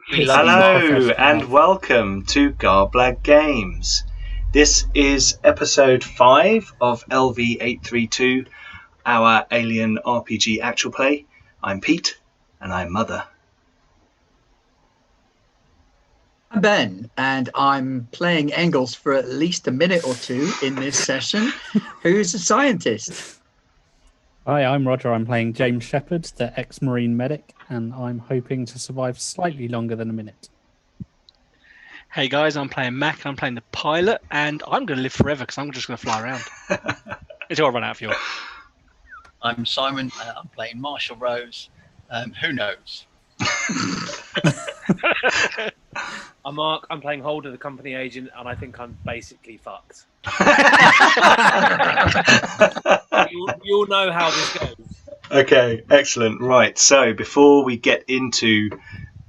Hello and welcome to Garblag Games. This is episode 5 of LV-832, our Alien RPG actual play. I'm Pete and I'm Mother. I'm Ben, and I'm playing Engels for at least a minute or two in this session, who's a scientist. Hi, I'm Roger. I'm playing James Sheppard, the ex-Marine medic, and I'm hoping to survive slightly longer than a minute. Hey guys, I'm playing Mac, and I'm playing the pilot, and I'm going to live forever because I'm just going to fly around until I run out of fuel. I'm Simon, I'm playing Marshall Rose. Who knows? I'm Mark, I'm playing Holder, the company agent, and I think I'm basically fucked. you all know how this goes. Okay, excellent. Right, so before we get into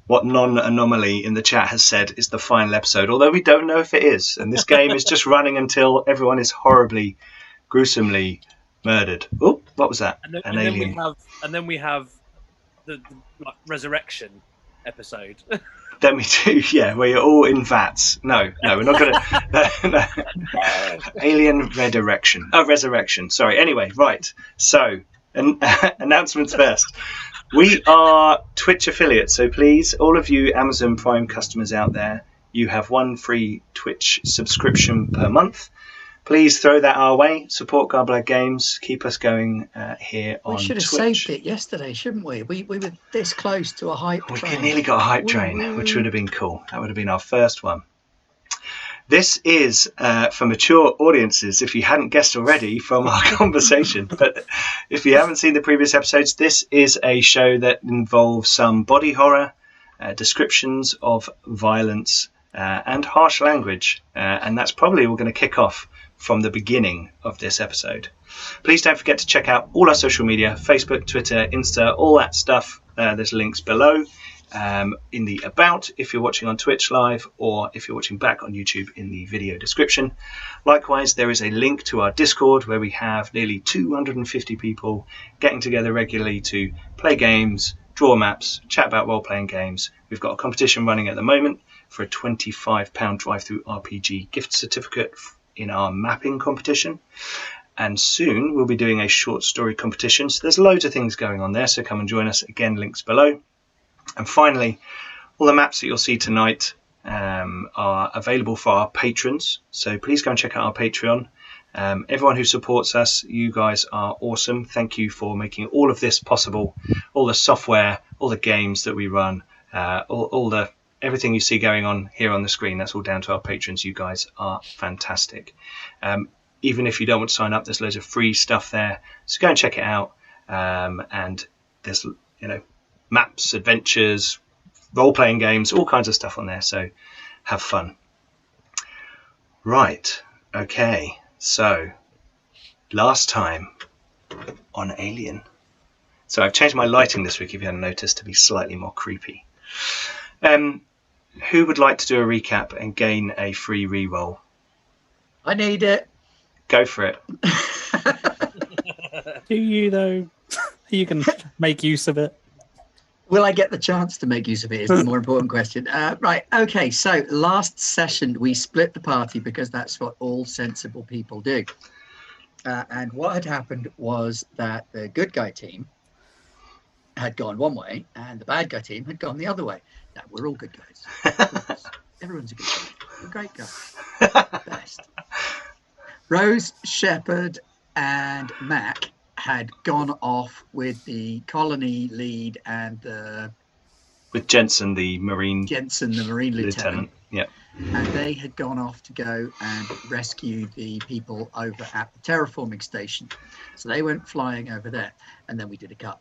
what non-anomaly in the chat has said is the final episode, although we don't know if it is, and this game is just running until everyone is horribly, gruesomely murdered. Oh, what was that? An alien. Then we have the like, resurrection episode. Then we do, yeah, where you're all in vats. No, we're not going to. No. Alien Redirection. Oh, Resurrection. Sorry. Anyway, right. So, announcements first. We are Twitch affiliates, so please, all of you Amazon Prime customers out there, you have one free Twitch subscription per month. Please throw that our way. Support Garblag Games. Keep us going here on Twitch. We should have saved it yesterday, shouldn't we? We were this close to a hype train. We nearly got a hype train, which would have been cool. That would have been our first one. This is for mature audiences, if you hadn't guessed already from our conversation. But if you haven't seen the previous episodes, this is a show that involves some body horror, descriptions of violence, and harsh language. And that's probably all going to kick off from the beginning of this episode. Please don't forget to check out all our social media, Facebook, Twitter, Insta, all that stuff. There's links below in the About if you're watching on Twitch live, or if you're watching back on YouTube in the video description. Likewise, there is a link to our Discord where we have nearly 250 people getting together regularly to play games, draw maps, chat about role-playing games. We've got a competition running at the moment for a £25 drive-through RPG gift certificate in our mapping competition, and soon we'll be doing a short story competition. So there's loads of things going on there, so come and join us. Again, links below. And finally, all the maps that you'll see tonight are available for our patrons, so please go and check out our Patreon. Everyone who supports us, you guys are awesome. Thank you for making all of this possible, all the software, all the games that we run, all the everything you see going on here on the screen, that's all down to our patrons. You guys are fantastic. Even if you don't want to sign up, there's loads of free stuff there. So go and check it out. And there's, maps, adventures, role-playing games, all kinds of stuff on there. So have fun. Right. Okay. So last time on Alien. So I've changed my lighting this week, if you hadn't noticed, to be slightly more creepy. Who would like to do a recap and gain a free reroll? I need it. Go for it. Do you, though? You can make use of it. Will I get the chance to make use of it is the more important question. Right, okay, so last session we split the party because that's what all sensible people do. And what had happened was that the good guy team had gone one way and the bad guy team had gone the other way. Now, we're all good guys. Everyone's a good guy. We're great guys. Best. Rose, Sheppard, and Mac had gone off with the colony lead and with Jensen, the Marine lieutenant. Yeah. And they had gone off to go and rescue the people over at the terraforming station. So they went flying over there, and then we did a cut.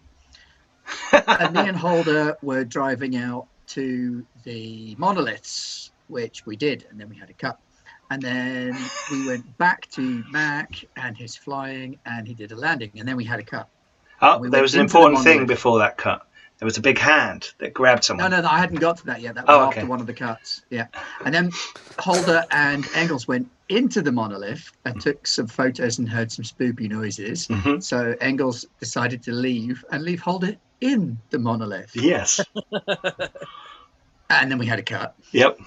And me and Holder were driving out to the Monoliths, which we did, and then we had a cut. And then we went back to Mac and his flying, and he did a landing, and then we had a cut. Oh, there was an important thing before that cut. There was a big hand that grabbed someone. No, I hadn't got to that yet. That was after one of the cuts. Yeah. And then Holder and Engels went into the monolith and took some photos and heard some spoopy noises. Mm-hmm. So Engels decided to leave Holder in the monolith. Yes. And then we had a cut. Yep.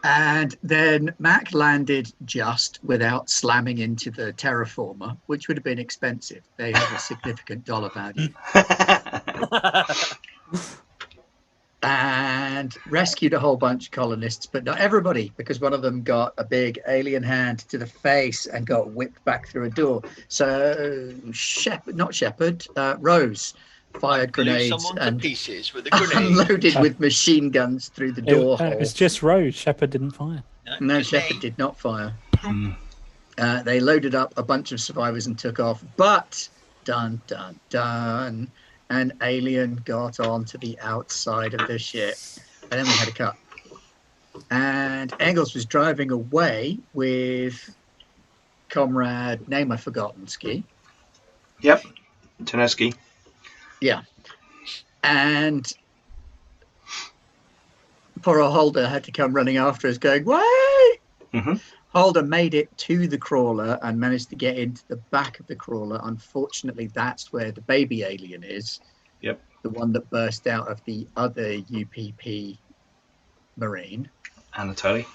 And then Mac landed just without slamming into the terraformer, which would have been expensive. They have a significant dollar value. And rescued a whole bunch of colonists, but not everybody, because one of them got a big alien hand to the face and got whipped back through a door. So Rose fired Blew grenades someone to and pieces with a grenade. unloaded with machine guns through the door hole. It was just Rose. Sheppard didn't fire. No, just Sheppard me. did not fire. Mm. They loaded up a bunch of survivors and took off, but dun, dun, dun, an alien got onto the outside of the ship. And then we had a cut. And Engels was driving away with comrade, name I've forgotten, Ski. Yep. Tenoski. Yeah. And poor old Holder had to come running after us going, wait! Mm-hmm. Holder made it to the crawler and managed to get into the back of the crawler. Unfortunately, that's where the baby alien is. Yep. The one that burst out of the other UPP Marine. Anatoly,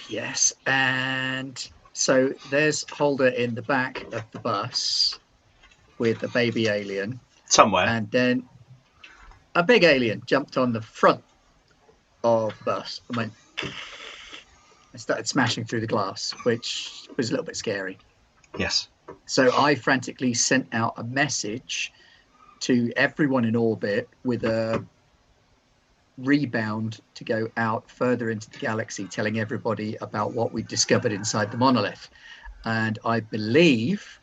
yes. And so there's Holder in the back of the bus with the baby alien. Somewhere. And then a big alien jumped on the front of the bus and went and started smashing through the glass, which was a little bit scary. Yes. So I frantically sent out a message to everyone in orbit with a rebound to go out further into the galaxy, telling everybody about what we discovered inside the monolith. And I believe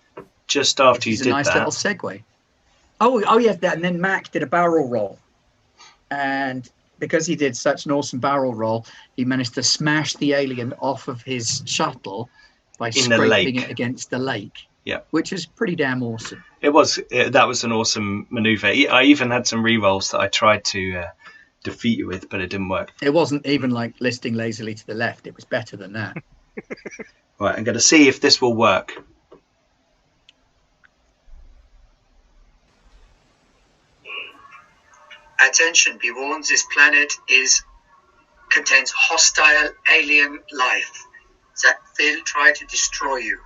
just after you did did a nice that, little segue. Oh yes, and then Mac did a barrel roll, and because he did such an awesome barrel roll, he managed to smash the alien off of his shuttle by scraping it against the lake. Yeah, which is pretty damn awesome. It was. That was an awesome maneuver. I even had some re-rolls that I tried to defeat you with, but it didn't work. It wasn't even like listing lazily to the left. It was better than that. Right, I'm going to see if this will work. Attention, be warned, this planet contains hostile alien life that will try to destroy you.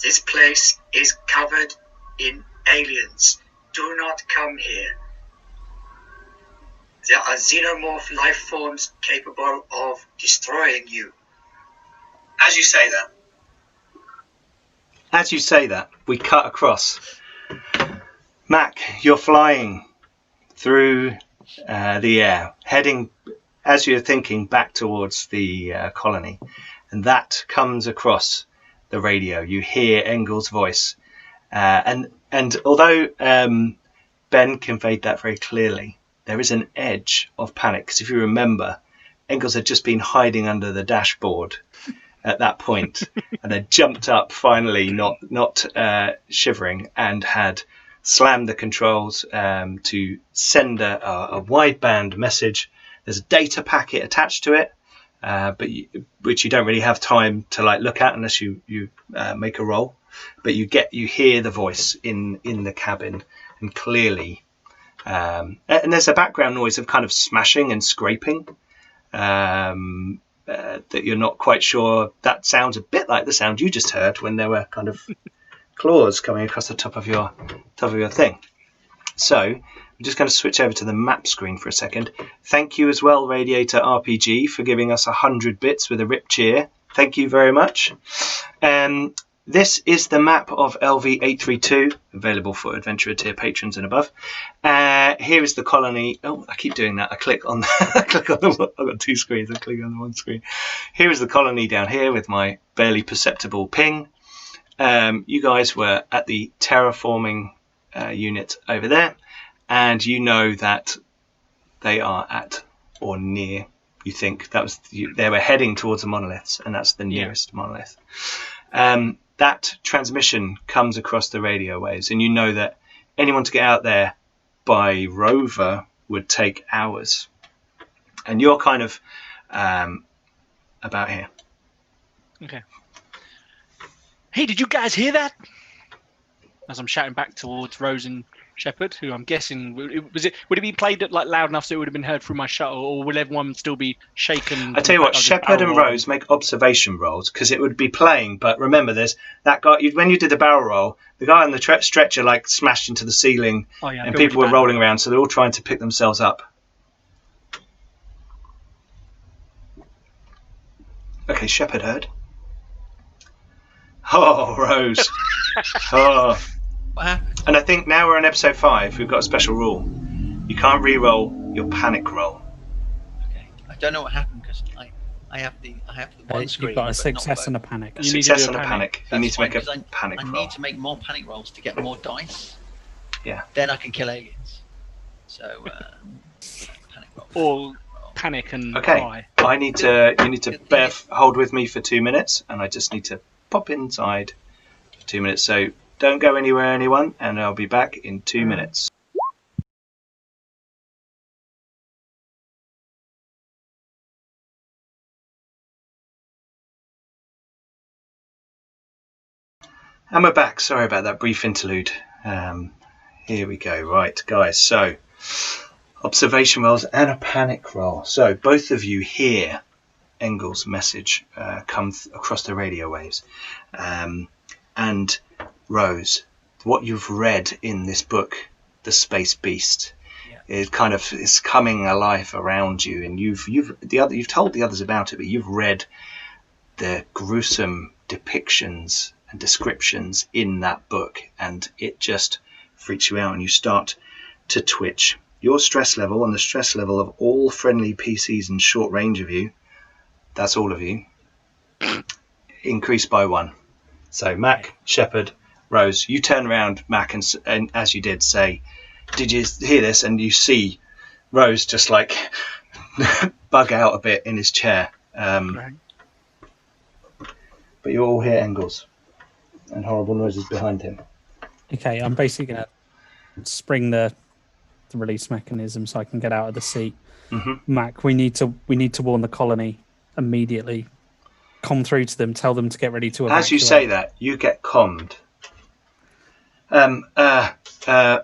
This place is covered in aliens. Do not come here. There are xenomorph life forms capable of destroying you. As you say that, we cut across. Mac, you're flying through the air, heading, as you're thinking, back towards the colony. And that comes across the radio. You hear Engels' voice. And although Ben conveyed that very clearly, there is an edge of panic. Because if you remember, Engels had just been hiding under the dashboard at that point and had jumped up finally, not shivering, and had slammed the controls to send a wideband message. There's a data packet attached to it, which you don't really have time to look at unless you make a roll. But you hear the voice in the cabin, and clearly, and there's a background noise of kind of smashing and scraping. That you're not quite sure. That sounds a bit like the sound you just heard when there were kind of claws coming across the top of your thing. So I'm just going to switch over to the map screen for a second. Thank you as well, Radiator RPG, for giving us 100 bits with a rip cheer. Thank you very much. This is the map of LV-832, available for Adventurer tier patrons and above. Here is the colony. Oh, I keep doing that. I click on I've got two screens. I click on the one screen. Here is the colony down here with my barely perceptible ping. You guys were at the Terraforming Unit over there, and you know that they are at or near. You think they were heading towards the monoliths, and that's the nearest monolith. That transmission comes across the radio waves, and you know that anyone to get out there by rover would take hours. And you're kind of about here. Okay. Hey, did you guys hear that? As I'm shouting back towards Rose and Sheppard, who I'm guessing would it be played at like loud enough so it would have been heard through my shuttle, or will everyone still be shaken? I tell you what, Sheppard and Rose make observation rolls because it would be playing. But remember, there's that guy. When you did the barrel roll, the guy on the stretcher like smashed into the ceiling, and people were rolling around, so they're all trying to pick themselves up. Okay, Sheppard heard. Oh, Rose. Oh. What happened? And I think now we're on episode 5. We've got a special rule. You can't re-roll your panic roll. Okay. I don't know what happened because I have the one screen. You've got a but success not and a panic. A success and a panic. You need to make a panic roll. I need to make more panic rolls to get more dice. Yeah. Then I can kill aliens. So panic roll. Or panic and cry. You need to hold with me for 2 minutes, and I just need to pop inside for 2 minutes. So don't go anywhere, anyone, and I'll be back in 2 minutes. And we're back. Sorry about that brief interlude. Here we go. Right, guys. So, observation rolls and a panic roll. So, both of you hear Engels' message come across the radio waves. And Rose, what you've read in this book, The Space Beast, is coming alive around you, and you've told the others about it, but you've read the gruesome depictions and descriptions in that book, and it just freaks you out, and you start to twitch. Your stress level and the stress level of all friendly PCs in short range of you, that's all of you, increased by 1. So Mac, Sheppard, Rose, you turn around, Mac, and as you did, say, did you hear this? And you see Rose just like bug out a bit in his chair. But you all hear Engels and horrible noises behind him. Okay, I'm basically going to spring the release mechanism so I can get out of the seat. Mm-hmm. Mac, we need to warn the colony immediately. Come through to them, tell them to get ready to evacuate. As you say that, you get commed.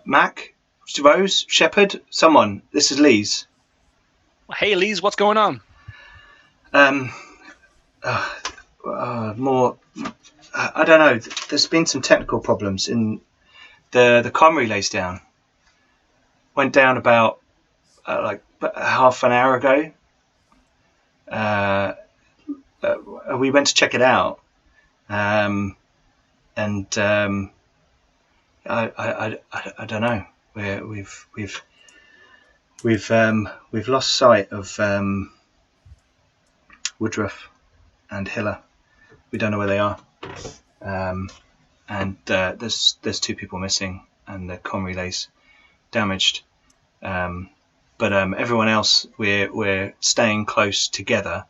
Mac, Rose, Sheppard, someone. This is Lise. Hey, Lise, what's going on? More. I don't know. There's been some technical problems in the comm relays down. Went down about like half an hour ago. We went to check it out, and I don't know. We've lost sight of Woodruff and Hiller. We don't know where they are, and there's 2 people missing, and the comm relay's damaged. But everyone else, we're staying close together.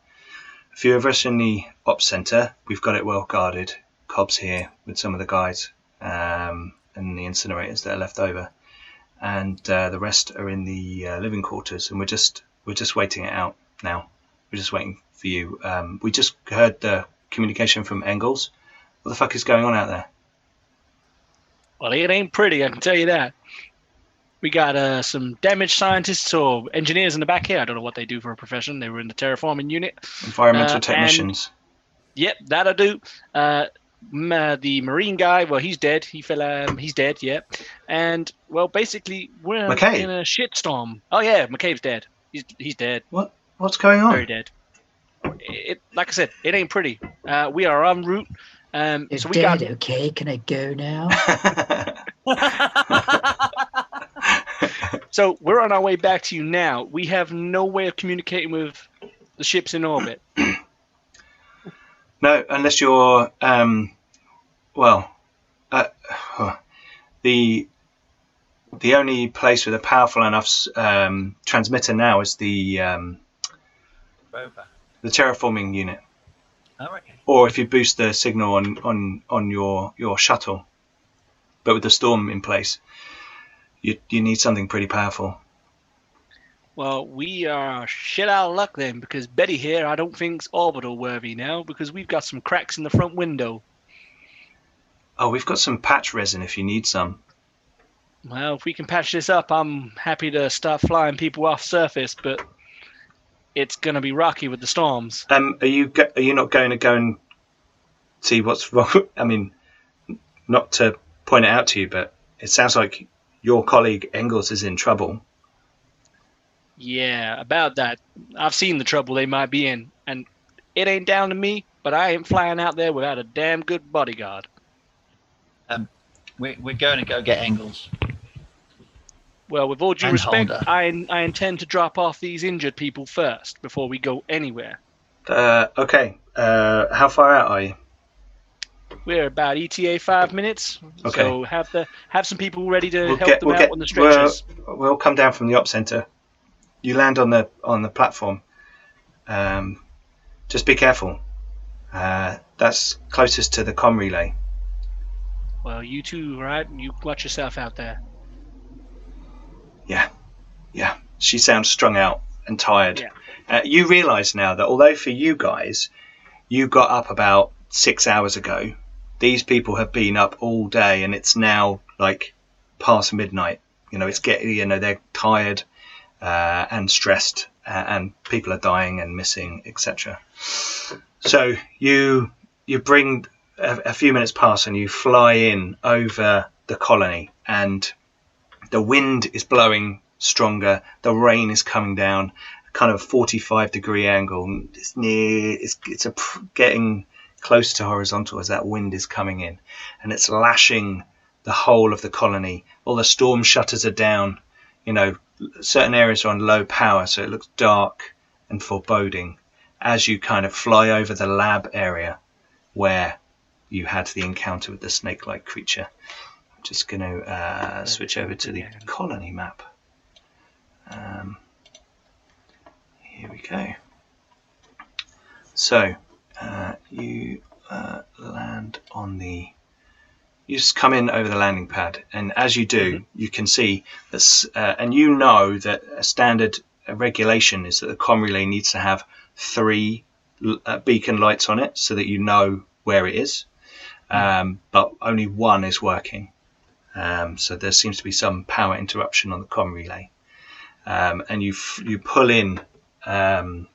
A few of us in the ops centre, we've got it well guarded. Cobb's here with some of the guys and the incinerators that are left over, and the rest are in the living quarters, and we're just waiting it out now. We're just waiting for you. We just heard the communication from Engels. What the fuck is going on out there? Well, it ain't pretty, I can tell you that. We got some damaged scientists or engineers in the back here. I don't know what they do for a profession. They were in the Terraforming Unit. Environmental technicians. Yep, that I do. The Marine guy, well, he's dead. He's dead, yep. And, well, basically, we're in a shitstorm. Oh, yeah, McCabe's dead. He's dead. What's going on? Very dead. Like I said, it ain't pretty. We are en route. It's dead, okay? Can I go now? So we're on our way back to you now. We have no way of communicating with the ships in orbit. No, unless you're, the only place with a powerful enough transmitter now is the Terraforming Unit. Oh, okay. Or if you boost the signal on your shuttle, but with the storm in place, you need something pretty powerful. Well, we are shit out of luck then, because Betty here I don't think's orbital worthy now, because we've got some cracks in the front window. Oh, we've got some patch resin if you need some. Well, if we can patch this up, I'm happy to start flying people off surface, but it's going to be rocky with the storms. Are you not going to go and see what's wrong? I mean, not to point it out to you, but it sounds like your colleague Engels is in trouble. Yeah, about that. I've seen the trouble they might be in, and it ain't down to me, but I ain't flying out there without a damn good bodyguard. We're going to go get Engels. Well, with all due And respect, Holder. I intend to drop off these injured people first before we go anywhere. Okay. How far out are you? We're about ETA 5 minutes, Okay. so have some people ready to help them out on the stretchers. We'll come down from the op center. You land on the platform. Just be careful. That's closest to the comm relay. Well, you too, right? You watch yourself out there. Yeah. She sounds strung out and tired. Yeah. You realise now that although for you guys, you got up about 6 hours ago, these people have been up all day, and it's now like past midnight. It's getting. They're tired and stressed, and people are dying and missing, etc. So you bring a few minutes pass, and you fly in over the colony, and the wind is blowing stronger. The rain is coming down, kind of 45-degree angle. It's getting close to horizontal as that wind is coming in, and it's lashing the whole of the colony. All the storm shutters are down. Certain areas are on low power, so it looks dark and foreboding as you kind of fly over the lab area where you had the encounter with the snake-like creature. I'm just going to switch over to the colony map. Here we go. So you land on you just come in over the landing pad, and as you do, you can see this, and that a standard regulation is that the comm relay needs to have 3 beacon lights on it so that you know where it is, but only 1 is working. So there seems to be some power interruption on the comm relay, and you pull in down.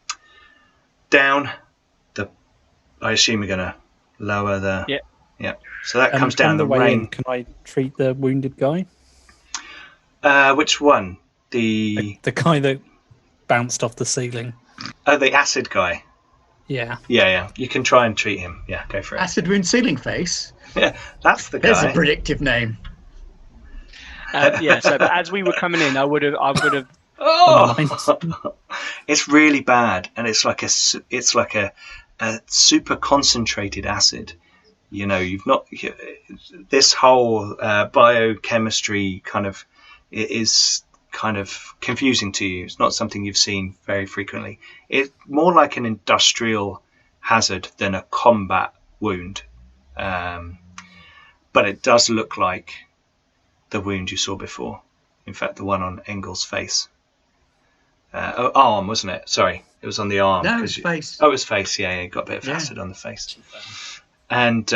I assume you're going to lower the. Yeah. So that comes down. On the way rain. in, can I treat the wounded guy? Which one? The guy that bounced off the ceiling. Oh, the acid guy. Yeah. Yeah. You can try and treat him. Yeah, go for it. Acid wound ceiling face. Yeah, that's the guy. There's a predictive name. So as we were coming in, I would have. Oh, it's really bad, and it's like a super concentrated acid. You've not this whole biochemistry kind of is kind of confusing to you. It's not something you've seen very frequently. It's more like an industrial hazard than a combat wound, but it does look like the wound you saw before. In fact, the one on Engels' face. Arm, wasn't it? Sorry, it was on the arm. No, it was face. Oh, it was face. Yeah, you got a bit of acid on the face. And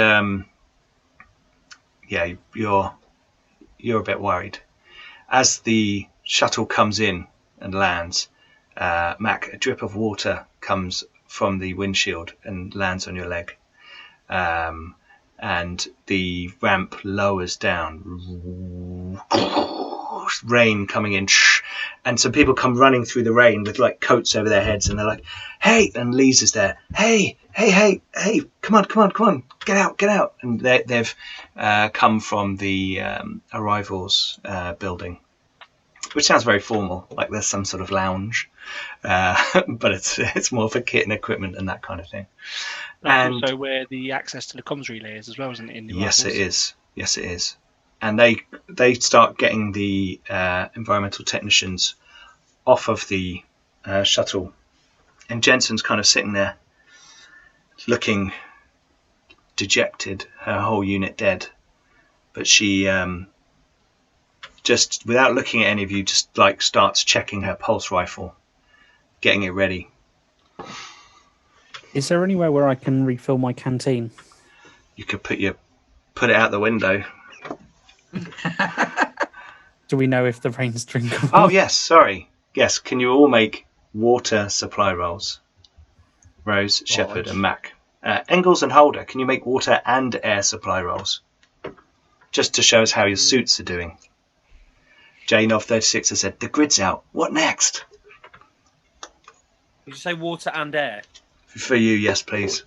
you're a bit worried. As the shuttle comes in and lands, Mac, a drip of water comes from the windshield and lands on your leg. And the ramp lowers down. Rain coming in, and some people come running through the rain with like coats over their heads, and they're like, "Hey!" And Lisa's there. Hey! Come on! Get out! And they've come from the arrivals building, which sounds very formal, like there's some sort of lounge, but it's more for kit and equipment and that kind of thing. That's also where the access to the comms relay is as well, isn't it? In the Yes, rifles? it is. And they start getting the environmental technicians off of the shuttle, and Jensen's kind of sitting there, looking dejected. Her whole unit dead, but she just without looking at any of you, just like starts checking her pulse rifle, getting it ready. Is there anywhere where I can refill my canteen? You could put it out the window. Do we know if the rain's drinkable? Oh, yes, sorry. Yes, can you all make water supply rolls? Rose, Sheppard, and Mac. Engels and Holder, can you make water and air supply rolls? Just to show us how your suits are doing. Jane of 36 has said, the grid's out. What next? Did you say water and air? For you, yes, please.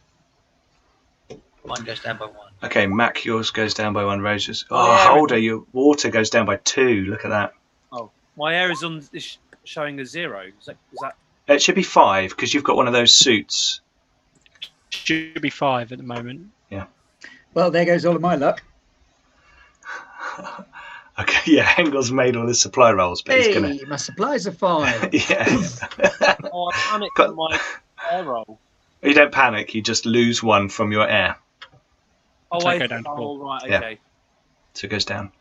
Mine goes down by 1. Okay, Mac, yours goes down by 1. Rose's. Oh, yeah, Holder, your water goes down by 2. Look at that. Oh, my air is showing a 0. Is that? It should be 5 because you've got one of those suits. Should be 5 at the moment. Yeah. Well, there goes all of my luck. Okay, yeah, Engels made all his supply rolls, but Hey, he's gonna. my supplies are 5. Yeah. Oh, I panicked on my air roll. You don't panic. You just lose 1 from your air, Oh, So go down to 4. right, Yeah. okay. so it goes down.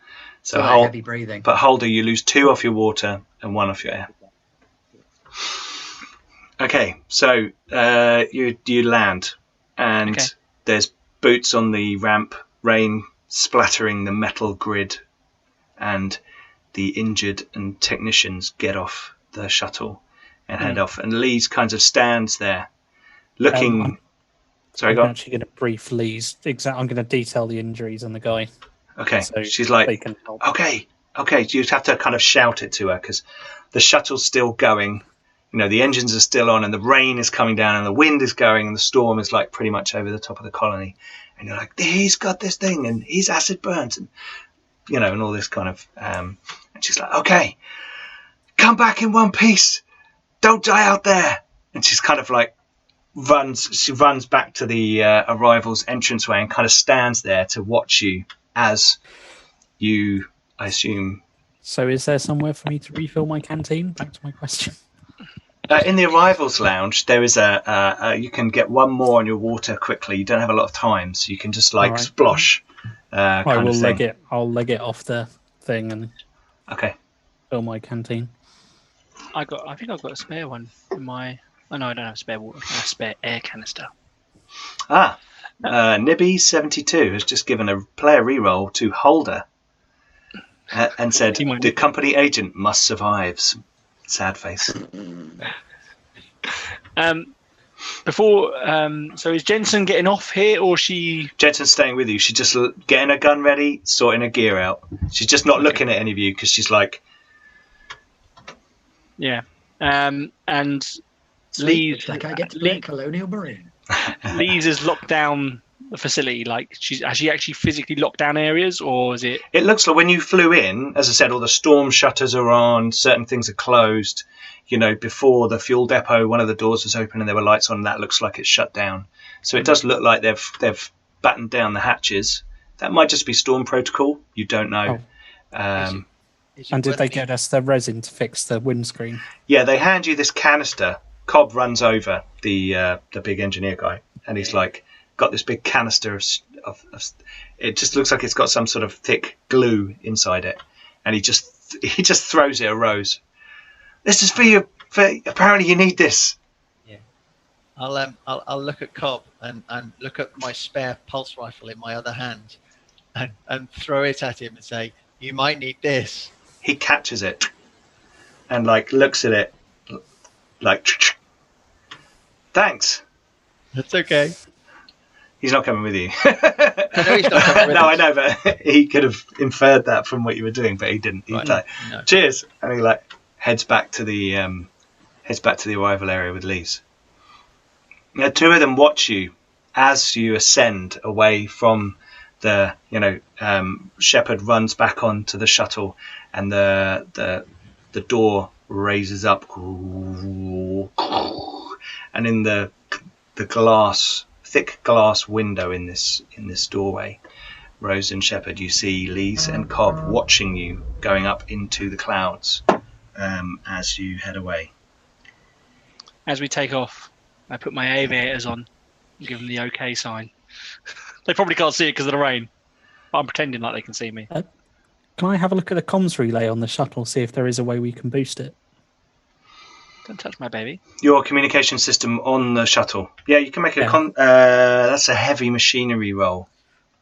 So So heavy breathing. but Holder, you lose 2 off your water and 1 off your air. Okay, so you land, and Okay. there's boots on the ramp, rain splattering the metal grid, and the injured and technicians get off the shuttle and head off. And Lee's kind of stands there, looking. Sorry, go I'm on. actually going to brief Lee's. I'm going to detail the injuries on the guy. Okay, So she's they like, can help. okay. You have to kind of shout it to her because the shuttle's still going. You know, the engines are still on, and the rain is coming down, and the wind is going, and the storm is like pretty much over the top of the colony. And you're like, he's got this thing, and he's acid burnt, and you know, and all this kind of. And she's like, okay, come back in one piece, don't die out there. And she's kind of like runs back to the arrival's entranceway and kind of stands there to watch you as you, I assume. So is there somewhere for me to refill my canteen? Back to my question. In the arrivals lounge, there is you can get 1 more on your water quickly. You don't have a lot of time, so you can just like All right. splosh. I Kind will of leg thing. it. I'll leg it off the thing and Okay. fill my canteen. I think I've got a spare one in my. Oh no, I don't have a spare water. I have a spare air canister. Nibby72 has just given a player reroll to Holder and said, He might- the company agent must survive. Sad face. Before, so is Jensen getting off here, or she? Jensen's staying with you. She's just getting her gun ready, sorting her gear out. She's just not looking at any of you because she's like, Yeah. And Lee's Looks like I get to be a colonial marine. Lee's has locked down the facility. Like, has she actually physically locked down areas, or is it? it looks like when you flew in, as I said, all the storm shutters are on, certain things are closed. You know, before the fuel depot, one of the doors was open and there were lights on. That looks like it's shut down. So it does look like they've battened down the hatches. That might just be storm protocol. You don't know. And did they get us the resin to fix the windscreen? Yeah, they hand you this canister. Cobb runs over the big engineer guy, and he's like, got this big canister of it just looks like it's got some sort of thick glue inside it, and he just throws it at Rose. This is for you. Apparently, you need this. Yeah. I'll look at Cobb and look at my spare pulse rifle in my other hand, and throw it at him and say, "You might need this." He catches it, and like looks at it, like, thanks. That's okay. He's not coming with you. I know he's not coming with No, us. I know, but he could have inferred that from what you were doing, but he didn't. He's Right. like, No. cheers, and he like heads back to the arrival area with Lee's. Now, 2 of them watch you as you ascend away from the, Sheppard runs back onto the shuttle, and the door raises up, and in the thick glass window in this doorway, Rose and Sheppard, you see Lees and Cobb watching you going up into the clouds as you head away. As we take off, I put my aviators on and give them the OK sign. They probably can't see it because of the rain, but I'm pretending like they can see me. Can I have a look at the comms relay on the shuttle, see if there is a way we can boost it? Don't touch my baby. Your communication system on the shuttle. Yeah, you can make a Yeah. that's a heavy machinery roll.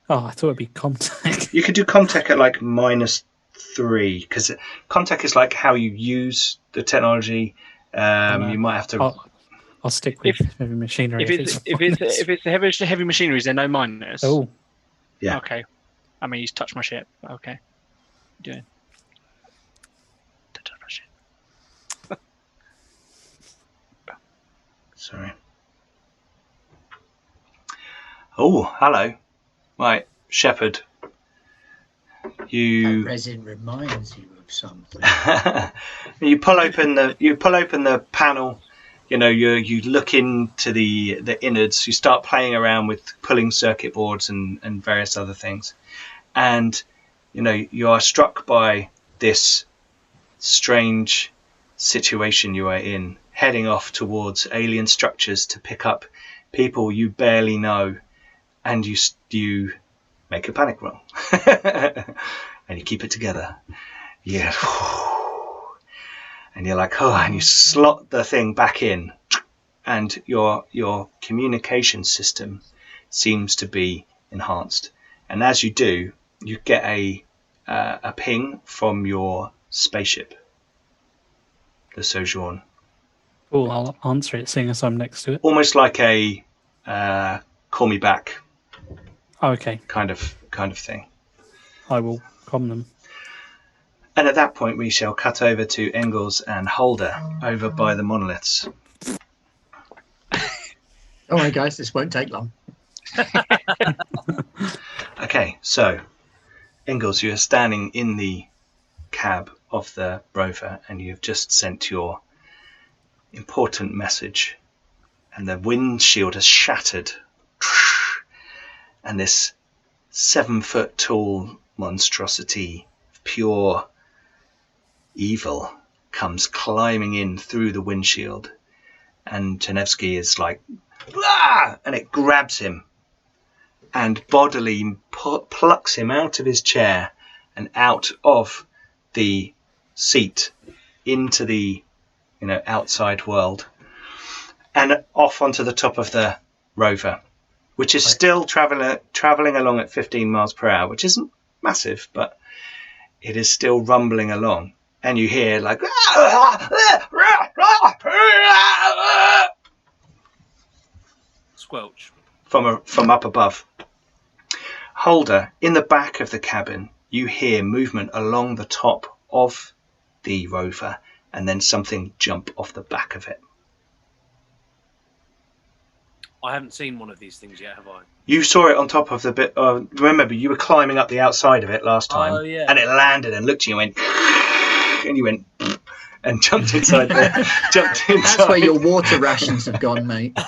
Oh, I thought it'd be Comtech. You could do Comtech at like 3, because contact is like how you use the technology. You might have to. I'll stick with heavy machinery. If it's heavy machinery, is there no minus? Oh, yeah. Okay. I mean, he's touched my ship. Okay. Doing. Touch my ship. Sorry. Oh, hello. Right, Sheppard. That resin reminds you of something. You pull open the panel. You know, you look into the innards. You start playing around with pulling circuit boards and various other things, and you know you are struck by this strange situation you are in, heading off towards alien structures to pick up people you barely know, and you make a panic roll, and you keep it together. Yeah. And you're like, oh, and you slot the thing back in, and your communication system seems to be enhanced. And as you do, you get a ping from your spaceship, the Sojourn. Cool, I'll answer it, seeing as I'm next to it. Almost like a call me back. Okay. Kind of thing. I will comm them. And at that point, we shall cut over to Engels and Holder over by the Monoliths. All right, guys, this won't take long. Okay, so Engels, you are standing in the cab of the rover, and you've just sent your important message, and the windshield has shattered, and this 7-foot tall monstrosity of pure evil comes climbing in through the windshield, and Tenevsky is like, "Blah!" and it grabs him and bodily plucks him out of his chair and out of the seat into the outside world and off onto the top of the rover, which is still traveling along at 15 miles per hour, which isn't massive, but it is still rumbling along. And you hear like squelch from up above. Holder, in the back of the cabin, you hear movement along the top of the rover, and then something jump off the back of it. I haven't seen one of these things yet, have I? You saw it on top of the bit. Remember, you were climbing up the outside of it last time, and it landed and looked at you and went, and you went and jumped inside there. That's where your water rations have gone, mate.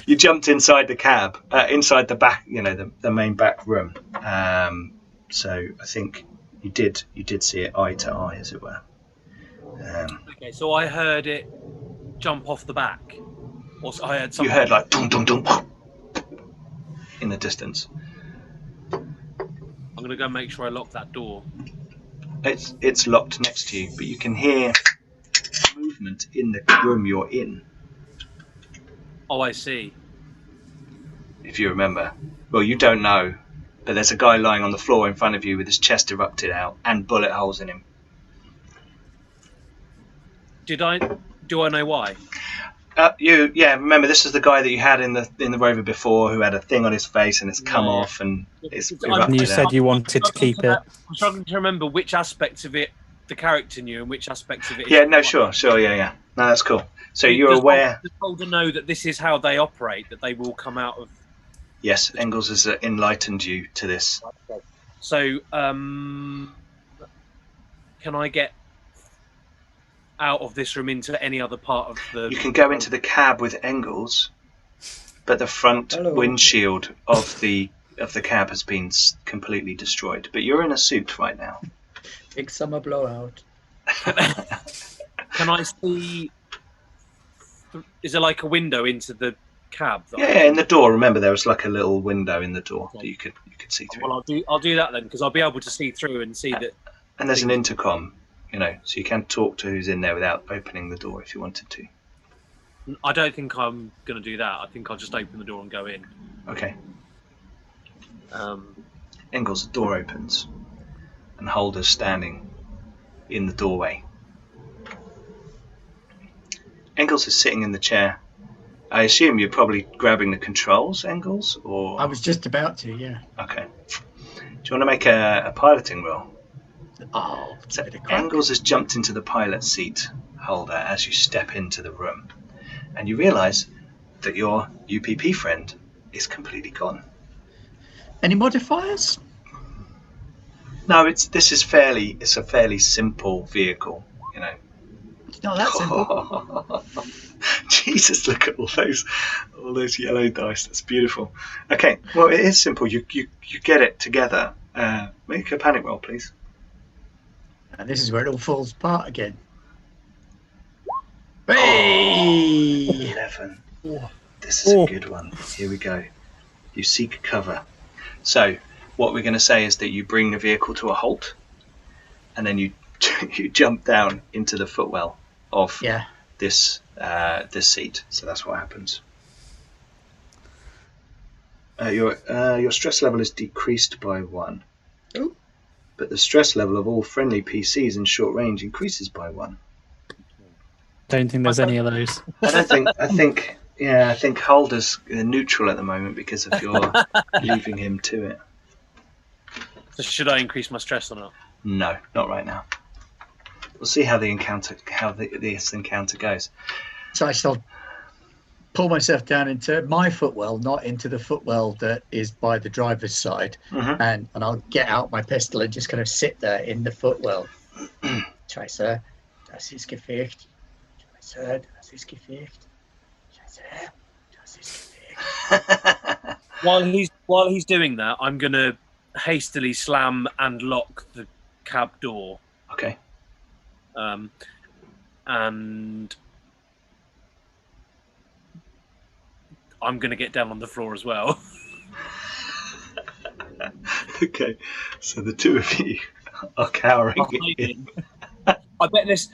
You jumped inside the cab, inside the back, the main back room. So I think you did see it eye to eye, as it were. Okay, so I heard it jump off the back. Or I heard something. You heard like dum dum dum in the distance. I'm gonna go make sure I lock that door. It's locked next to you, but you can hear movement in the room you're in. Oh, I see. If you remember. Well, you don't know, but there's a guy lying on the floor in front of you with his chest erupted out and bullet holes in him. Do I know why? Remember, this is the guy that you had in the rover before, who had a thing on his face and it's come off and it's erupted. And you said you wanted to keep it. I'm struggling to remember which aspects of it the character knew and which aspects of it. Yeah, no, sure, yeah. No, that's cool. So you're aware. Does Holder know that this is how they operate? That they will come out of. Yes, Engels has enlightened you to this. So, can I get out of this room into any other part of the... You can go into the cab with Engels, but the front windshield of the cab has been completely destroyed. But you're in a suit right now. Big summer blowout. Can I see... Is there like a window into the cab? Yeah, in the door. Remember, there was like a little window in the door that you could see through. Well, I'll do that then, because I'll be able to see through and see that... And there's an intercom. So you can talk to who's in there without opening the door if you wanted to. I don't think I'm going to do that. I think I'll just open the door and go in. Okay. Engels, the door opens, and Holder's standing in the doorway. Engels is sitting in the chair. I assume you're probably grabbing the controls, Engels, or? I was just about to, yeah. Okay. Do you want to make a piloting roll? Oh, so Engels has jumped into the pilot seat, Holder, as you step into the room, and you realise that your UPP friend is completely gone. Any modifiers? No, it's a fairly simple vehicle, you know. It's not that simple. Jesus, look at all those yellow dice. That's beautiful. Okay, well, it is simple. You get it together. Make a panic roll, please. And this is where it all falls apart again. Hey! 11. This is a good one. Here we go. You seek cover. So what we're going to say is that you bring the vehicle to a halt, and then you jump down into the footwell of this seat. So that's what happens. Your stress level is decreased by 1. Ooh. But the stress level of all friendly PCs in short range increases by 1. Don't think there's any of those. I think Holder's neutral at the moment because of your leaving him to it. So should I increase my stress or not? No, not right now. We'll see how this encounter goes. So I shall pull myself down into my footwell, not into the footwell that is by the driver's side, and I'll get out my pistol and just kind of sit there in the footwell. Scheiße, das ist gefährlich. Scheiße, das ist gefährlich. Scheiße, das ist gefährlich. While he's doing that, I'm gonna hastily slam and lock the cab door. Okay. And I'm going to get down on the floor as well. Okay, so the two of you are cowering. I bet this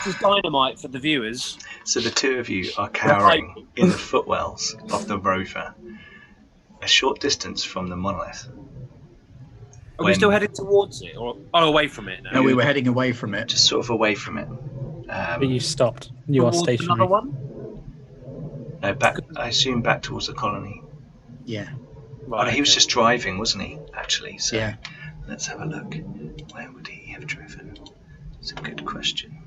is dynamite for the viewers. So the two of you are cowering in the footwells of the Rover, a short distance from the Monolith. Are we still headed towards it, or away from it now? No, we were heading away from it. Just sort of away from it. But you stopped. You are stationary. Another one? No, back. I assume back towards the colony. Yeah. Right, he was just driving, wasn't he? Actually, so yeah. Let's have a look. Where would he have driven? It's a good question.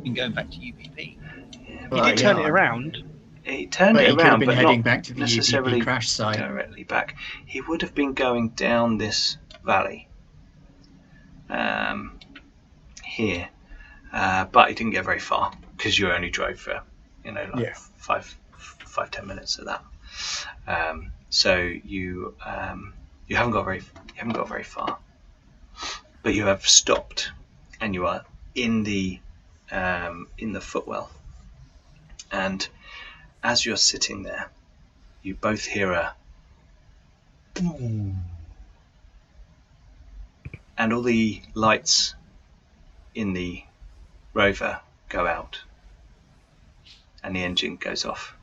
Been going back to UPP. Yeah, he did turn it around. He turned it around, but heading not back to the necessarily UPP crash site. Directly back. He would have been going down this valley here, but he didn't get very far because you only drove for 5-10 minutes of that. So you haven't got very far, but you have stopped and you are in the footwell, and as you're sitting there, you both hear a boom. And all the lights in the Rover go out and the engine goes off.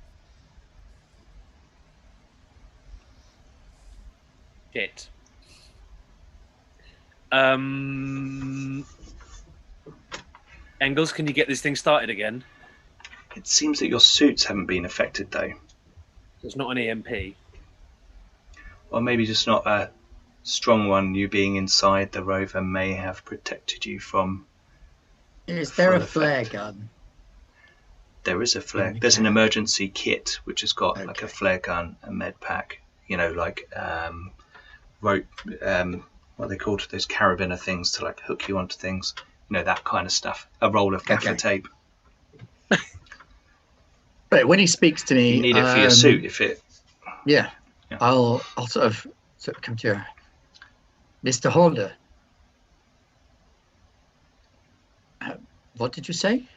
Shit. Engels, can you get this thing started again? It seems that your suits haven't been affected though. There's not an EMP. Or maybe just not a strong one. You being inside the Rover may have protected you from. Is there a flare gun? There is a flare. There's an emergency kit which has got like a flare gun, a med pack. Like rope. What are they called? Those carabiner things to like hook you onto things. That kind of stuff. A roll of gaffer tape. But when he speaks to me, you need it for your suit if it. Yeah. I'll sort of come to you. Mr. Holder, what did you say?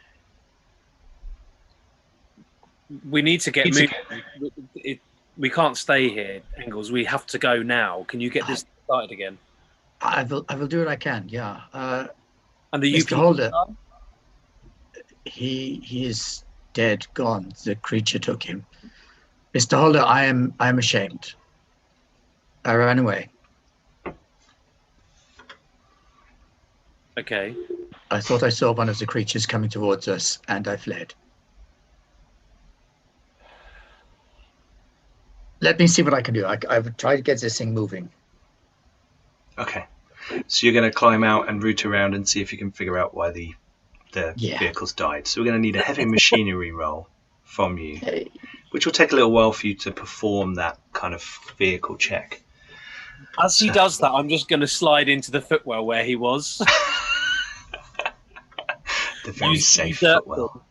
We need to get moving. We can't stay here, Engels. We have to go now. Can you get this started again? I will do what I can. Yeah. And the Mr. Holder, he is dead, gone. The creature took him. Mr. Holder, I am ashamed. I ran away. Okay. I thought I saw one of the creatures coming towards us, and I fled. Let me see what I can do. I would try to get this thing moving. Okay. So you're going to climb out and root around and see if you can figure out why the vehicles died. So we're going to need a heavy machinery roll from you, which will take a little while for you to perform that kind of vehicle check. As he does that, I'm just going to slide into the footwell where he was. The very safe footwell.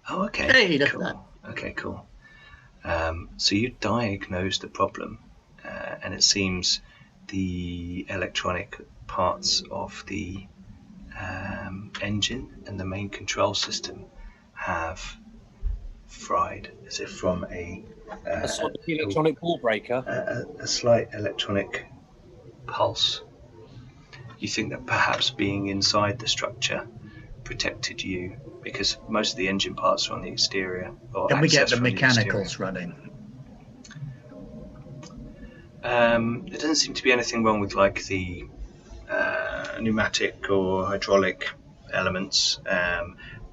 Oh, okay. Hey, look cool. at that. Okay, cool. So you diagnose the problem, and it seems the electronic parts of the engine and the main control system have fried, as if from a sort of electronic ball breaker. A slight electronic pulse. You think that perhaps being inside the structure protected you, because most of the engine parts are on the exterior. Can we get the mechanicals running? There doesn't seem to be anything wrong with like the pneumatic or hydraulic elements,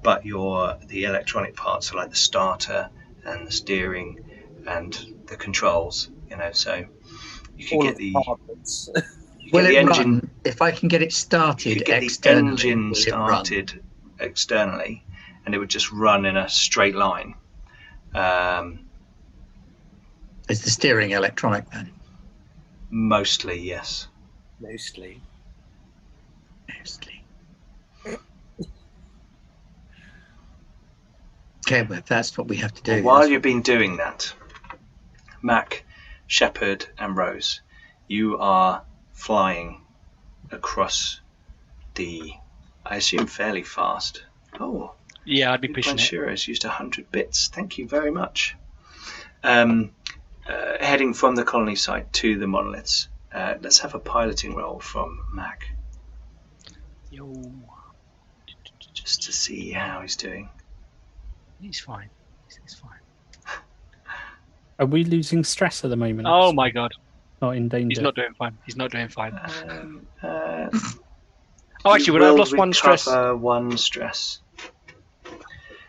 but the electronic parts are like the starter and the steering and the controls. So you could get the parts. Will it run if I can get it started? You could get the engine started externally, and it would just run in a straight line. Is the steering electronic then? Mostly, yes. Mostly. Okay, but that's what we have to do. Well, while you've been doing that, Mac, Sheppard, and Rose, you are flying across I assume fairly fast. Oh, yeah, I'd be pushing it. Sure has used 100 bits. Thank you very much. Heading from the colony site to the monoliths. Let's have a piloting roll from Mac. Yo. Just to see how he's doing. He's fine. He's fine. Are we losing stress at the moment? Oh my god. Not in danger. He's not doing fine. He's not doing fine. Actually, I've lost one stress. One stress.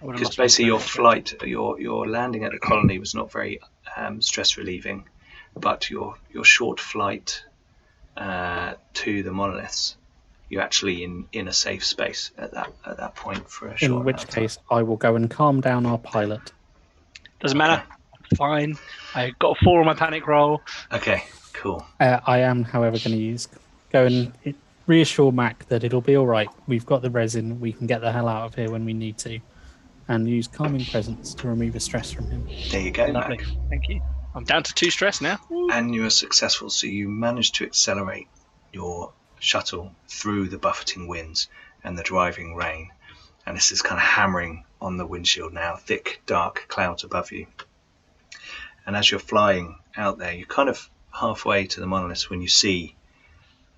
Because basically your flight, your landing at the colony was not very stress relieving, but your short flight to the monoliths, you're actually in a safe space at that point for a short. In which case, I will go and calm down our pilot. Doesn't matter. Fine. I got a 4 on my panic roll. Okay, cool. I am, however, going to go and reassure Mac that it'll be all right. We've got the resin. We can get the hell out of here when we need to, and use calming presence to remove the stress from him. There you go, Lovely. Mac. Thank you. I'm down to 2 stress now. And you are successful, so you managed to accelerate your shuttle through the buffeting winds and the driving rain, and this is kind of hammering on the windshield now, thick dark clouds above you. And as you're flying out there, you're kind of halfway to the monoliths when you see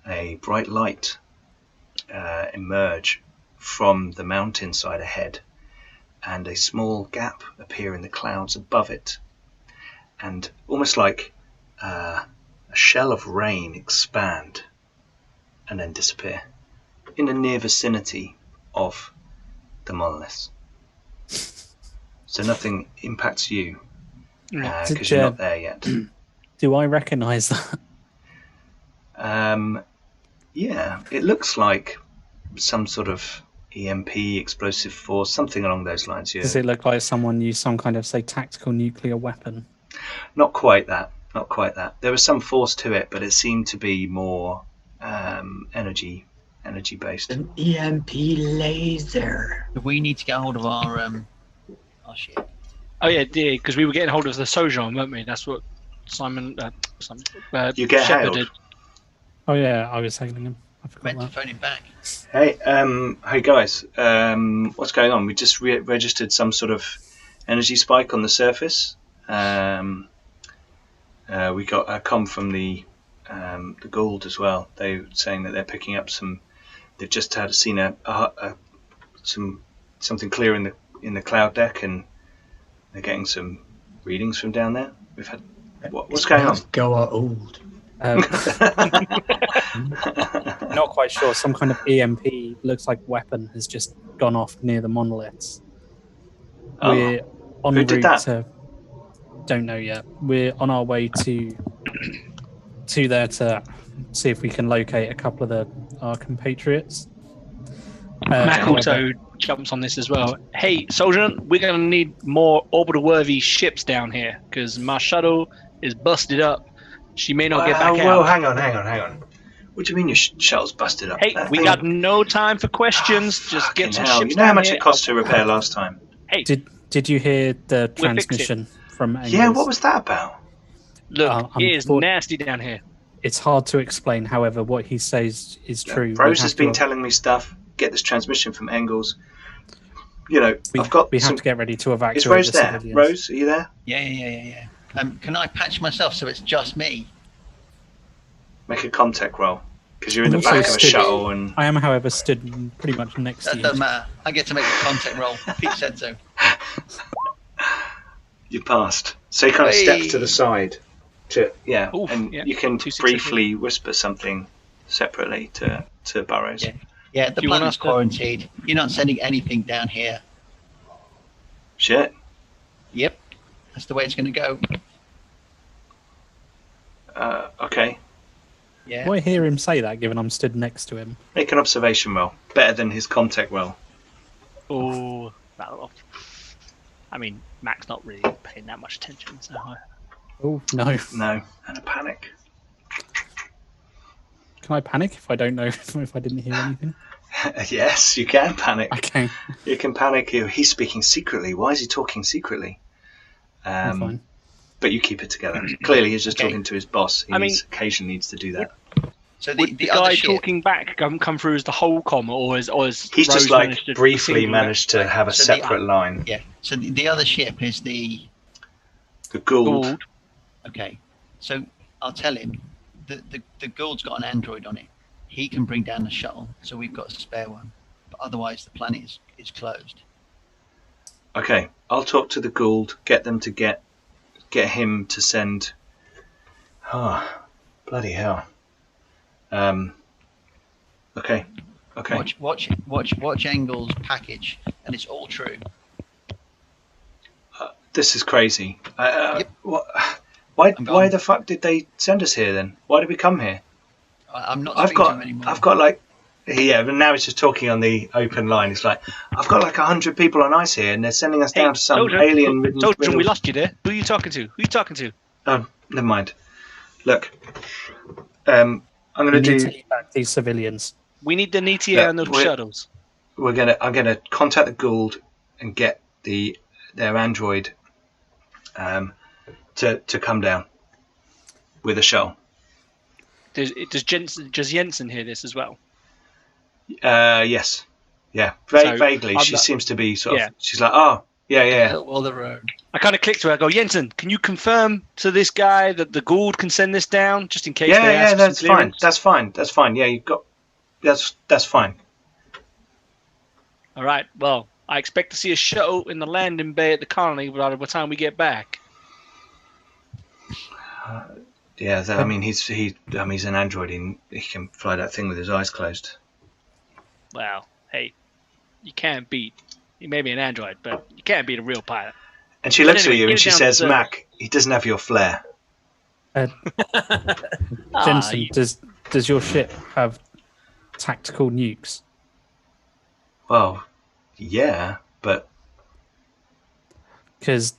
a bright light emerge from the mountainside ahead, and a small gap appear in the clouds above it, and almost like a shell of rain expand and then disappear in the near vicinity of the monoliths. So nothing impacts you because you're not there yet. Do I recognise that? Yeah, it looks like some sort of EMP, explosive force, something along those lines. Yeah. Does it look like someone used some kind of, say, tactical nuclear weapon? Not quite that. Not quite that. There was some force to it, but it seemed to be more energy based. An EMP laser. We need to get hold of our shit. Oh yeah, because we were getting hold of the Sojourn, weren't we? That's what Simon you get Sheppard hailed. did. Oh yeah, I was hailing him. I forgot Meant to that. phone him back. Hey guys, what's going on? We just registered some sort of energy spike on the surface. We got a comm from the Gould as well. They were saying that they're picking up some. They've just seen something clear in the cloud deck, and they're getting some readings from down there. We've had what's going on? Go old. Not quite sure. Some kind of EMP looks like weapon has just gone off near the monoliths. We're en route to. Don't know yet. We're on our way to there to see if we can locate a couple of our compatriots. Mac also jumps on this as well. Hey, Soldier, we're going to need more orbital-worthy ships down here because my shuttle is busted up. She may not get back out. Well, hang on. What do you mean your shuttle's busted up? Hey, we got no time for questions. Just get some ships down here. You know how much it cost to repair last time? Hey, did you hear the transmission from Engels? Yeah, what was that about? Look, it is nasty down here. It's hard to explain, however, what he says is true. Rose has been telling me stuff. Get this transmission from Engels. We have to get ready to evacuate. Is Rose there? Civilians. Rose, are you there? Yeah. Can I patch myself so it's just me? Make a contact roll because you're in the back of a shuttle. And I am, however, stood pretty much next to you. That doesn't matter. I get to make a contact roll. Pete said so. You passed. So you kind of step to the side. You can briefly whisper something separately to Burrows. Yeah, the planet's quarantined. You're not sending anything down here. Shit. Yep. That's the way it's going to go. Okay. Yeah. Why hear him say that, given I'm stood next to him? Make an observation roll. Better than his contact roll. Oh, I mean, Mac's not really paying that much attention, so... Oh, no. No, and a panic. Can I panic if I don't know if I didn't hear anything? Yes, you can panic. Okay. You can panic. He's speaking secretly. Why is he talking secretly? Fine. But you keep it together. Clearly, he's just talking to his boss. He occasionally needs to do that. So the guy talking back come through as the whole comm, or is he's Rose just briefly managed to have a separate line. Yeah. So the other ship is the Gould. Okay. So I'll tell him the Gould's got an android on it. He can bring down the shuttle, so we've got a spare one. But otherwise, the planet is closed. Okay, I'll talk to the Gould. Get them to get him to send. Oh, bloody hell. Okay. Watch Engels' package, and it's all true. This is crazy. Why the fuck did they send us here then? Why did we come here? I'm not speaking to him anymore. But now it's just talking on the open line. It's like, I've got 100 people on ice here, and they're sending us down to some alien... Soldier, we lost you there. Who are you talking to? Oh, never mind. Look, I'm going to do... to eat back these civilians. We need the NETA and the shuttles. I'm going to contact the Gould and get their android to come down with a shuttle. Does Jensen hear this as well? Yes. Yeah. Vaguely. She seems to be sort of... She's like, oh, yeah. Well, the road. I kind of clicked to her. I go, Jensen, can you confirm to this guy that the Gould can send this down, just in case they ask for some clearance? That's fine. Yeah, you've got... That's fine. All right. Well, I expect to see a shuttle in the landing bay at the colony by the time we get back. He's an android. He can fly that thing with his eyes closed. Well, hey, you can't beat. He may be an android, but you can't beat a real pilot. And she looks at you and she says, "Mac, he doesn't have your flair." Jensen, does your ship have tactical nukes? Well, yeah, but because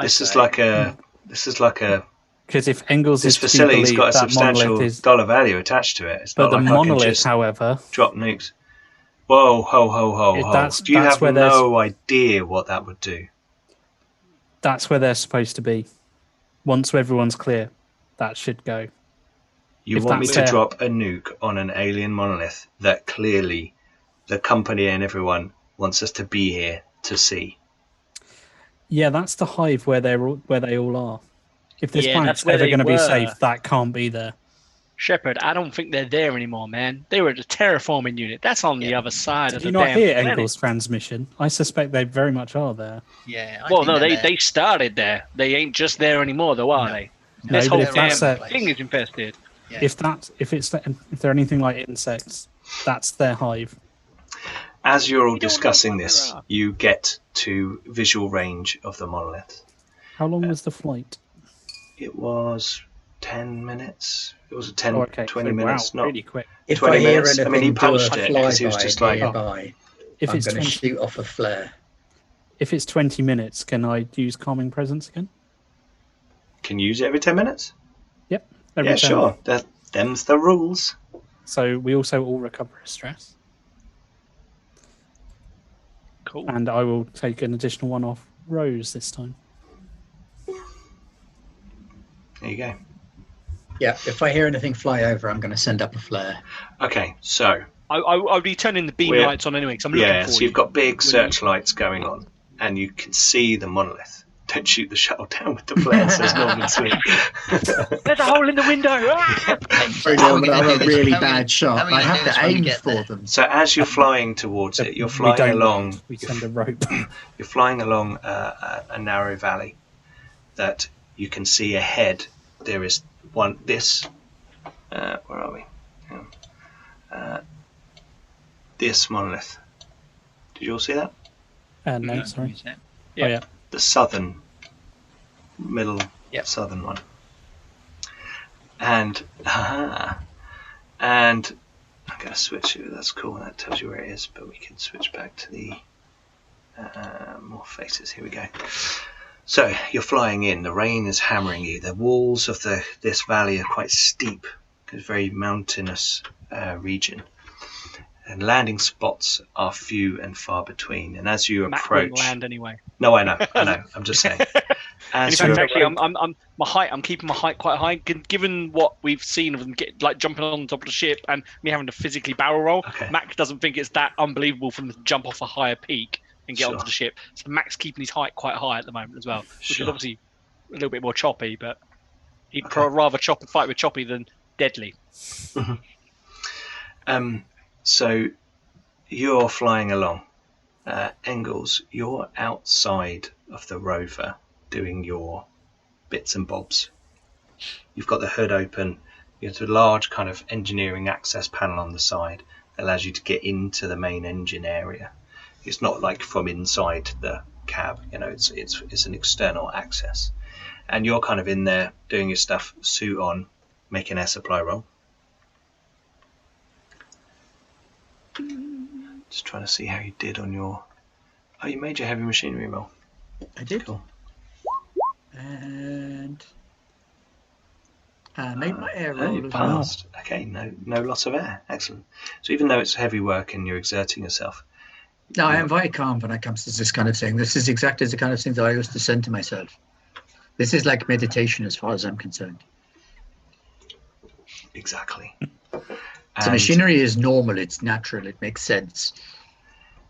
this is like a. Because if Engels this is facility's got a that substantial dollar value attached to it. It's but not the monolith, however, drop nukes. Whoa, ho! Do you have no idea what that would do? That's where they're supposed to be. Once everyone's clear, that should go. You want me to drop a nuke on an alien monolith that clearly the company and everyone wants us to be here to see? Yeah, that's the hive where they all are. If this planet's ever going to be safe, that can't be there. Sheppard, I don't think they're there anymore, man. They were at the Terraforming Unit. That's on the other side of the damn planet. Did you not hear Engels' transmission? I suspect they very much are there. Yeah. Well, no, they started there. They ain't just there anymore, though, are they? No, This but whole if that's damn their, thing is infested. Yeah. if they're anything like insects, that's their hive. As you're all discussing this, you get to visual range of the monolith. How long was the flight? It was 10 minutes. It was 20 so minutes. Wow, not really quick. If 20 I hear minutes. anything I mean, he punched do a it because he was flyby just like, nearby, If I'm it's going to 20, shoot off a flare. if it's 20 minutes, can I use calming presence again? can you use it every 10 minutes? Yep. Every 10. Sure. Them's the rules. So we also all recover stress. Cool. And I will take an additional one off Rose this time. There you go. Yeah, if I hear anything fly over, I'm going to send up a flare. Okay, so I'll be turning the beam lights on anyway because I'm looking for so you. you've got big searchlights going on, and you can see the monolith. Don't shoot the shuttle down with the flares, as Norman Sweet. There's a hole in the window. I'm a really bad shot. I have to aim for them. So as you're flying towards it, you're flying along. We send a rope. You're flying along a narrow valley that you can see ahead. There is one. This. Where are we? This monolith. Did you all see that? No, sorry. Yeah. Oh, yeah. The southern, southern one. And I'm going to switch it. That's cool. That tells you where it is. But we can switch back to the more faces. Here we go. So you're flying in. The rain is hammering you. The walls of this valley are quite steep. It's a very mountainous region. And landing spots are few and far between. And as you approach, Mac land anyway. No, I know. I'm just saying. In fact, actually, I'm my height. I'm keeping my height quite high, given what we've seen of them jumping on top of the ship and me having to physically barrel roll. Okay. Mac doesn't think it's that unbelievable for them to jump off a higher peak and get onto the ship. So Mac's keeping his height quite high at the moment as well, which is obviously a little bit more choppy. But he'd rather fight with choppy than deadly. So you're flying along. Engels, you're outside of the rover doing your bits and bobs. You've got the hood open. You have a large kind of engineering access panel on the side that allows you to get into the main engine area. It's not like from inside the cab, it's an external access. And you're kind of in there doing your stuff, suit on, making air supply roll. Just trying to see how you did on your... Oh, you made your heavy machinery roll. I did. Cool. And made my air roll as well. Passed. Okay, no loss of air. Excellent. So even though it's heavy work and you're exerting yourself... No, I am very calm when it comes to this kind of thing. This is exactly the kind of thing that I used to send to myself. This is like meditation as far as I'm concerned. Exactly. So machinery is normal, it's natural, it makes sense.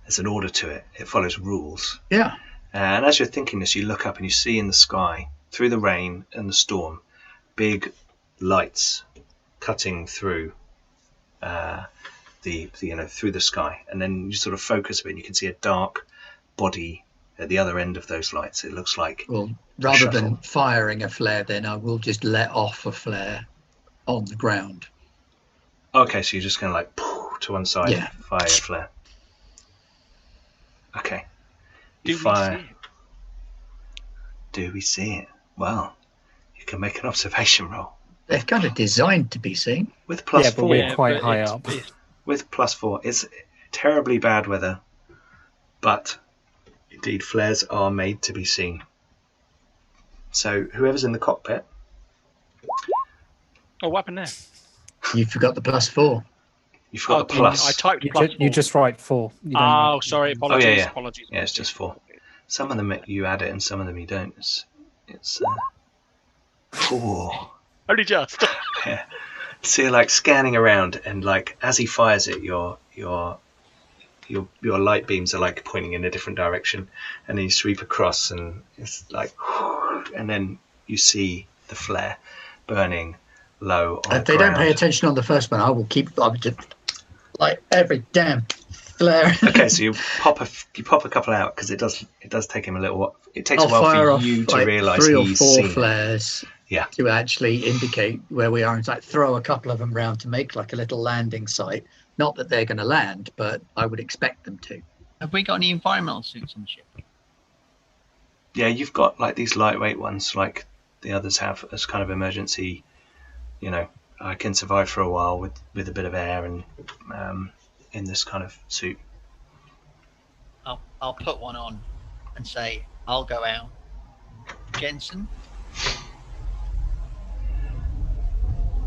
There's an order to it. It follows rules. Yeah. And as you're thinking this, you look up and you see in the sky, through the rain and the storm, big lights cutting through through the sky. And then you sort of focus a bit and you can see a dark body at the other end of those lights. It looks like... Well, rather than firing a flare, then I will just let off a flare on the ground. Okay, so you're just going to to one side, fire a flare. Okay. You fire. Do we see it? Well, you can make an observation roll. They're kind of designed to be seen. With +4. But we're quite high up. With +4. It's terribly bad weather, but indeed flares are made to be seen. So whoever's in the cockpit... Oh, what happened there? You forgot the +4. You forgot the plus. I typed +4. You just write 4. Oh, sorry. Apologies. Yeah. Apologies. Yeah, it's just 4. Some of them you add it and some of them you don't. It's 4. Only just. Yeah. So you're like scanning around and like as he fires it, your light beams are like pointing in a different direction, and then you sweep across and it's like, and then you see the flare burning low on If they don't pay attention on the first one, I will keep like every damn flare. Okay, so you pop a couple out because it does take him a little while. It takes a while for you to realise 3 or he's 4 seen flares. to actually indicate where we are. In fact, throw a couple of them around to make like a little landing site. Not that they're going to land, but I would expect them to. Have we got any environmental suits on the ship? Yeah, you've got like these lightweight ones, like the others have, as kind of emergency. I can survive for a while with a bit of air and in this kind of suit. I'll put one on and say I'll go out. Jensen.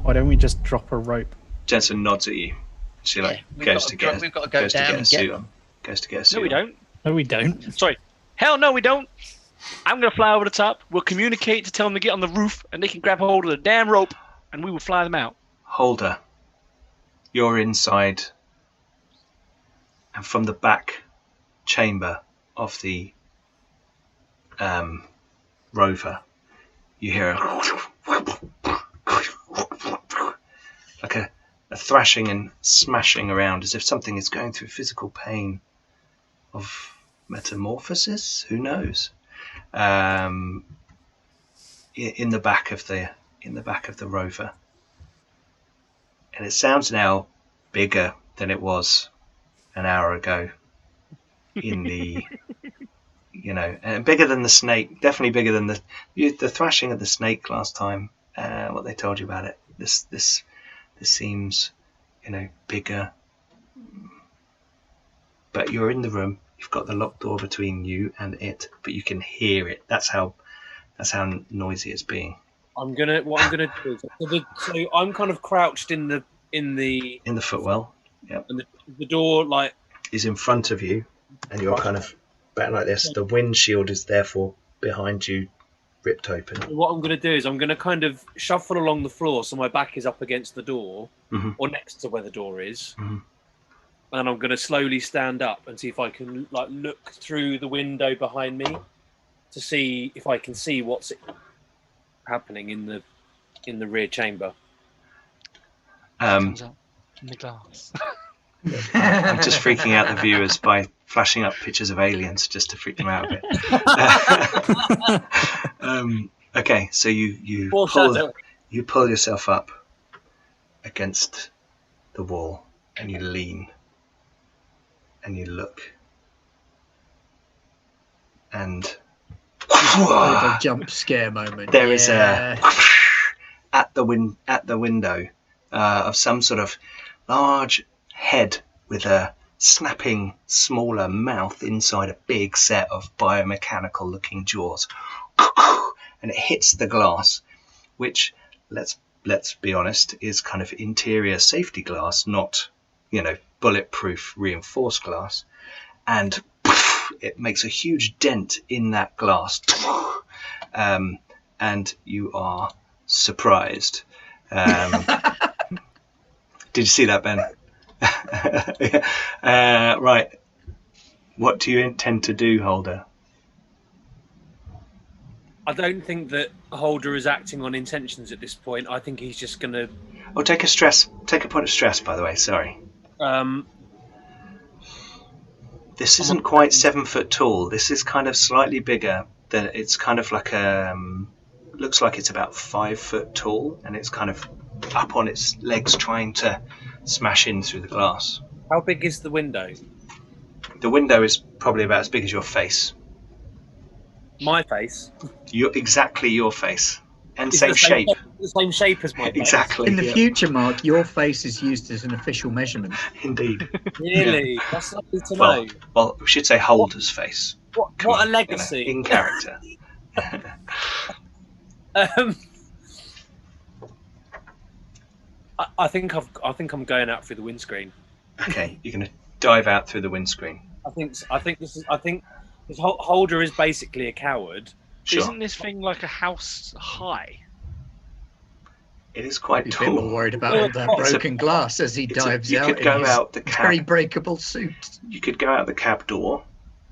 Why don't we just drop a rope? Jensen nods at you. She goes to get a suit on. Goes to get a suit. No, we don't. No, we don't. Sorry. Hell no, we don't. I'm going to fly over the top. We'll communicate to tell them to get on the roof, and they can grab hold of the damn rope, and we will fly them out. Holder, you're inside, and from the back chamber of the rover, you hear like a thrashing and smashing around, as if something is going through physical pain of metamorphosis. Who knows? In the back of the rover, and it sounds now bigger than it was an hour ago. In the and bigger than the snake, definitely bigger than the thrashing of the snake last time. What they told you about it. This seems bigger, but you're in the room. You've got the locked door between you and it, but you can hear it. That's how noisy it's being. What I'm gonna do is, so I'm kind of crouched in the footwell. Yep. And the door is in front of you, and you're kind of back like this. The windshield is therefore behind you, ripped open. What I'm going to do is I'm going to kind of shuffle along the floor so my back is up against the door, or next to where the door is, and I'm going to slowly stand up and see if I can look through the window behind me to see if I can see what's happening in the rear chamber. Comes up in the glass. I'm just freaking out the viewers by flashing up pictures of aliens just to freak them out a bit. Okay, so you pull yourself up against the wall and you lean and you look, and a jump scare moment. There is a at the window of some sort of large head with a snapping smaller mouth inside a big set of biomechanical looking jaws, and it hits the glass, which let's be honest is kind of interior safety glass, not bulletproof reinforced glass, and it makes a huge dent in that glass, and you are surprised. Did you see that, Ben? Right. What do you intend to do, Holder? I don't think that Holder is acting on intentions at this point. I think he's just going to... Oh, take a point of stress, by the way. Sorry. This isn't quite 7 foot tall. This is kind of slightly bigger. It's kind of like looks like it's about 5 foot tall, and it's kind of up on its legs trying to smash in through the glass. How big is the window? The window is probably about as big as your face. My face? Exactly your face. And same shape. The same shape as my face? Exactly. In the future, Mark, your face is used as an official measurement. Indeed. Really? Yeah. That's lovely to know. Well, we should say Holder's face. What a legacy. In character. I think I'm going out through the windscreen. Okay, you're going to dive out through the windscreen. I think this Holder is basically a coward. Sure. Isn't this thing like a house high? It is quite He's tall. a bit more worried about all that broken glass as he dives out. You could go out the cab. Very breakable suit. You could go out the cab door.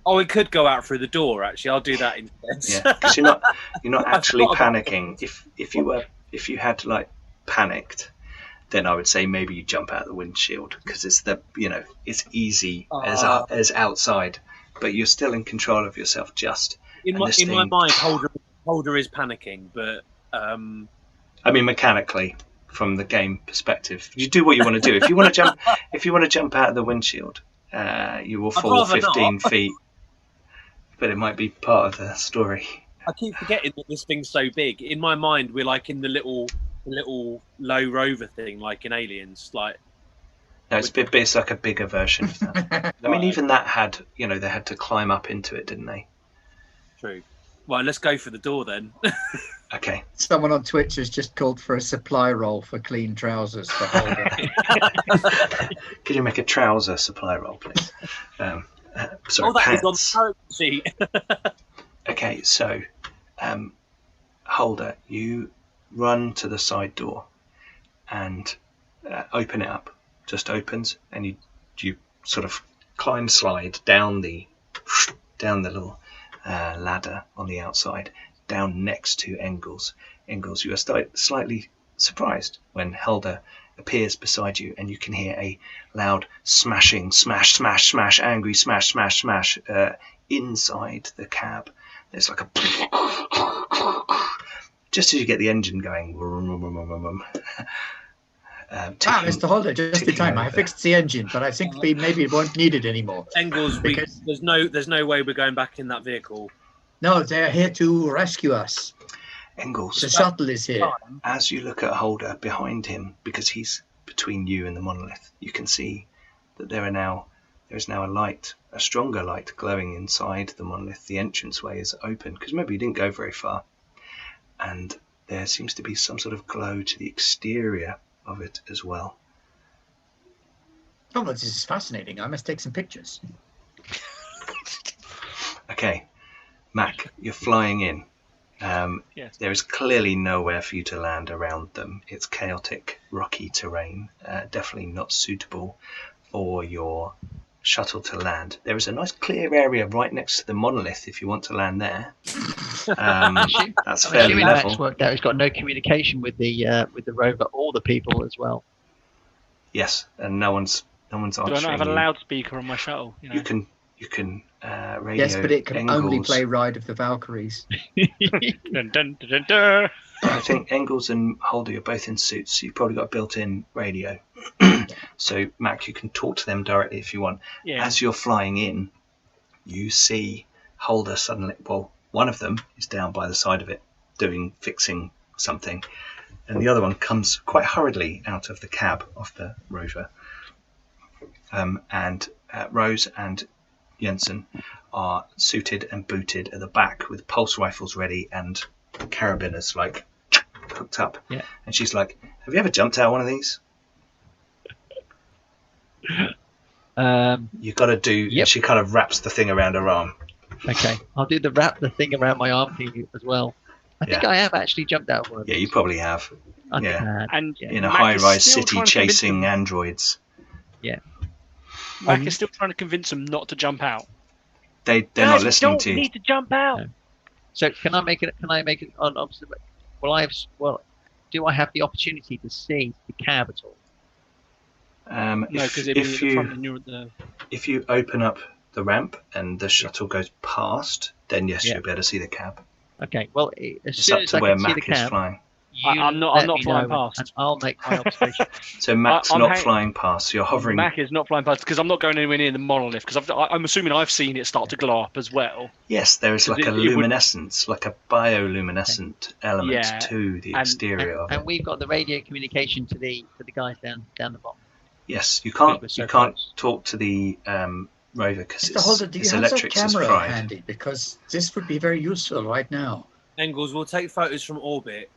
Oh, it could go out through the door. Actually, I'll do that instead. Yeah, because you're not actually panicking. If you had panicked, then I would say maybe you jump out the windshield, because it's it's easy as outside, but you're still in control of yourself. Just in my mind, Holder is panicking, but I mean, mechanically, from the game perspective, you do what you want to do. If you want to jump out of the windshield, you will fall 15 feet. But it might be part of the story. I keep forgetting that this thing's so big. In my mind, we're like in the little low rover thing, like in Aliens. Like, no, it's like a bigger version of that. I mean, even that had, they had to climb up into it, didn't they? True. Well, let's go for the door then. Okay. Someone on Twitch has just called for a supply roll for clean trousers for Holder. Could you make a trouser supply roll, please? Sorry, that pants. is on the character sheet. Okay, so Holder, you run to the side door and open it up. Just opens, and you sort of slide down the little ladder on the outside, down next to Engels. Engels, you are slightly surprised when Holder appears beside you, and you can hear a loud smashing, smash, smash, smash, angry smash, smash, smash inside the cab. There's like a just as you get the engine going. Mr. Holder, just in time. I fixed the engine, but I think maybe it won't need it anymore. Engels, there's no way we're going back in that vehicle. No, they're here to rescue us. Engels, the shuttle is here. As you look at Holder behind him, because he's between you and the monolith, you can see that there is now a stronger light glowing inside the monolith. The entranceway is open, because maybe you didn't go very far, and there seems to be some sort of glow to the exterior of it as well. Oh, this is fascinating. I must take some pictures. Okay, Mac, you're flying in. Yes. There is clearly nowhere for you to land around them. It's chaotic, rocky terrain, definitely not suitable for your shuttle to land. There is a nice clear area right next to the monolith if you want to land there. That's fairly level. That's worked out. He's got no communication with the rover or the people as well. Yes, and no one's answering. Do I not have a loudspeaker on my shuttle? You can radio. Yes, but it can Engels. only play Ride of the Valkyries. Dun, dun, dun, dun, dun. I think Engels and Holder are both in suits, so you've probably got a built-in radio. So, Mac, you can talk to them directly if you want. Yeah. As you're flying in, you see Holder suddenly... Well, one of them is down by the side of it, fixing something, and the other one comes quite hurriedly out of the cab of the rover. And Rose and Jensen are suited and booted at the back with pulse rifles ready and carabiners hooked up. Yeah. And she's like, "Have you ever jumped out of one of these?" You got to do. Yep. She kind of wraps the thing around her arm. Okay, I'll do wrap the thing around my arm for you as well. I think I have actually jumped out of one of Yeah, these. you probably have. Okay. Yeah. And In a Mac is high-rise still city trying to convince chasing them- androids. Mac is still trying to convince them not to jump out. They're Guys, not listening don't to you. need to jump out. No. So can I make it on opposite? Do I have the opportunity to see the cab at all? No, because if you open up the ramp and the shuttle goes past, then yes, you'll be able to see the cab. Okay. Well, as It's soon up as to I where can see the Mac is cab, flying. I'm not flying past. And I'll make my observation. So Mac's I'm not flying past. So you're hovering. Mac is not flying past because I'm not going anywhere near the monolith because I'm assuming I've seen it start to glow up as well. Yes, there is like a luminescence, like a bioluminescent element to the exterior of it. And we've got the radio communication to the guys down the bottom. Yes, you can't close. talk to the rover because Mr. Holder, do you its have that electrics is camera fried. handy? Because this would be very useful right now. Engels, we'll take photos from orbit.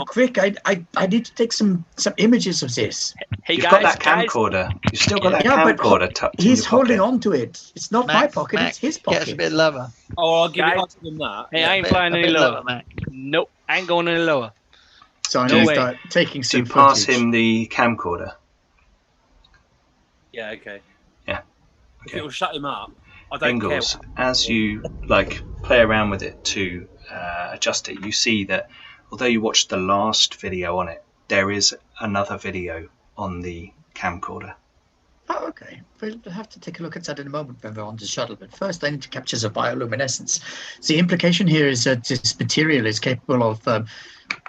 Quick! I need to take some images of this. Hey You've guys, got that camcorder. You've still got that camcorder tucked in He's your holding pocket. on to it. It's not my pocket; it's his Get us a pocket. bit lower. Oh, I'll give them that. Hey, I ain't flying any lower. Mac. Nope, I ain't going any lower. So I'm going to start taking Do some you pass footage. him the camcorder? Yeah, okay. Yeah. If Okay. it will shut him up, I don't Engels, care. as you play around with it to adjust it, you see that although you watched the last video on it, there is another video on the camcorder. Oh, okay. We'll have to take a look at that in a moment when we're on the shuttle. But first, I need to capture the bioluminescence. The implication here is that this material is capable of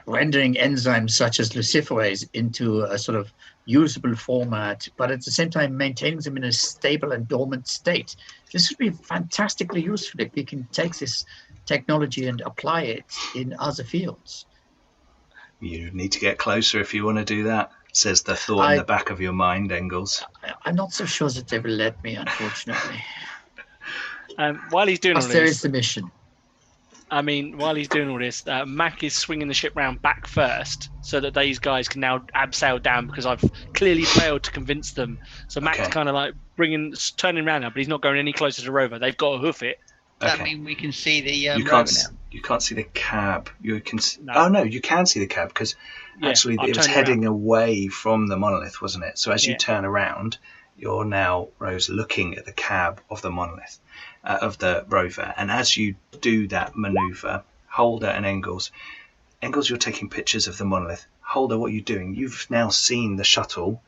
rendering enzymes such as luciferase into a sort of usable format, but at the same time maintaining them in a stable and dormant state. This would be fantastically useful if we can take this technology and apply it in other fields. You need to get closer if you want to do that, says the thought in the back of your mind, Engels. I'm not so sure that they will let me, unfortunately. While he's doing all this, there is the mission. I mean, while he's doing all this, Mac is swinging the ship round back first so that these guys can now abseil down because I've clearly failed to convince them. So Mac's kind of like turning around now, but he's not going any closer to Rover. They've got to hoof it. Does that mean we can see the Rover now? You can't see the cab. You can. No. Oh no, you can see the cab because actually it was heading away from the monolith, wasn't it? So as you turn around, you're now, Rose, looking at the cab of the monolith. Of the rover, and as you do that maneuver, Holder and Engels, you're taking pictures of the monolith. Holder, what are you doing? You've now seen the shuttle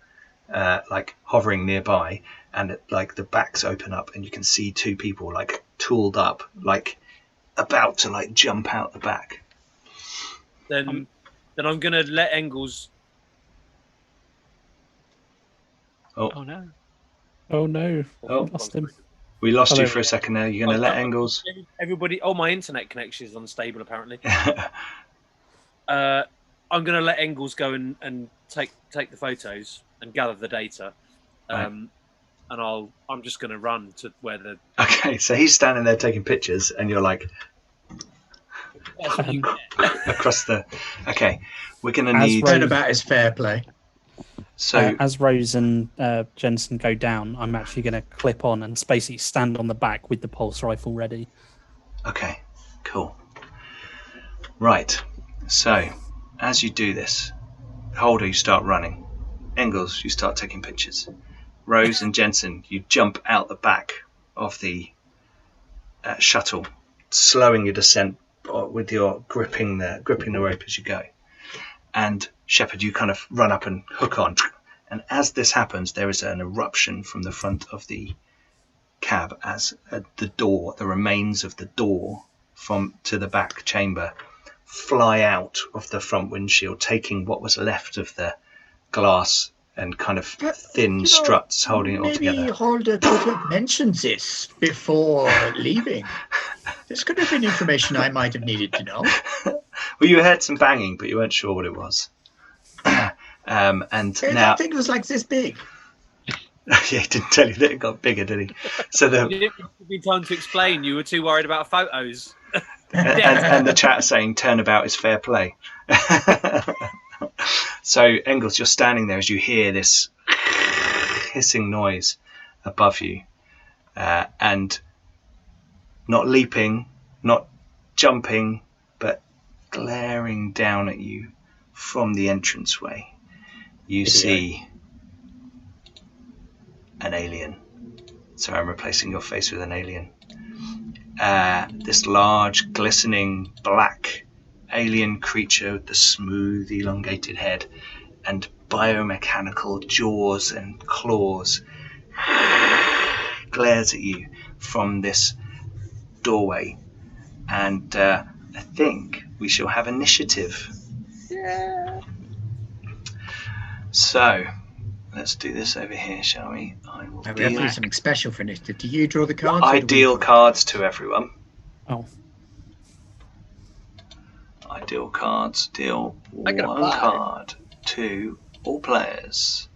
like hovering nearby, and like the backs open up and you can see two people like tooled up, like about to like jump out the back. Then I'm gonna let Engels. Oh no! Oh no! Oh, lost him. We lost you for a second there. You're going to let Engels... Everybody... Oh, my internet connection is unstable, apparently. I'm going to let Engels go and take the photos and gather the data. And I'm just going to run to where the... Okay, so he's standing there taking pictures, and you're like... across the... Okay, we're going to need... Turnabout is fair play. So as Rose and Jensen go down, I'm actually going to clip on and basically stand on the back with the pulse rifle ready. Okay, cool. Right, so as you do this, Holder, you start running. Engels, you start taking pictures. Rose and Jensen, you jump out the back of the shuttle, slowing your descent with your gripping the rope as you go. And Sheppard, you kind of run up and hook on. And as this happens, there is an eruption from the front of the cab as the remains of the door to the back chamber fly out of the front windshield, taking what was left of the glass and kind of thin struts holding it all together. Maybe Holder could have mentioned this before leaving. This could have been information I might have needed to know. Well, you heard some banging, but you weren't sure what it was. And now I think it was like this big. Yeah, he didn't tell you that it got bigger, did he? So you didn't give me time to explain. You were too worried about photos. and the chat saying turnabout is fair play. So Engels, you're standing there as you hear this hissing noise above you, and not leaping, not jumping, but glaring down at you from the entranceway. You see an alien. So I'm replacing your face with an alien. This large, glistening, black alien creature with the smooth, elongated head and biomechanical jaws and claws glares at you from this doorway. And I think we shall have initiative. Yeah. So, let's do this over here, shall we? I will We have to do something special for initiative. Do you draw the cards? I deal cards to everyone. Oh. I deal cards. Deal one got a 5. card to all players.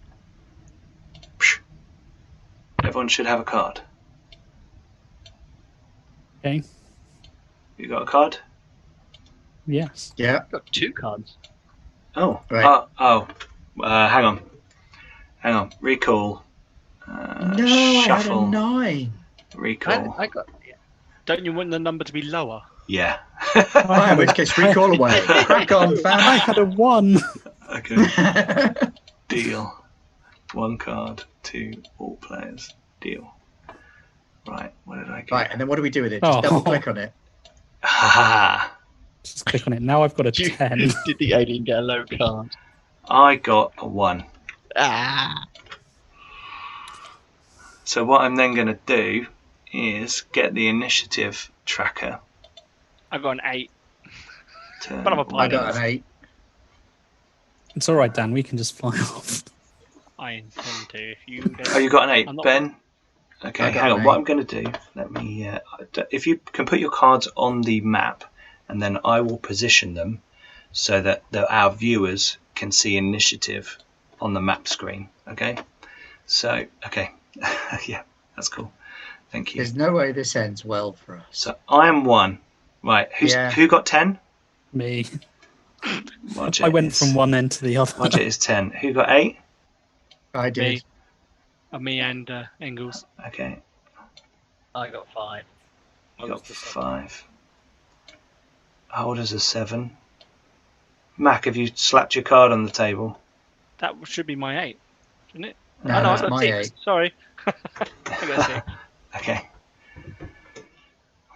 Everyone should have a card. Okay. You got a card? Yes. Yeah. I've got 2 cards. Oh. Right. Hang on. Recall. No, Shuffle. I had a 9. Recall. I got. Don't you want the number to be lower? Yeah. Oh, in which case, recall away. Crack on, fam. I had a 1. Okay. Deal. 1 card to all players. Deal. Right. What did I get? Right, and then what do we do with it? Just double click on it. Ha! Just click on it. Now I've got a 10. Did the alien get a low card? I got a 1. Ah. So what I'm then going to do is get the initiative tracker. I got an 8. To But I'm a I got an 8. It's all right, Dan. We can just fly off. I intend to. If you Oh, you got an 8, I'm not- Ben? Okay, hang on. What I'm going to do, let me... if you can put your cards on the map, and then I will position them so that our viewers can see initiative on the map screen. Okay? So, okay. Yeah, that's cool. Thank you. There's no way this ends well for us. So I am 1. Right. Who got 10? Me. Roger I went from one end to the other. Roger is 10. Who got 8? I did. Me and Engels. Okay. I got 5. You got 5. Holder's a 7. Mac, have you slapped your card on the table? That should be my 8, shouldn't it? No, I that's got my 6. 8. Sorry. I got 6. Okay.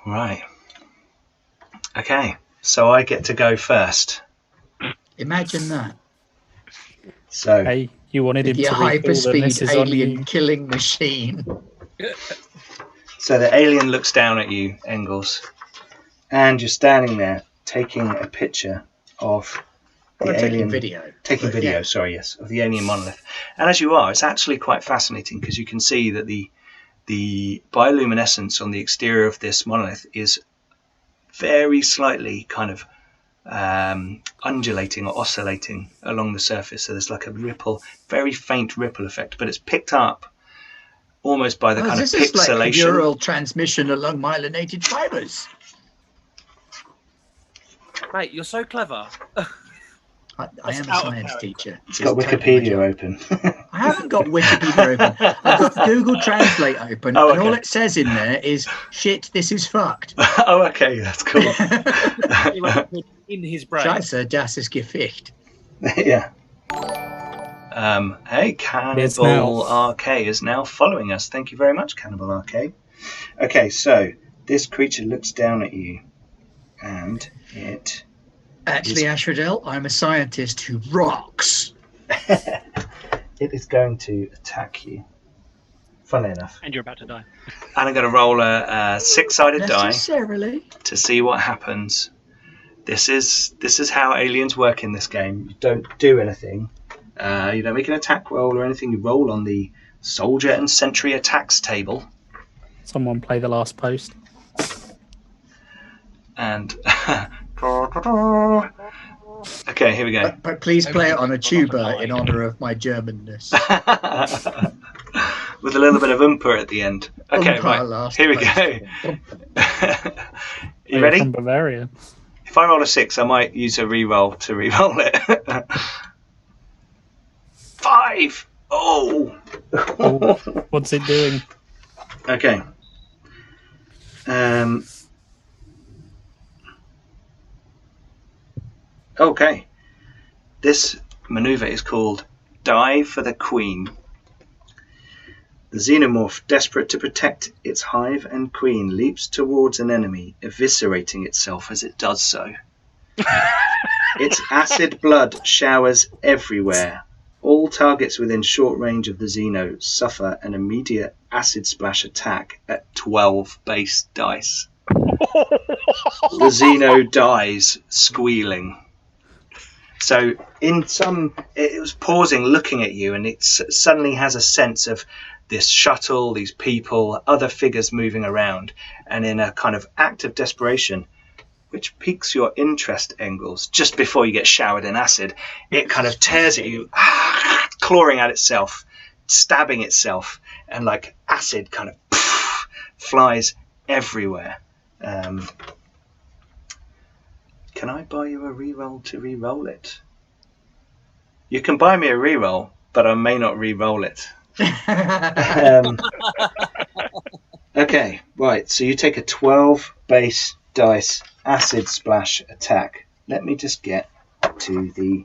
Right. Okay. So I get to go first. Imagine that. So Hey, you wanted him Your to recall, then this hyperspeed is on alien you. killing machine. So the alien looks down at you, Engels, and you're standing there taking a picture of the alien. Taking video. Taking But, video, yeah. sorry, yes, of the alien monolith. And as you are, it's actually quite fascinating because you can see that the bioluminescence on the exterior of this monolith is very slightly kind of undulating or oscillating along the surface. So there's like a ripple, very faint ripple effect, but it's picked up almost by the kind of this is like a pixelation. neural transmission along myelinated fibers. Mate, you're so clever. I am a science teacher. It's got Wikipedia open. I haven't got Wikipedia open. I've got Google Translate open, Oh, and all okay. it says in there is, shit, this is fucked. Oh, okay, that's cool. In his brain. Scheiße, das ist Geficht. Yeah. Hey, Cannibal Arcade is now following us. Thank you very much, Cannibal Arcade. Okay, so this creature looks down at you, and it... Actually, Ashradel, I'm a scientist who rocks. It is going to attack you. Funnily enough. And you're about to die. And I'm going to roll a six-sided die Necessarily. to see what happens. This is how aliens work in this game. You don't do anything. You don't make an attack roll or anything. You roll on the soldier and sentry attacks table. Someone play the last post. And okay, here we go. But please play it on a tuba in honor of my Germanness. With a little bit of oompa at the end. Okay, right. Here we go. You ready? From Bavaria. If I roll a 6, I might use a reroll to reroll it. 5! Oh! What's it doing? Okay. Okay. This maneuver is called Dive for the Queen. The Xenomorph, desperate to protect its hive and queen, leaps towards an enemy, eviscerating itself as it does so. Its acid blood showers everywhere. All targets within short range of the Xeno suffer an immediate acid splash attack at 12 base dice. The Xeno dies squealing. So it was pausing, looking at you, and it suddenly has a sense of this shuttle, these people, other figures moving around, and in a kind of act of desperation, which piques your interest, Engels, just before you get showered in acid, it kind of tears at you, clawing at itself, stabbing itself, and like acid kind of flies everywhere. Can I buy you a reroll to reroll it? You can buy me a reroll, but I may not reroll it. Okay, right, so you take a 12 base dice acid splash attack. Let me just get to the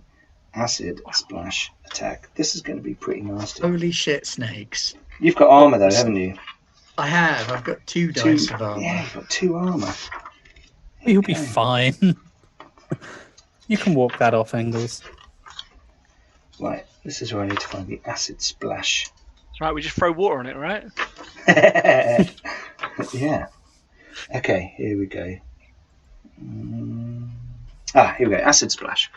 acid splash attack. This is going to be pretty nasty. Holy shit, snakes. You've got armor though, haven't you? I have. I've got 2 dice of armor. Yeah, you've got 2 armor. You'll be fine. You can walk that off, Engels. Right, this is where I need to find the acid splash. That's right, we just throw water on it, right? Yeah. Okay, here we go. Here we go. Acid splash.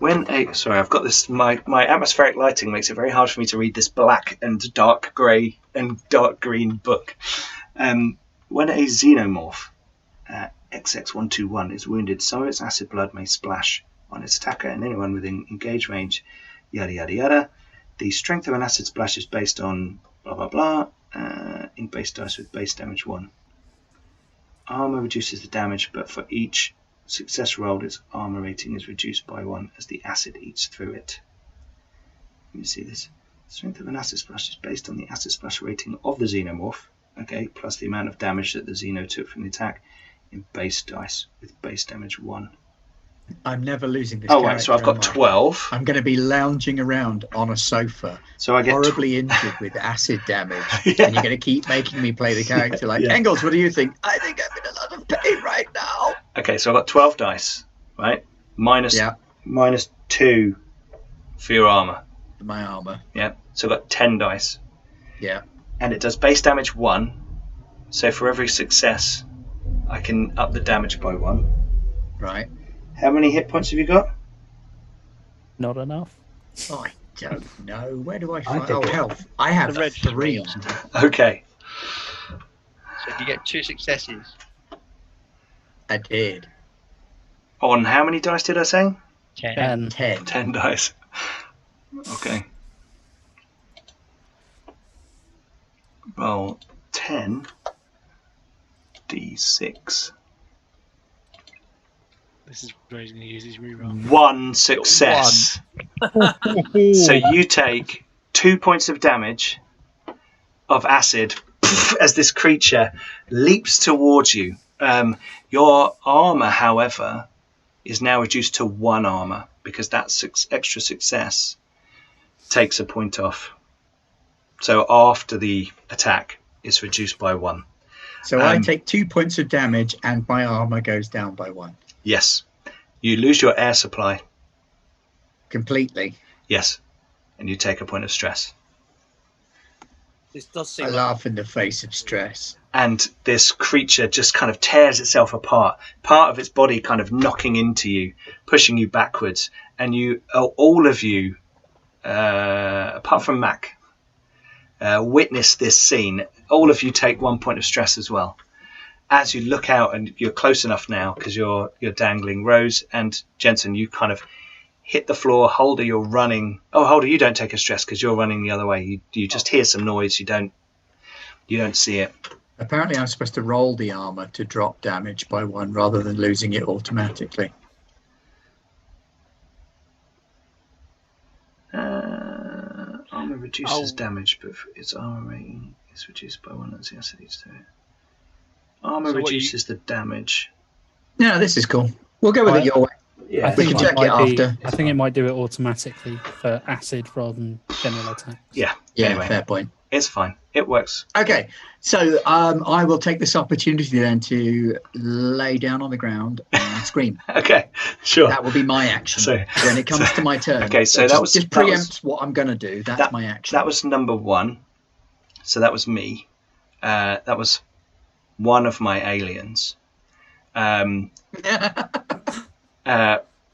Sorry, I've got this. My atmospheric lighting makes it very hard for me to read this black and dark grey and dark green book. When a xenomorph, XX121, is wounded, some of its acid blood may splash on its attacker and anyone within engage range. Yada yada yada. The strength of an acid splash is based on blah blah blah. In base dice with base damage 1. Armor reduces the damage, but for each success rolled, its armor rating is reduced by 1 as the acid eats through it. Let me see this. The strength of an acid splash is based on the acid splash rating of the xenomorph, okay, plus the amount of damage that the xeno took from the attack in base dice with base damage 1. I'm never losing this. Oh, right, so I've got 12. I'm going to be lounging around on a sofa, so I get horribly injured with acid damage, and you're going to keep making me play the character like, Engels, what do you think? I think I'm in a lot of pain right now. Okay, so I've got 12 dice, right? Minus 2 for your armor. My armor. Yeah, so I've got 10 dice. Yeah. And it does base damage 1, so for every success, I can up the damage by 1. Right. How many hit points have you got? Not enough. I don't know. Where do I find health? I have 3. Okay. So you get 2 successes. I did. On how many dice did I say? 10. 10 dice. Okay. Roll 10 d6. This is where he's going to use his reroll. 1 success. So you take 2 points of damage of acid as this creature leaps towards you. Your armor, however, is now reduced to 1 armor because that extra success takes a point off. So after the attack, it's reduced by 1. So I take 2 points of damage and my armor goes down by 1. Yes. You lose your air supply. Completely? Yes. And you take a point of stress. This does seem I laugh in the face of stress. And this creature just kind of tears itself apart. Part of its body kind of knocking into you, pushing you backwards. And you, all of you, apart from Mac, witness this scene. All of you take 1 point of stress as well. As you look out, and you're close enough now because you're dangling. Rose and Jensen, you kind of hit the floor. Holder, you're running. Oh, Holder, you don't take a stress because you're running the other way. You just hear some noise. You don't see it. Apparently, I'm supposed to roll the armor to drop damage by 1 rather than losing it automatically. Armor reduces damage, but its armor rating is reduced by 1 as the acid eats through it. Armor reduces the damage. No, this is cool. We'll go with it your way. Yeah, we can check it after. I think it might do it automatically for acid rather than general attacks. Yeah. Yeah, anyway, fair point. It's fine. It works. Okay, so I will take this opportunity then to lay down on the ground and scream. Okay, sure. That will be my action. So, when it comes to my turn. Okay, so that was just preempts what I'm going to do. That's my action. That was number 1. So that was me. That was one of my aliens.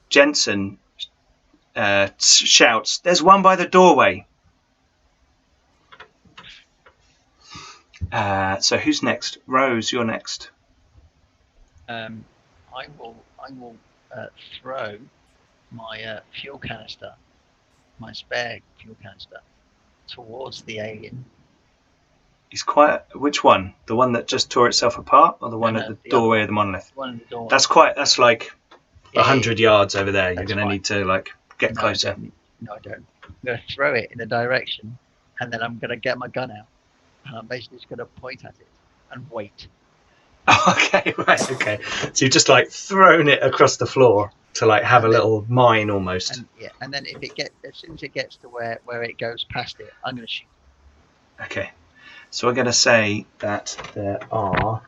Jensen shouts, "There's one by the doorway." So who's next? Rose, you're next. I will throw my fuel canister, my spare fuel canister, towards the alien. He's quite. Which one? The one that just tore itself apart, or the one at the doorway of the monolith? One at the doorway. That's like 100 yards over there. You're going to need to get closer. No, I don't. I'm going to throw it in a direction, and then I'm going to get my gun out, and I'm basically just going to point at it and wait. Okay, right, okay. So you've just thrown it across the floor to have a little mine almost. And then if as soon as it gets to where it goes past it, I'm going to shoot. Okay. So we're going to say that there are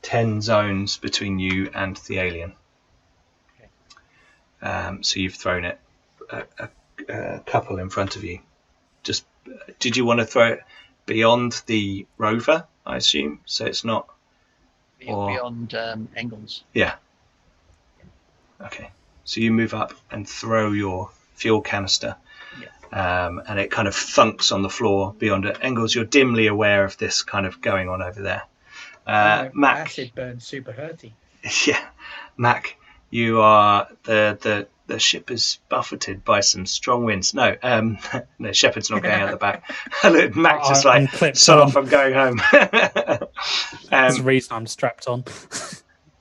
10 zones between you and the alien. Okay. So you've thrown it a couple in front of you. Did you want to throw it beyond the rover, I assume? So it's not... Beyond Engels. Yeah. Okay. So you move up and throw your fuel canister. And it kind of thunks on the floor beyond it. Engels, you're dimly aware of this kind of going on over there. Mac, acid burns super hurty. Yeah, Mac, you are the ship is buffeted by some strong winds. No, no, Sheppard's not going out the back. Mac just son off, I'm going home. That's the reason I'm strapped on.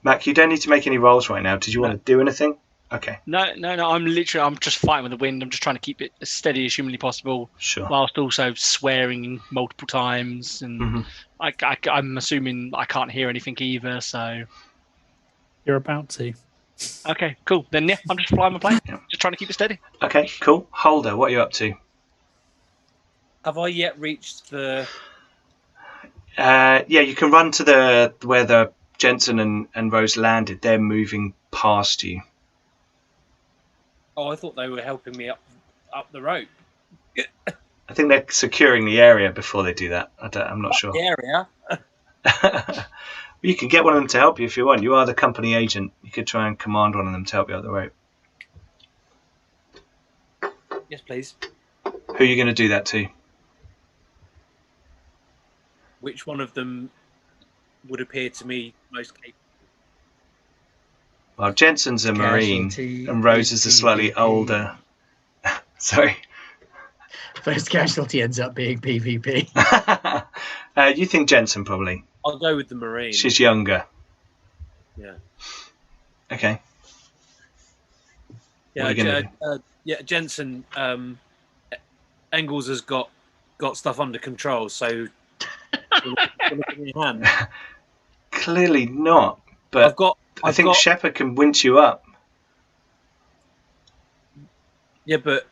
Mac, you don't need to make any rolls right now. Did you want to do anything? Okay. No. I'm just fighting with the wind. I'm just trying to keep it as steady as humanly possible, whilst also swearing multiple times. And I'm assuming I can't hear anything either. So you're about to. Okay, cool. Then I'm just flying my plane. Just trying to keep it steady. Okay, cool. Holder, what are you up to? Have I yet reached the? Yeah, you can run to where the Jensen and Rose landed. They're moving past you. Oh, I thought they were helping me up the rope. I think they're securing the area before they do that. I'm not sure. The area? You can get one of them to help you if you want. You are the company agent. You could try and command one of them to help you up the rope. Yes, please. Who are you going to do that to? Which one of them would appear to me most capable? Well, Jensen's a Marine and Rose is a slightly older. Sorry. First casualty ends up being PvP. You think Jensen probably? I'll go with the Marine. She's younger. Yeah. Okay. Yeah, Jensen. Engels has got stuff under control, so. Give me a hand. Clearly not, but I think Sheppard can winch you up. Yeah, but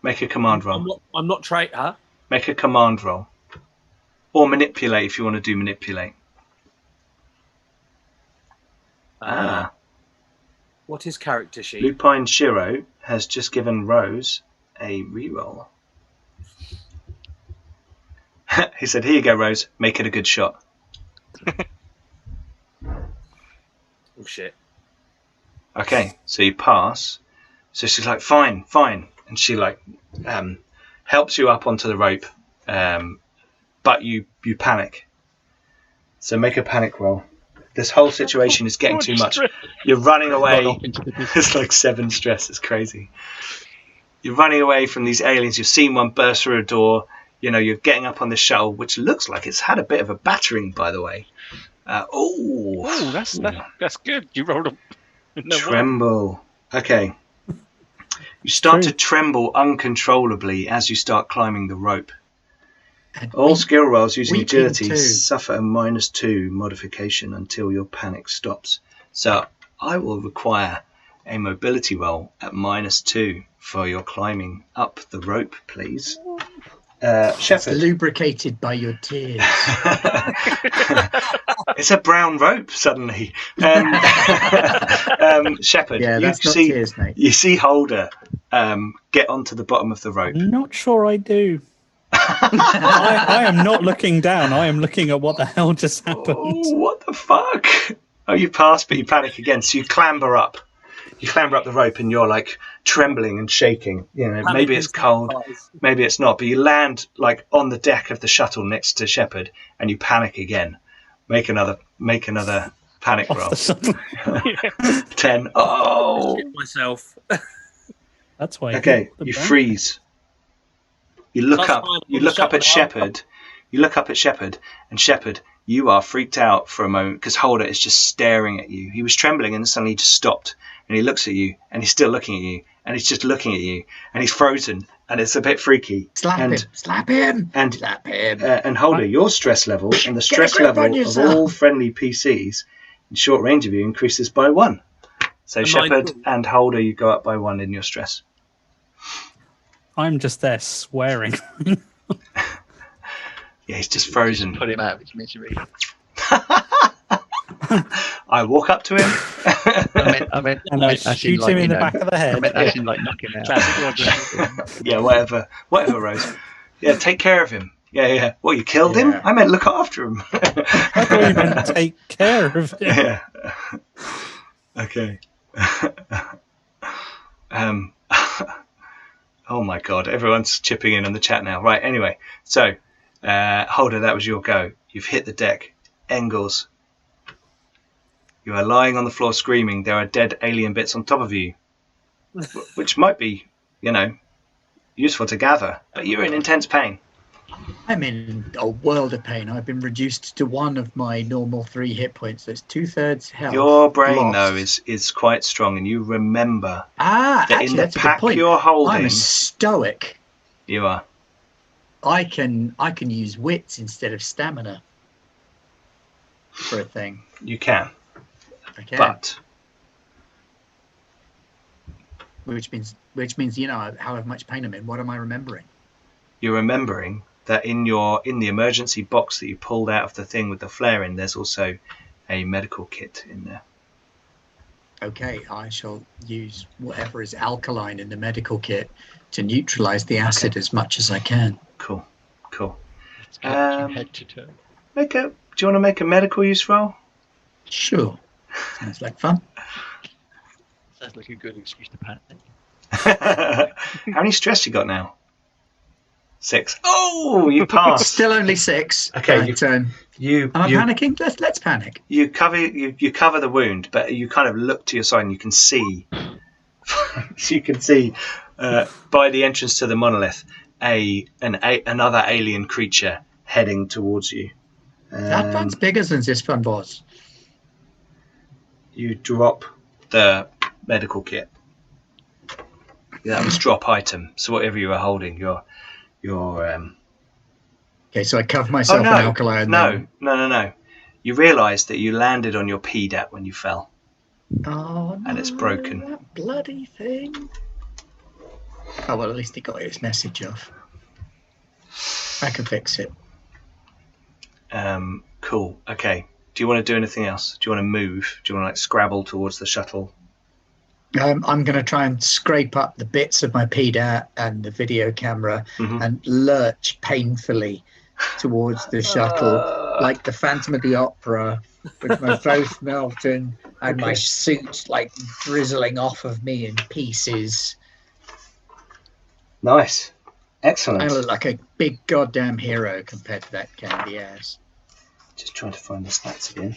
make a command roll. I'm not traitor. Make a command roll, or manipulate if you want to do manipulate. What is character sheet? Lupine Shiro has just given Rose a reroll. He said, "Here you go, Rose. Make it a good shot." Oh shit. Okay, so you pass. So she's like, fine, and she helps you up onto the rope, but you panic. So make a panic roll. This whole situation is getting too much. You're running away. It's like 7 stress. It's crazy. You're running away from these aliens. You've seen one burst through a door. You know, you're getting up on the shuttle, which looks like it's had a bit of a battering, by the way. That's good. You rolled a tremble. Okay. You start to tremble uncontrollably as you start climbing the rope. All skill rolls using agility suffer a -2 modification until your panic stops. So I will require a mobility roll at -2 for your climbing up the rope, please. Sheppard. It's lubricated by your tears. It's a brown rope suddenly. Sheppard, you see Holder get onto the bottom of the rope. I'm not sure I do. I am not looking down. I am looking at what the hell just happened. Oh, what the fuck? Oh, you pass, but you panic again. So you clamber up. You clamber up the rope and you're like trembling and shaking. You know, maybe it's cold, maybe it's not. But you land like on the deck of the shuttle next to Sheppard and you panic again. Make another panic roll. 10. Oh, shit myself. That's why. Okay, you freeze. You look up. You look up at Sheppard. You look up at Sheppard, and Sheppard, you are freaked out for a moment because Holder is just staring at you. He was trembling, and suddenly he just stopped, and he looks at you, and he's still looking at you, and he's just looking at you, and he's frozen, and it's a bit freaky. Slap him! And Holder, your stress level and the stress level of all friendly PCs in short range of you increases by 1. So Sheppard and Holder, you go up by 1 in your stress. I'm just there swearing. Yeah, he's just frozen. Put him out of his misery. I walk up to him. I meant shoot him in the back of the head. I meant actually like knock him out. Yeah, whatever, Rose. Yeah, take care of him. Yeah. Well, you killed him? I meant look after him. I thought you meant take care of him. Yeah. Okay. Oh my god, everyone's chipping in on the chat now. Right, anyway, so Holder, that was your go. You've hit the deck. Engels, you are lying on the floor screaming. There are dead alien bits on top of you, which might be, useful to gather, but you're in intense pain. I'm in a world of pain. I've been reduced to 1 of my normal 3 hit points. That's 2/3 health. Your brain, lost. though, is quite strong, and you remember that actually, in the that's pack a good point. you're holding. I'm a stoic. You are. I can use wits instead of stamina for a thing. You can. Okay. But which means how much pain I'm in. What am I remembering? You're remembering that in the emergency box that you pulled out of the thing with the flare in, there's also a medical kit in there. Okay, I shall use whatever is alkaline in the medical kit to neutralize the acid as much as I can. Cool. It's head to toe. Do you want to make a medical use roll? Sure. Sounds like fun. Sounds like a good excuse to panic. How many stress you got now? 6. Oh, you passed. Still only 6. Okay, but, am I panicking? Let's panic. You cover the wound, but you kind of look to your side and you can see. By the entrance to the monolith, another alien creature heading towards you. That's bigger than this one was. You drop the medical kit. That was drop item. So whatever you were holding, your Okay, so I cover myself in alkaline. No. You realise that you landed on your PDAT when you fell. Oh, no, and it's broken. That bloody thing. Oh, well, at least it got its message off. I can fix it. Cool. Okay. Do you want to do anything else? Do you want to move? Do you want to scrabble towards the shuttle? I'm going to try and scrape up the bits of my PDAT and the video camera and lurch painfully towards the shuttle, like the Phantom of the Opera, with my mouth melting and my suit drizzling off of me in pieces. Nice. Excellent. I look like a big goddamn hero compared to that candy ass. Just trying to find the stats again.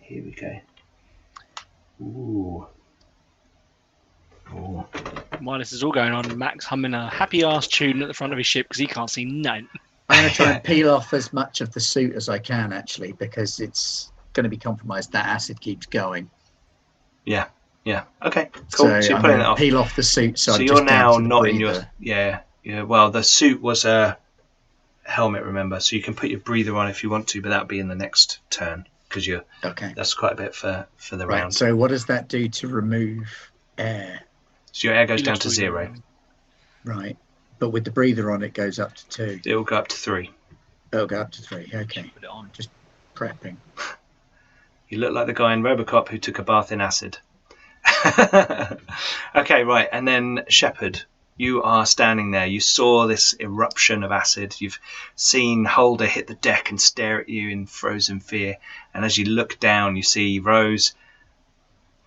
Here we go. Ooh. While this is all going on, Max humming a happy ass tune at the front of his ship because he can't see none. I'm going to try and peel off as much of the suit as I can, actually, because it's going to be compromised. That acid keeps going. Yeah. Okay. Cool. So you're putting it off. Peel off the suit. So you're now not in your. Yeah. Well, the suit was a helmet, remember? So you can put your breather on if you want to, but that'll be in the next turn because you're. Okay. That's quite a bit for the round. So what does that do to remove air? So your air goes down to 0. Right. But with the breather on, it goes up to 2. It will go up to 3. It'll go up to 3. Okay. Put it on. Just prepping. You look like the guy in RoboCop who took a bath in acid. Okay, right. And then Sheppard, you are standing there. You saw this eruption of acid. You've seen Holder hit the deck and stare at you in frozen fear. And as you look down, you see Rose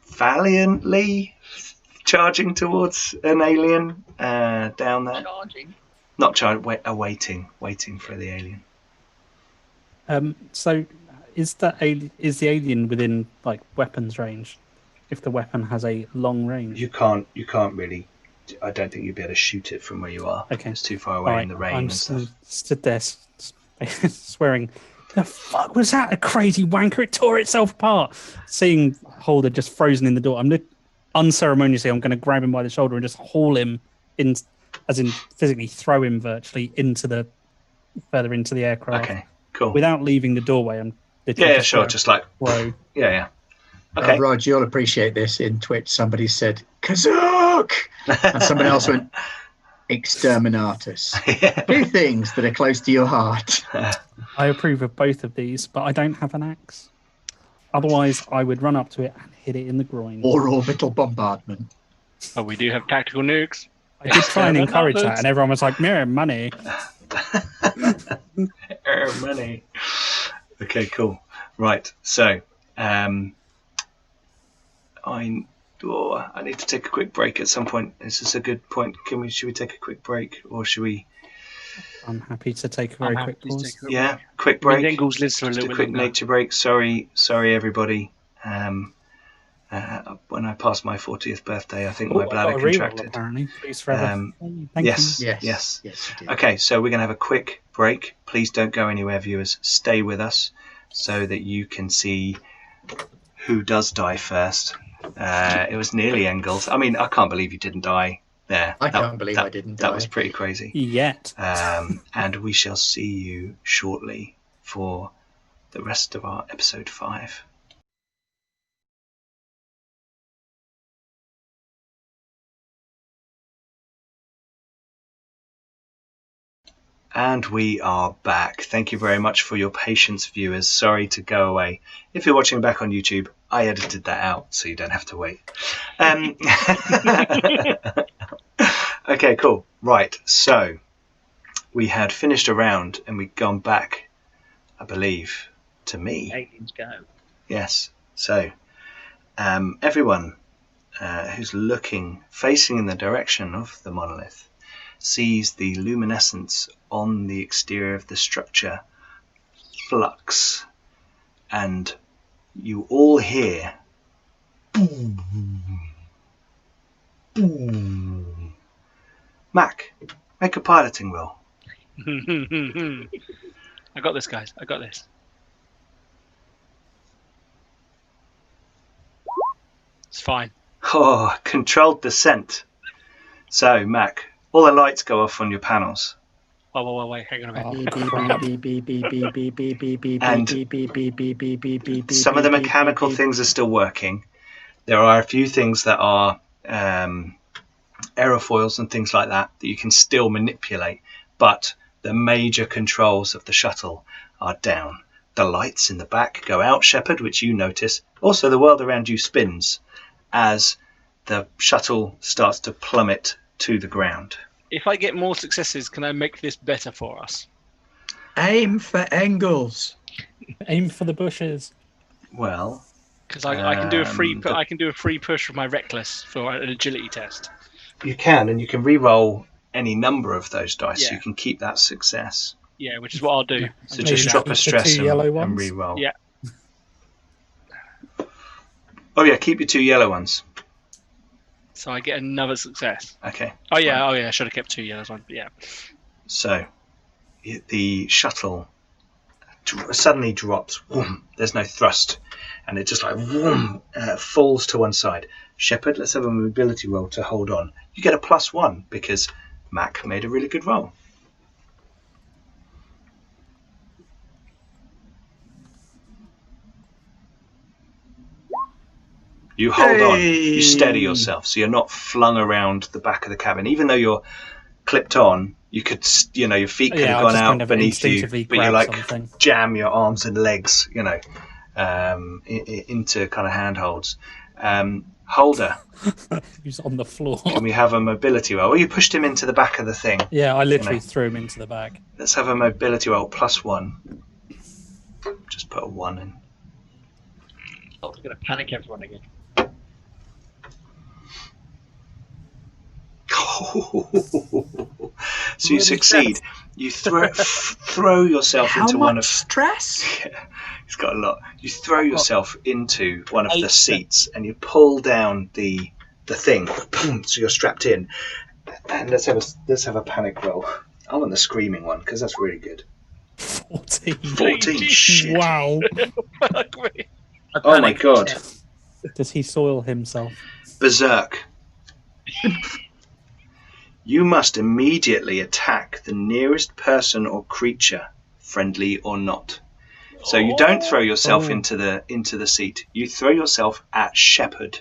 valiantly charging towards an alien down there. Charging? Not charging, waiting for the alien. So is the alien within weapons range? If the weapon has a long range, you can't really. I don't think you'd be able to shoot it from where you are. Okay, it's too far away in the rain. I'm and stuff. Stood there swearing. The fuck was that? A crazy wanker! It tore itself apart. Seeing Holder just frozen in the door, I'm unceremoniously. I'm going to grab him by the shoulder and just haul him in, as in physically throw him virtually further into the aircraft. Okay, cool. Without leaving the doorway. I'm sure. Just like throw. Yeah. Okay. Rog, you'll appreciate this. In Twitch, somebody said Kazook, and someone else went Exterminatus. Two things that are close to your heart. I approve of both of these, but I don't have an axe. Otherwise, I would run up to it and hit it in the groin. Or orbital bombardment. Oh, we do have tactical nukes. I did try and encourage that, and everyone was like, "Mere money." Money. Okay, cool. Right, so I need to take a quick break at some point. Is this a good point? Should we take a quick break, or should we? I'm happy to take a very quick pause. Quick break. Engels lives for a little bit quick longer. nature break. Sorry, everybody. When I passed my 40th birthday, I think my bladder contracted. Apparently, please forever. Yes. Okay, so we're going to have a quick break. Please don't go anywhere, viewers. Stay with us so that you can see who does die first. It was nearly Engels. I mean, I can't believe you didn't die there. I can't believe I didn't die. That was pretty crazy. Yet. And we shall see you shortly for the rest of our episode 5. And we are back. Thank you very much for your patience, viewers. Sorry to go away. If you're watching back on YouTube, I edited that out, so you don't have to wait. Okay, cool. Right, so we had finished a round and we'd gone back, I believe, to me. Aliens go. Yes. So everyone who's facing in the direction of the monolith, sees the luminescence on the exterior of the structure flux, and you all hear boom, boom. Mac, make a piloting roll. I got this, guys. I got this. It's fine. Oh, controlled descent. So, Mac, all the lights go off on your panels. Wait, hang on a minute. And some of the mechanical things are still working. There are a few things that are aerofoils and things like that you can still manipulate, but the major controls of the shuttle are down. The lights in the back go out, Sheppard, which you notice. Also, the world around you spins as the shuttle starts to plummet to the ground. If I get more successes, can I make this better for us? Aim for Engels. Aim for the bushes. Well, because I can do a free I can do a free push with my reckless for an agility test. You can, and you can re-roll any number of those dice. Yeah. So you can keep that success. Yeah, which is what I'll do. So just drop a stress and re-roll. Yeah. Oh yeah, keep your 2 yellow ones. So I get another success. Okay. Oh yeah, I should have kept 2 yellows on. Yeah. So the shuttle suddenly drops. Whoom, there's no thrust, and it just like whoom, falls to one side. Sheppard, let's have a mobility roll to hold on. You get a +1 because Mac made a really good roll. You hold on, you steady yourself, so you're not flung around the back of the cabin. Even though you're clipped on, you could, your feet could have gone out beneath you, but you like jam your arms and legs, into kind of handholds. Holder. He's on the floor. Can we have a mobility roll? Well, you pushed him into the back of the thing. Yeah, I literally threw him into the back. Let's have a mobility roll +1. Just put a 1 in. Oh, it's going to panic everyone again. So you succeed. You throw yourself into one of. How much stress? Yeah, he's got a lot. You throw yourself into one of the seats and you pull down the thing. So you're strapped in. And let's have a panic roll. I want the screaming one because that's really good. 14. 14. Shit. Wow. Oh my god. Does he soil himself? Berserk. You must immediately attack the nearest person or creature, friendly or not. So you don't throw yourself into the seat. You throw yourself at Sheppard.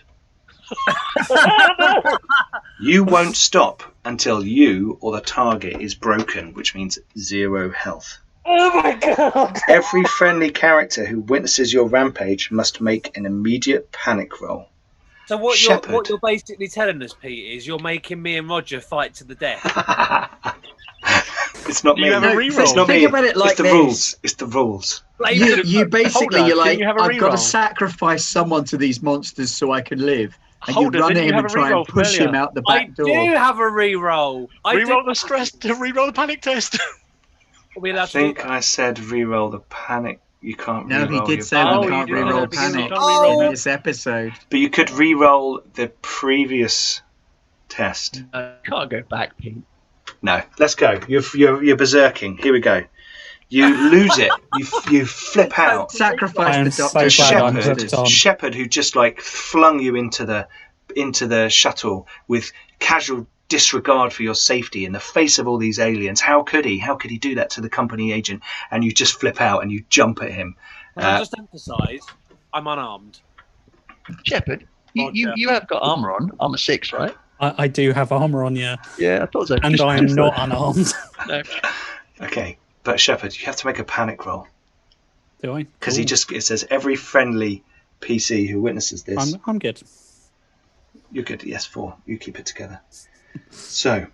You won't stop until you or the target is broken, which means 0 health. Oh my god! Every friendly character who witnesses your rampage must make an immediate panic roll. So what you're basically telling us, Pete, is you're making me and Roger fight to the death. It's not me. You have a reroll. It's not Think me. about it like it's the this. rules. It's the rules. You basically, you're like, you have a I've got to reroll? sacrifice someone to these monsters so I can live. And Holder, you run at didn't you him have and a try reroll and from push him earlier? out the I back door. do have a reroll. Reroll the stress. Reroll the panic test. Are we allowed I to do think that? I said reroll the panic. You can't No, reroll he did your say panic we can't you did reroll at the beginning. panic Oh. in this episode. But you could reroll the previous test. Can't go back, Pete. No, let's go. You're berserking. Here we go. You lose it. You flip out. Sacrifice I am the so doctor. glad I'm Sheppard, hooked on. Sheppard, who just like flung you into the shuttle with casual disregard for your safety in the face of all these aliens. How could he? How could he do that to the company agent? And you just flip out and you jump at him. Can I just emphasise, I'm unarmed. Sheppard, Roger. you have got armor on. Armor 6, right? I do have armor on, yeah. Yeah, I thought so. And I am not unarmed. No. Okay, but Sheppard, you have to make a panic roll Do I? because Cool. it says every friendly PC who witnesses this. I'm good. You're good. Yes, 4. You keep it together. So.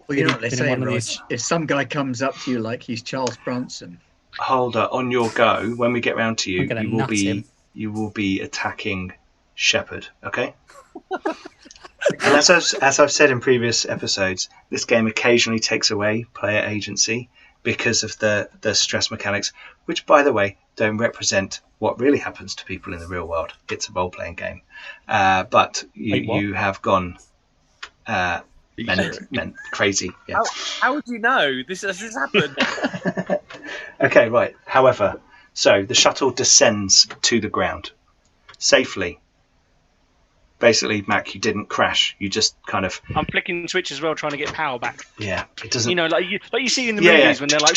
Well, you know what they Been in say, one of Rog? these. If some guy comes up to you like he's Charles Bronson, Holder, on your go, when we get round to you, I'm gonna nut him. you will be attacking Sheppard, okay? And as I've said in previous episodes, this game occasionally takes away player agency because of the stress mechanics, which, by the way, don't represent what really happens to people in the real world. It's a role-playing game. But you have gone meant crazy. Yeah. How would you know this has happened? Okay, right. However, so the shuttle descends to the ground safely. Basically, Mac, you didn't crash. You just kind of. I'm flicking switch as well, trying to get power back. Yeah, it doesn't. You know, like you see in the Yeah, movies yeah. when they're like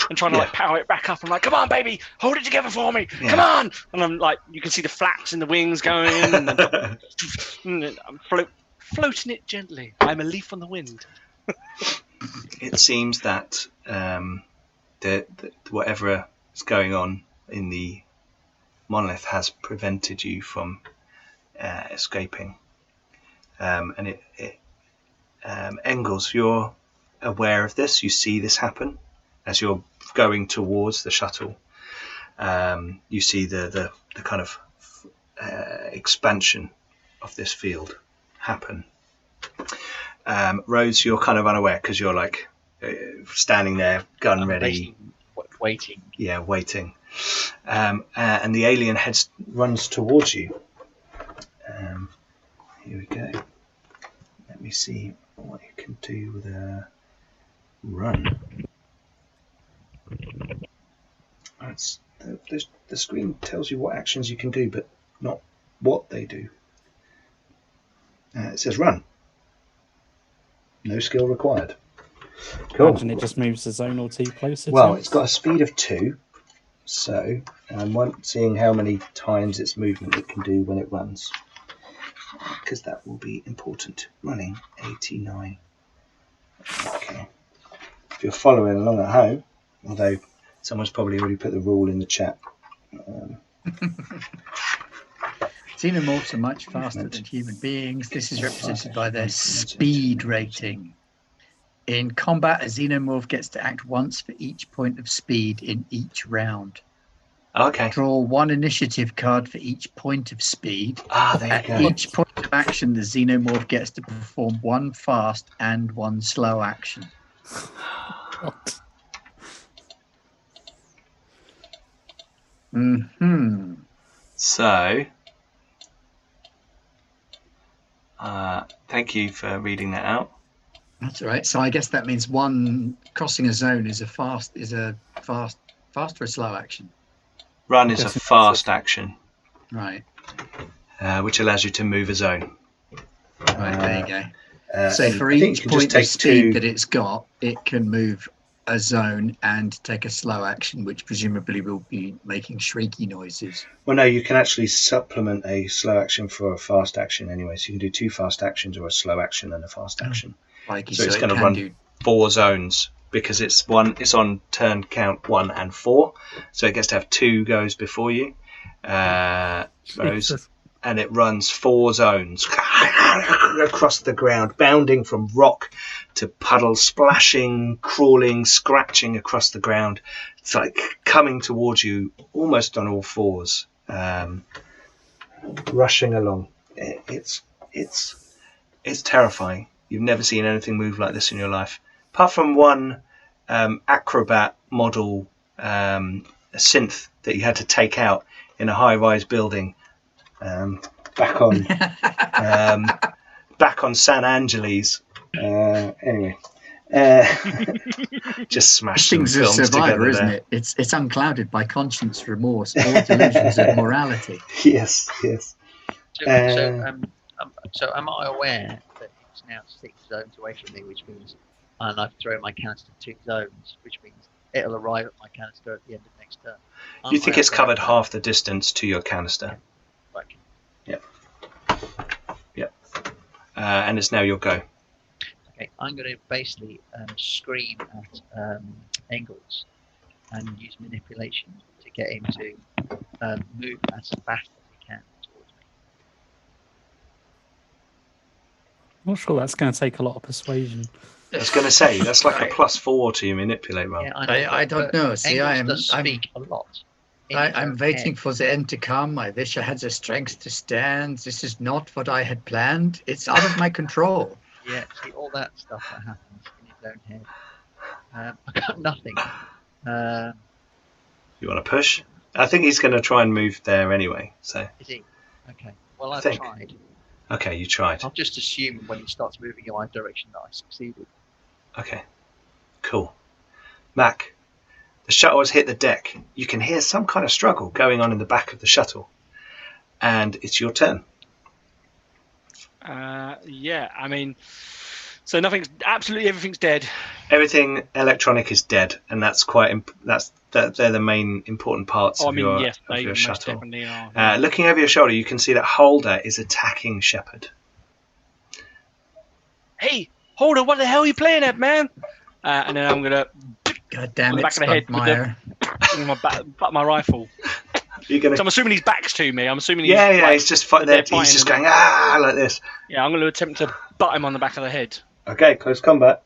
and trying to like power it back up. I'm like, come on, baby, hold it together for me. Yeah. Come on. And I'm like, you can see the flaps in the wings going, and then I'm floating it gently. I'm a leaf on the wind. It seems that whatever is going on in the monolith has prevented you from escaping. And Engels, you're aware of this. You see this happen as you're going towards the shuttle. You see the kind of expansion of this field happen. Rose, you're kind of unaware because you're like standing there, gun ready, waiting. Yeah, waiting. And the alien runs towards you. Here we go. Let me see what you can do with a run. The screen tells you what actions you can do, but not what they do. It says run. No skill required. Cool. Imagine it just moves a zone or two closer. Well, to it's got a speed of 2, so I'm seeing how many times its movement it can do when it runs, because that will be important. Running 89. Okay. If you're following along at home, although someone's probably already put the rule in the chat. Xenomorphs are much faster than human beings. This is represented by their speed rating. In combat, a Xenomorph gets to act once for each point of speed in each round. Okay. Draw 1 initiative card for each point of speed. There At you go. each point of action, the Xenomorph gets to perform 1 fast and 1 slow action. What? So, thank you for reading that out. That's all right. So I guess that means crossing a zone is a fast or a slow action. Run is a fast action, Right. which allows you to move a zone. Right, there you go. So and for I think each you can just point of take speed 2. that it's got, it can move a zone and take a slow action, which presumably will be making shrieky noises. Well, no, you can actually supplement a slow action for a fast action anyway. So you can do 2 fast actions or a slow action and a fast action. Like So it's it going to can run do 4 zones because it's on turn count 1 and 4. So it gets to have 2 goes before you. Rose. and it runs 4 zones across the ground, bounding from rock to puddle, splashing, crawling, scratching across the ground. It's like coming towards you almost on all fours, rushing along. It's terrifying. You've never seen anything move like this in your life, apart from one acrobat model synth that you had to take out in a high-rise building back on San Angeles. Anyway, just smashed some Things of films Survivor, together, isn't there. it? It's unclouded by conscience, remorse, or delusions of morality. Yes. So am I aware that it's now 6 zones away from me, which means, and I've thrown my canister 2 zones, which means it'll arrive at my canister at the end of next turn. You think it's covered half the distance to your canister? Right. Yep. And it's now your go. Okay, I'm going to basically scream at Engels and use manipulation to get him to move as fast as he can towards me. I'm not sure that's going to take a lot of persuasion. I was going to say, that's like a +4 to your manipulate roll. Yeah, I don't know. See, Engels does speak a lot. I'm waiting for the end to come. I wish I had the strength to stand. This is not what I had planned. It's out of my control. Yeah, see all that stuff that happens in his own head. I got nothing. You want to push? I think he's going to try and move there anyway. So. Is he? Okay. Well, I've think. tried. Okay, you tried. I'll just assume when he starts moving in my direction that I succeeded. Okay, cool. Mac, the shuttle has hit the deck. You can hear some kind of struggle going on in the back of the shuttle. And it's your turn. Yeah, I mean, so absolutely everything's dead. Everything electronic is dead, and that's they're the main important parts of your shuttle. Definitely are. Yeah. Looking over your shoulder, you can see that Holder is attacking Sheppard. Hey, Holder, what the hell are you playing at, man? And then I'm gonna God damn it, back of the head with my rifle. So I'm assuming his back's to me. I'm assuming he's just fighting there. He's just going like this. Yeah, I'm going to attempt to butt him on the back of the head. Okay, close combat.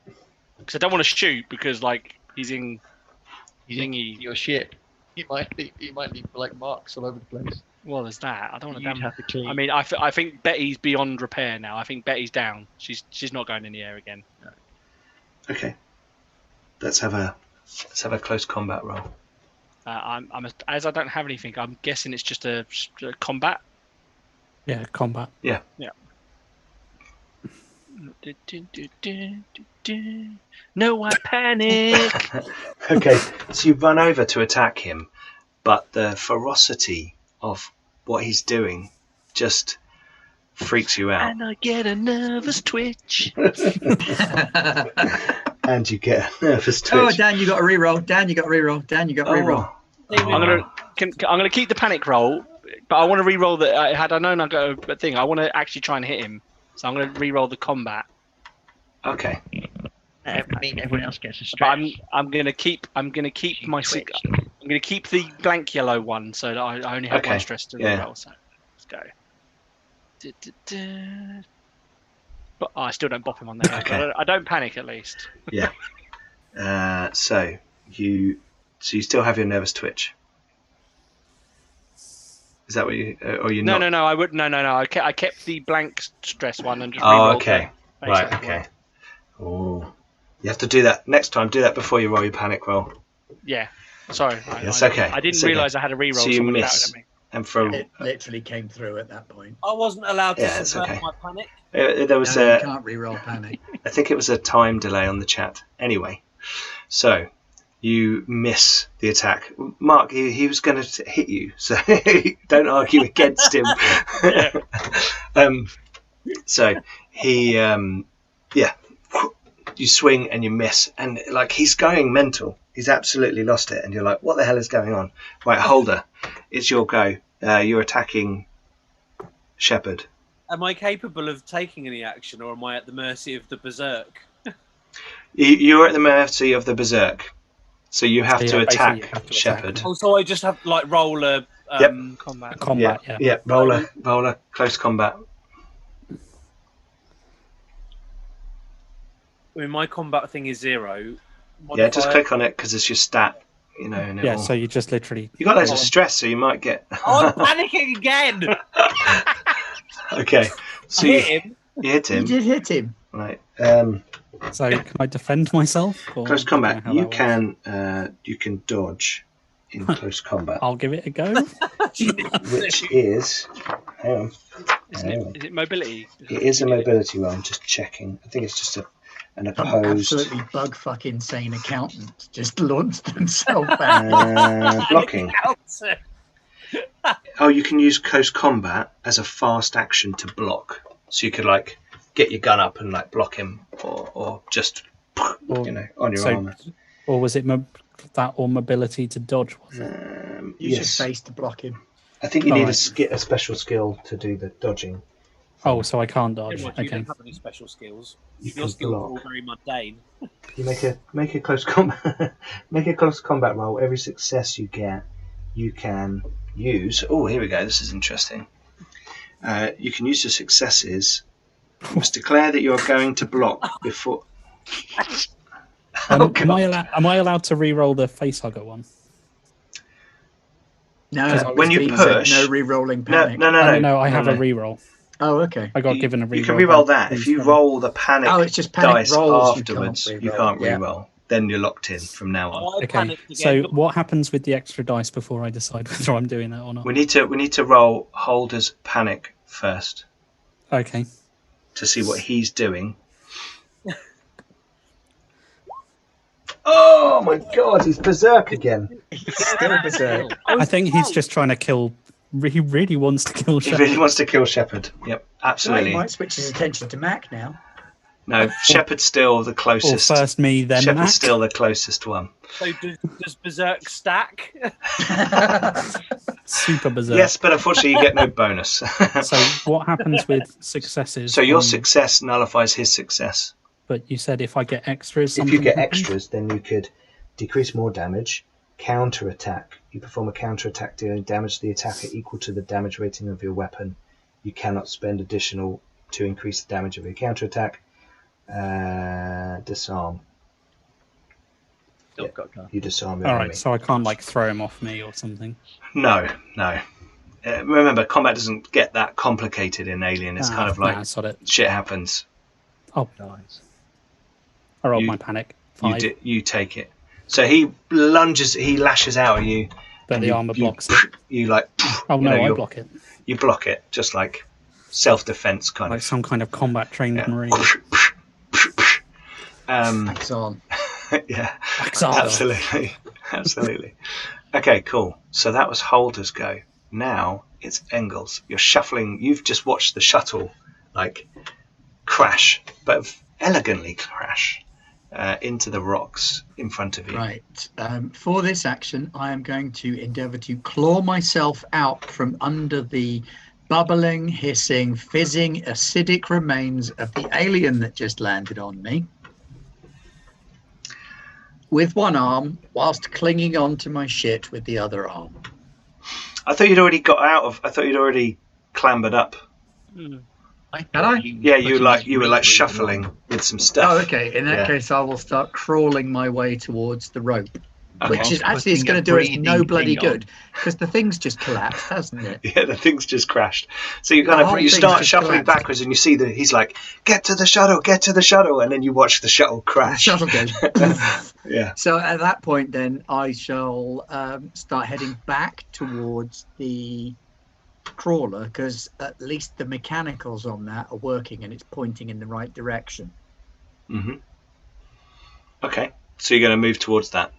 Because I don't want to shoot because he's in your ship. He might leave like marks all over the place. Well, there's that. I don't want to have to clean. I mean, I think Betty's beyond repair now. I think Betty's down. She's not going in the air again. No. Okay. Let's have a close combat roll. As I don't have anything, I'm guessing it's just a combat. Yeah, combat. Yeah. No, I panic. Okay, so you run over to attack him, but the ferocity of what he's doing just freaks you out. And I get a nervous twitch. And you get a nervous twitch. Oh, Dan, you got a reroll. Dan, you got a reroll. I'm gonna keep the panic roll, but I want to re-roll that. Had I known I got a thing, I want to actually try and hit him. So I'm gonna re-roll the combat. Okay. I mean, everyone else gets a stretch. But I'm gonna keep my sick. I'm gonna keep the blank yellow one, so that I only have one stress to re-roll. So let's go. But I still don't bop him on the head. Okay. I don't panic at least. Yeah. So you still have your nervous twitch. Is that what you? Or you? No. I would. No. I kept the blank stress one and just. Oh, okay. Right. Okay. Oh, you have to do that next time. Do that before you roll your panic roll. Yeah. Sorry. It's okay. I didn't realise I had a reroll. So you miss. And it literally came through at that point. I wasn't allowed to subvert my panic. There was you can't re-roll panic. I think it was a time delay on the chat. Anyway, so you miss the attack. Mark, he was going to hit you, so don't argue against him. So he, you swing and you miss, and he's going mental. He's absolutely lost it, and you're like, what the hell is going on? Right, Holder, it's your go. You're attacking Sheppard. Am I capable of taking any action, or am I at the mercy of the berserk? You're at the mercy of the berserk, so you have to attack Sheppard. Oh, so I just have to roll a combat. Combat, yeah. Roll a close combat. I mean, my combat thing is 0. Yeah, just click on it because it's your stat. And yeah. So you just literally. You got loads of stress, so you might get. Oh, I'm panicking again. Okay, so you hit him. You hit him. You did hit him. Right. So can I defend myself? Close combat. You can dodge in close combat. I'll give it a go. Which is. Hang on. Is it mobility? It is a mobility roll. I'm just checking. I think it's just an opposed. Some absolutely bug fucking sane accountant just launched themselves back. Blocking. Oh, you can use close combat as a fast action to block. So you could get your gun up and block him, or just on your armor. Or was it that or mobility to dodge? Was it? Use your face to block him. I think you need a special skill to do the dodging. Oh, so I can't dodge. You okay. don't have any special skills. Your skills are all very mundane. You make a close combat roll. Every success you get, you can use. Oh, here we go. This is interesting. You can use the successes. You must declare that you are going to block before. Am I allowed to re-roll the facehugger one? No, when you push, no re-rolling panic. No. I have a re-roll. Oh, okay. I got given a re-roll. You can re-roll that. If you roll the panic, it's just panic dice rolls afterwards, you can't re-roll. Then you're locked in from now on. Okay. So what happens with the extra dice before I decide whether I'm doing that or not? We need to roll Holder's panic first. Okay. To see what he's doing. Oh my god, he's berserk again. He's still berserk. I think he's just trying to kill. He really wants to kill Sheppard. He really wants to kill Sheppard. Yep, absolutely. He might switch his attention to Mac now. No, Sheppard's still the closest. Or first me, then Sheppard's Mac. Still the closest one. So does berserk stack? Super berserk. Yes, but unfortunately you get no bonus. So what happens with successes? So your success nullifies his success. But you said if I get extras, if you get extras, then you could decrease more damage, counter attack. You perform a counter attack dealing damage to the attacker equal to the damage rating of your weapon. You cannot spend additional to increase the damage of your counter attack. Disarm. You disarm your enemy. Alright, so I can't throw him off me or something. No. Remember, combat doesn't get that complicated in Alien. It's kind of shit happens. Oh, nice. I rolled my panic. 5. You take it. So he lashes out at you. But the armor blocks it. I block it. You block it, just like self-defense kind of. Like some kind of combat trained marine. Wax on. Yeah, absolutely. Okay, cool. So that was Holder's go. Now it's Engels. You're shuffling. You've just watched the shuttle crash, but elegantly crash into the rocks in front of you. Right. For this action, I am going to endeavour to claw myself out from under the bubbling, hissing, fizzing, acidic remains of the alien that just landed on me. With one arm, whilst clinging on to my shit with the other arm. I thought you'd already got out of. I thought you'd already clambered up. Yeah, you were shuffling with some stuff. Oh, okay. In that case, I will start crawling my way towards the rope, which is actually going to do us no bloody good because the thing's just collapsed, hasn't it? Yeah, the thing's just crashed. So you start shuffling backwards, and you see that he's like, "Get to the shuttle," and then you watch the shuttle crash. The shuttle goes. Yeah. So at that point, then I shall start heading back towards the crawler because at least the mechanicals on that are working and it's pointing in the right direction. Okay, so you're going to move towards that.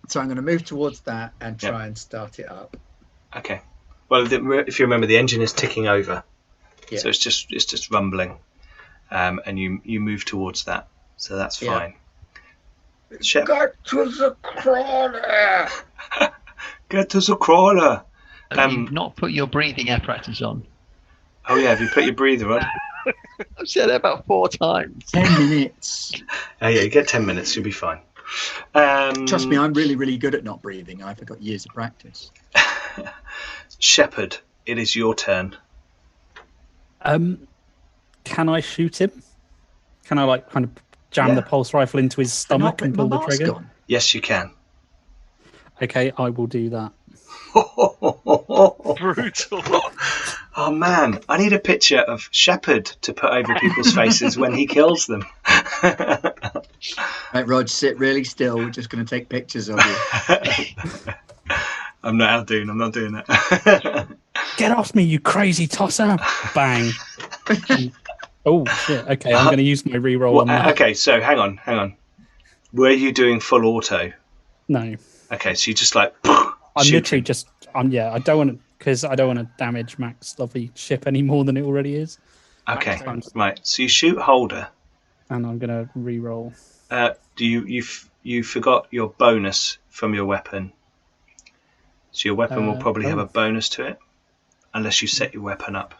So I'm going to move towards that and try and start it up. Okay. Well, if you remember, the engine is ticking over, so it's just rumbling, and you move towards that, so that's fine. Get to the crawler. Get to the crawler. You've not put your breathing apparatus on. Oh yeah, have you put your breather on? I've said it about 4 times. 10 minutes. Oh yeah, you get 10 minutes, you'll be fine. Trust me, I'm really, really good at not breathing. I've got years of practice. Sheppard, it is your turn. Can I shoot him? Can I like kind of jam the pulse rifle into his stomach and pull the trigger? Yes, you can. Okay, I will do that. Brutal. Oh man, I need a picture of Sheppard to put over people's faces when he kills them. Right, Rog, sit really still. We're just going to take pictures of you. I'm not doing that. Get off me, you crazy tosser! Bang. Oh shit! Okay, I'm going to use my reroll on that. Okay, so hang on. Were you doing full auto? No. Okay, so you just like. I'm literally just. Yeah, I don't want to, because I don't want to damage Mac's lovely ship any more than it already is. Okay, right. So you shoot holder, and I'm going to reroll. You forgot your bonus from your weapon? So your weapon will probably have a bonus to it, unless you set your weapon up.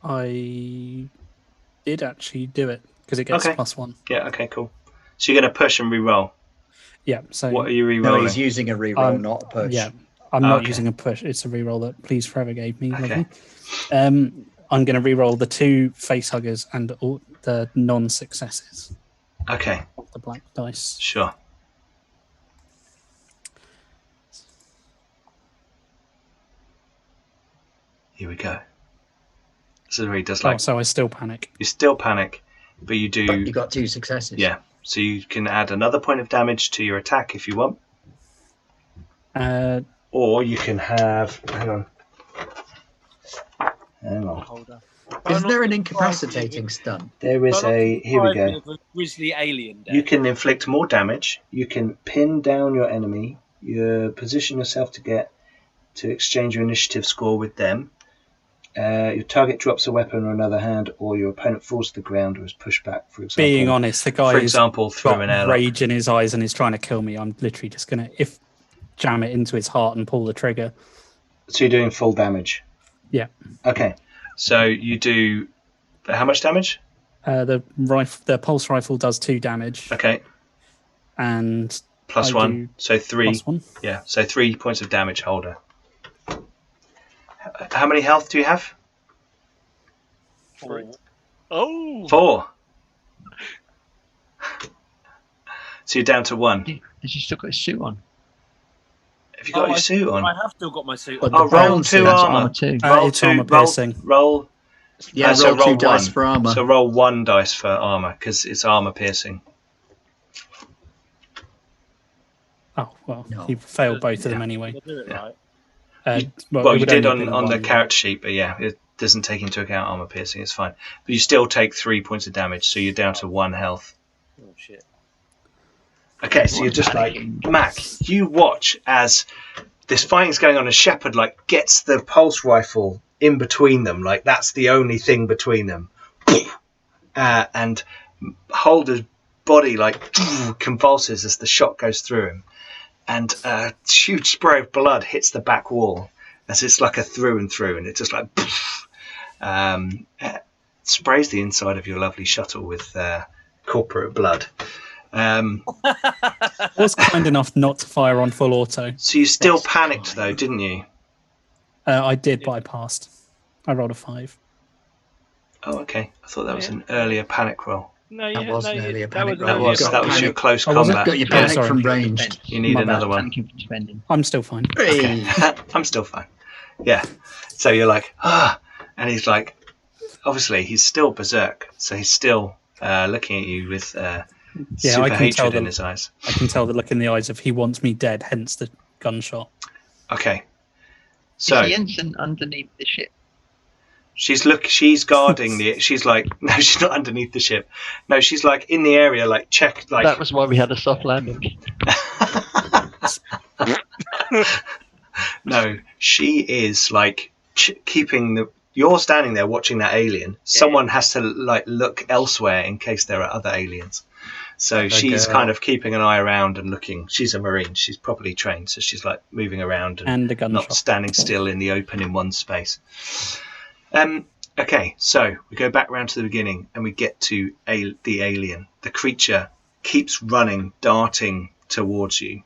I did actually do it because it gets +1. Yeah. Okay. Cool. So you're going to push and reroll. Yeah. So what are you rerolling? No, he's using a reroll, not a push. Yeah, I'm not using a push. It's a reroll that Please Forever gave me. Okay. I'm going to reroll the 2 face huggers and all the non-successes. Okay. Of the black dice. Sure. Here we go. So he does like. Oh, so I still panic. You still panic, but you do. But you got 2 successes. Yeah. So you can add another point of damage to your attack if you want. Or you can have. Hang on. Is there an incapacitating stun? There is a. Here we go. Grizzly alien. You can inflict more damage. You can pin down your enemy. You position yourself to exchange your initiative score with them. Your target drops a weapon or another hand, or your opponent falls to the ground or is pushed back. For example, being honest, the guy for example, got rage in his eyes and is trying to kill me. I'm literally just gonna jam it into his heart and pull the trigger. So you're doing full damage. Yeah. Okay. So you do how much damage? The pulse rifle does 2 damage. Okay. And +1, so 3. +1. Yeah. So 3 points of damage, holder. How many health do you have? 4. Oh. 4. So you're down to 1. Has you still got a suit on? Have you got your suit on? I have still got my suit on. Oh, roll 2 armor. Roll it's armor piercing. Roll. Yeah, so roll 2 dice for armor. So roll 1 dice for armor because it's armor piercing. Oh well, he failed both of them anyway. Well, you did on the character sheet, but yeah, it doesn't take into account armor piercing. It's fine, but you still take 3 points of damage, so you're down to 1 health. Oh shit. Okay, so you're just like Mac. You watch as this fighting's going on, and Sheppard like gets the pulse rifle in between them, like that's the only thing between them, and Holder's body like convulses as the shot goes through him. And a huge spray of blood hits the back wall as it's like a through and through, and it just like sprays the inside of your lovely shuttle with corporate blood. Was kind enough not to fire on full auto. So you still panicked though, didn't you? I did, but I passed. I rolled a 5. Oh, okay. I thought that was an earlier panic roll. No, that wasn't earlier panic roll. That was your close combat. Got your panic from range. You need another one. I'm still fine. Okay. I'm still fine. Yeah. So you're like, and he's like, obviously he's still berserk, so he's still looking at you with super hatred in his eyes. I can tell the look in the eyes of he wants me dead, hence the gunshot. Okay. So is the ensign underneath the ship? She's guarding she's like, no, she's not underneath the ship. No, she's like in the area, like check, like. That was why we had a soft landing. No, she is like keeping you're standing there watching that alien. Someone has to like look elsewhere in case there are other aliens. So she's kind of keeping an eye around and looking. She's a Marine. She's properly trained, so she's like moving around and not standing still in the open in one space. Okay, so we go back round to the beginning and we get to the alien. The creature keeps running, darting towards you.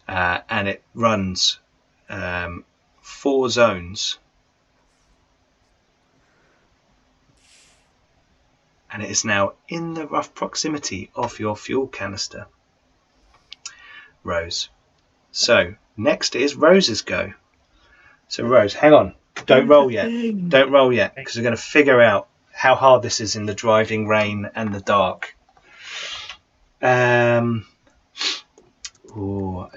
and it runs 4 zones. And it is now in the rough proximity of your fuel canister, Rose. So next is Rose's go. So Rose, hang on, don't roll yet, because we're going to figure out how hard this is in the driving rain and the dark. Oh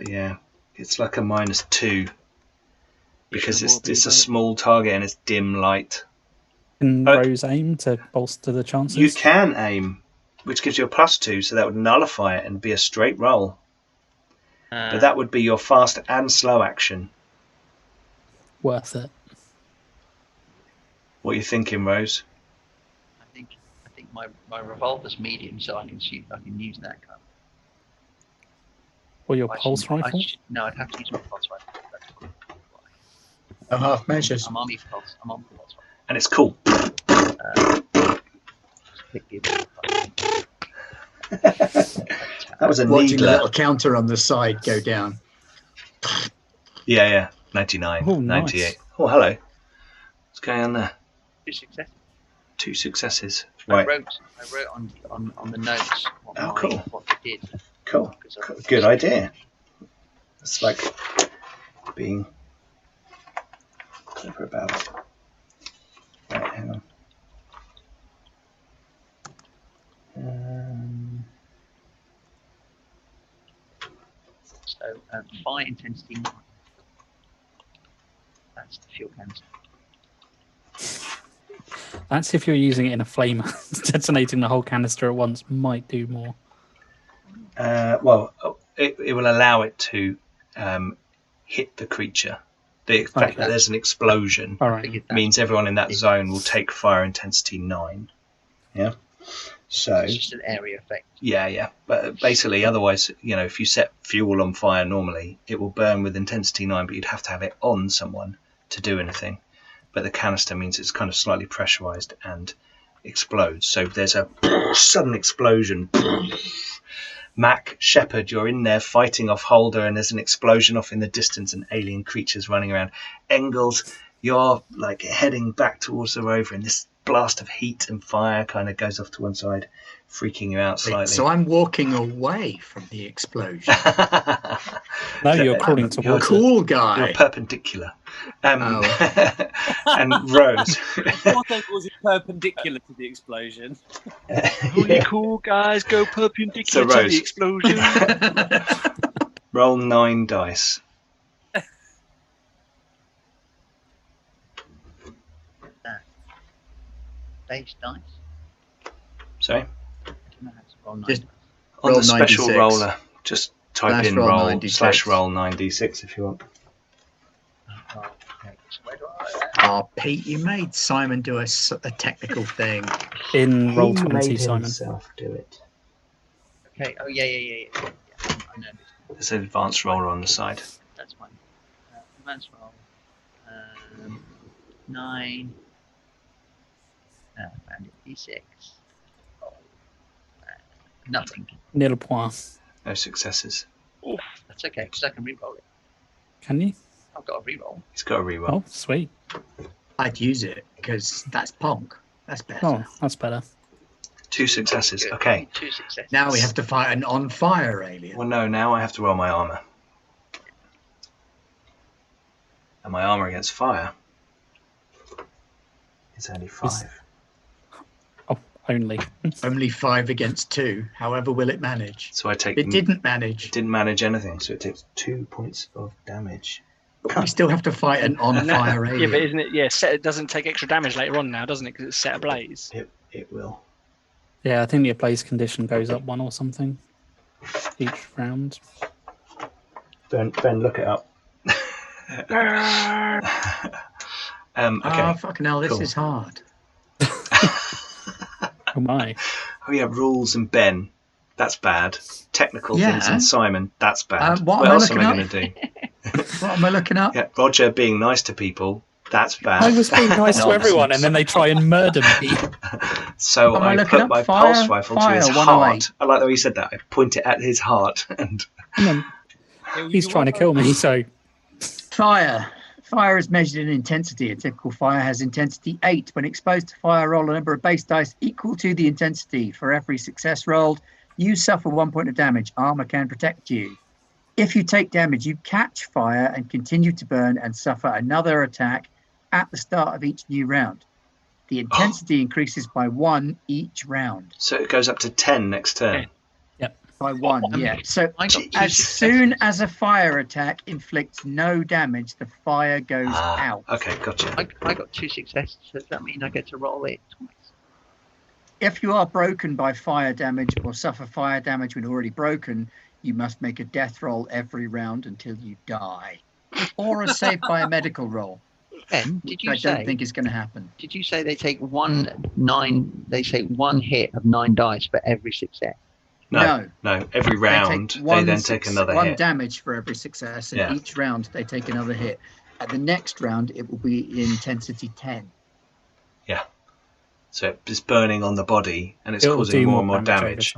yeah, it's like a -2 because it's a small target and it's dim light. Can Rose aim to bolster the chances? You can aim, which gives you a +2, so that would nullify it and be a straight roll. But that would be your fast and slow action. Worth it. What are you thinking, Rose? I think my revolver's medium, so I can shoot. I can use that kind. Or your pulse rifle? No, I'd have to use my pulse rifle. Half measures. I'm on my pulse. I'm on the pulse rifle. And it's cool. That was a Watching needler. the little counter on the side go down. Yeah. 99, oh, 98. Nice. Oh, hello. What's going on there? 2 successes. 2 successes. Right. I wrote on the notes what they did. Cool. Good idea. It's like being clever about it. Right, hang on. So fire intensity 9. That's the fuel canister. That's if you're using it in a flamer. Detonating the whole canister at once might do more. Well, it will allow it to hit the creature. The fact that there's an explosion means everyone in that zone will take fire intensity 9. Yeah. So it's just an area effect. Yeah. But basically, otherwise, if you set fuel on fire normally, it will burn with intensity 9, but you'd have to have it on someone to do anything. But the canister means it's kind of slightly pressurized and explodes. So there's a sudden explosion. Mac, Sheppard, you're in there fighting off Holder, and there's an explosion off in the distance and alien creatures running around. Engels, you're like heading back towards the rover, and this blast of heat and fire kind of goes off to one side, freaking you out slightly. So I'm walking away from the explosion. No, you're crawling towards You're a cool guy. You're perpendicular. And Rose. What was it perpendicular to the explosion? You cool guys go perpendicular to the explosion. Roll 9 dice. Base dice. Sorry? I don't know how to roll 9 Just dice. On the special 96. roller, just type in roll 96. /roll 9d6 if you want. Oh, okay. So where do Oh, Pete, you made Simon do a technical thing. In Roll20, Simon. Himself do it. Okay. Oh yeah. I know this. There's an advanced roller on the side. That's fine. Advanced roll. 9. And D6. Oh, nothing. Nil point. No successes. That's okay, because I can re-roll it. Can you? I've got a re-roll. He's got a reroll. Oh, sweet. I'd use it because that's Ponk. That's better. Oh, that's better. 2 successes. Good. Okay. 2 successes. Now we have to fight an on-fire alien. Well, no, now I have to roll my armor. And my armor against fire is only 5. Only. Only 5 against 2. However, will it manage? So I take. It didn't manage. It didn't manage anything, so it takes 2 points of damage. But we still have to fight an on-fire alien. Yeah, but isn't it? Yeah, it doesn't take extra damage later on now, doesn't it? Because it's set ablaze. It will. Yeah, I think the ablaze condition goes up 1 or something each round. Ben, look it up. Okay. Oh, fucking hell, this is hard. Oh my. Oh yeah, rules and Ben. That's bad. Technical things and Simon. That's bad. What else am I going to do? What am I looking up? Yeah, Roger being nice to people. That's bad. I was being nice to everyone, and then they try and murder me. So I put my pulse rifle to his heart. I like the way you said that. I point it at his heart, and And then He's trying to kill me, so... Fire. Fire is measured in intensity. A typical fire has intensity 8. When exposed to fire, roll a number of base dice equal to the intensity. For every success rolled, you suffer 1 point of damage. Armor can protect you. If you take damage, you catch fire and continue to burn and suffer another attack at the start of each new round. The intensity increases by 1 each round. So it goes up to 10 next turn. Yep. By 1, yeah. So as soon as a fire attack inflicts no damage, the fire goes out. Okay, gotcha. I got 2 successes. Does that mean I get to roll it twice? If you are broken by fire damage or suffer fire damage when already broken, you must make a death roll every round until you die. Or a save by a medical roll. Ben, did you I don't think is going to happen. Did you say they take 1 hit of 9 dice for every success? No. Every round, they then take another hit. 1 damage for every success, and each round they take another hit. At the next round, it will be intensity 10. Yeah. So it's burning on the body, and it's causing more and more damage.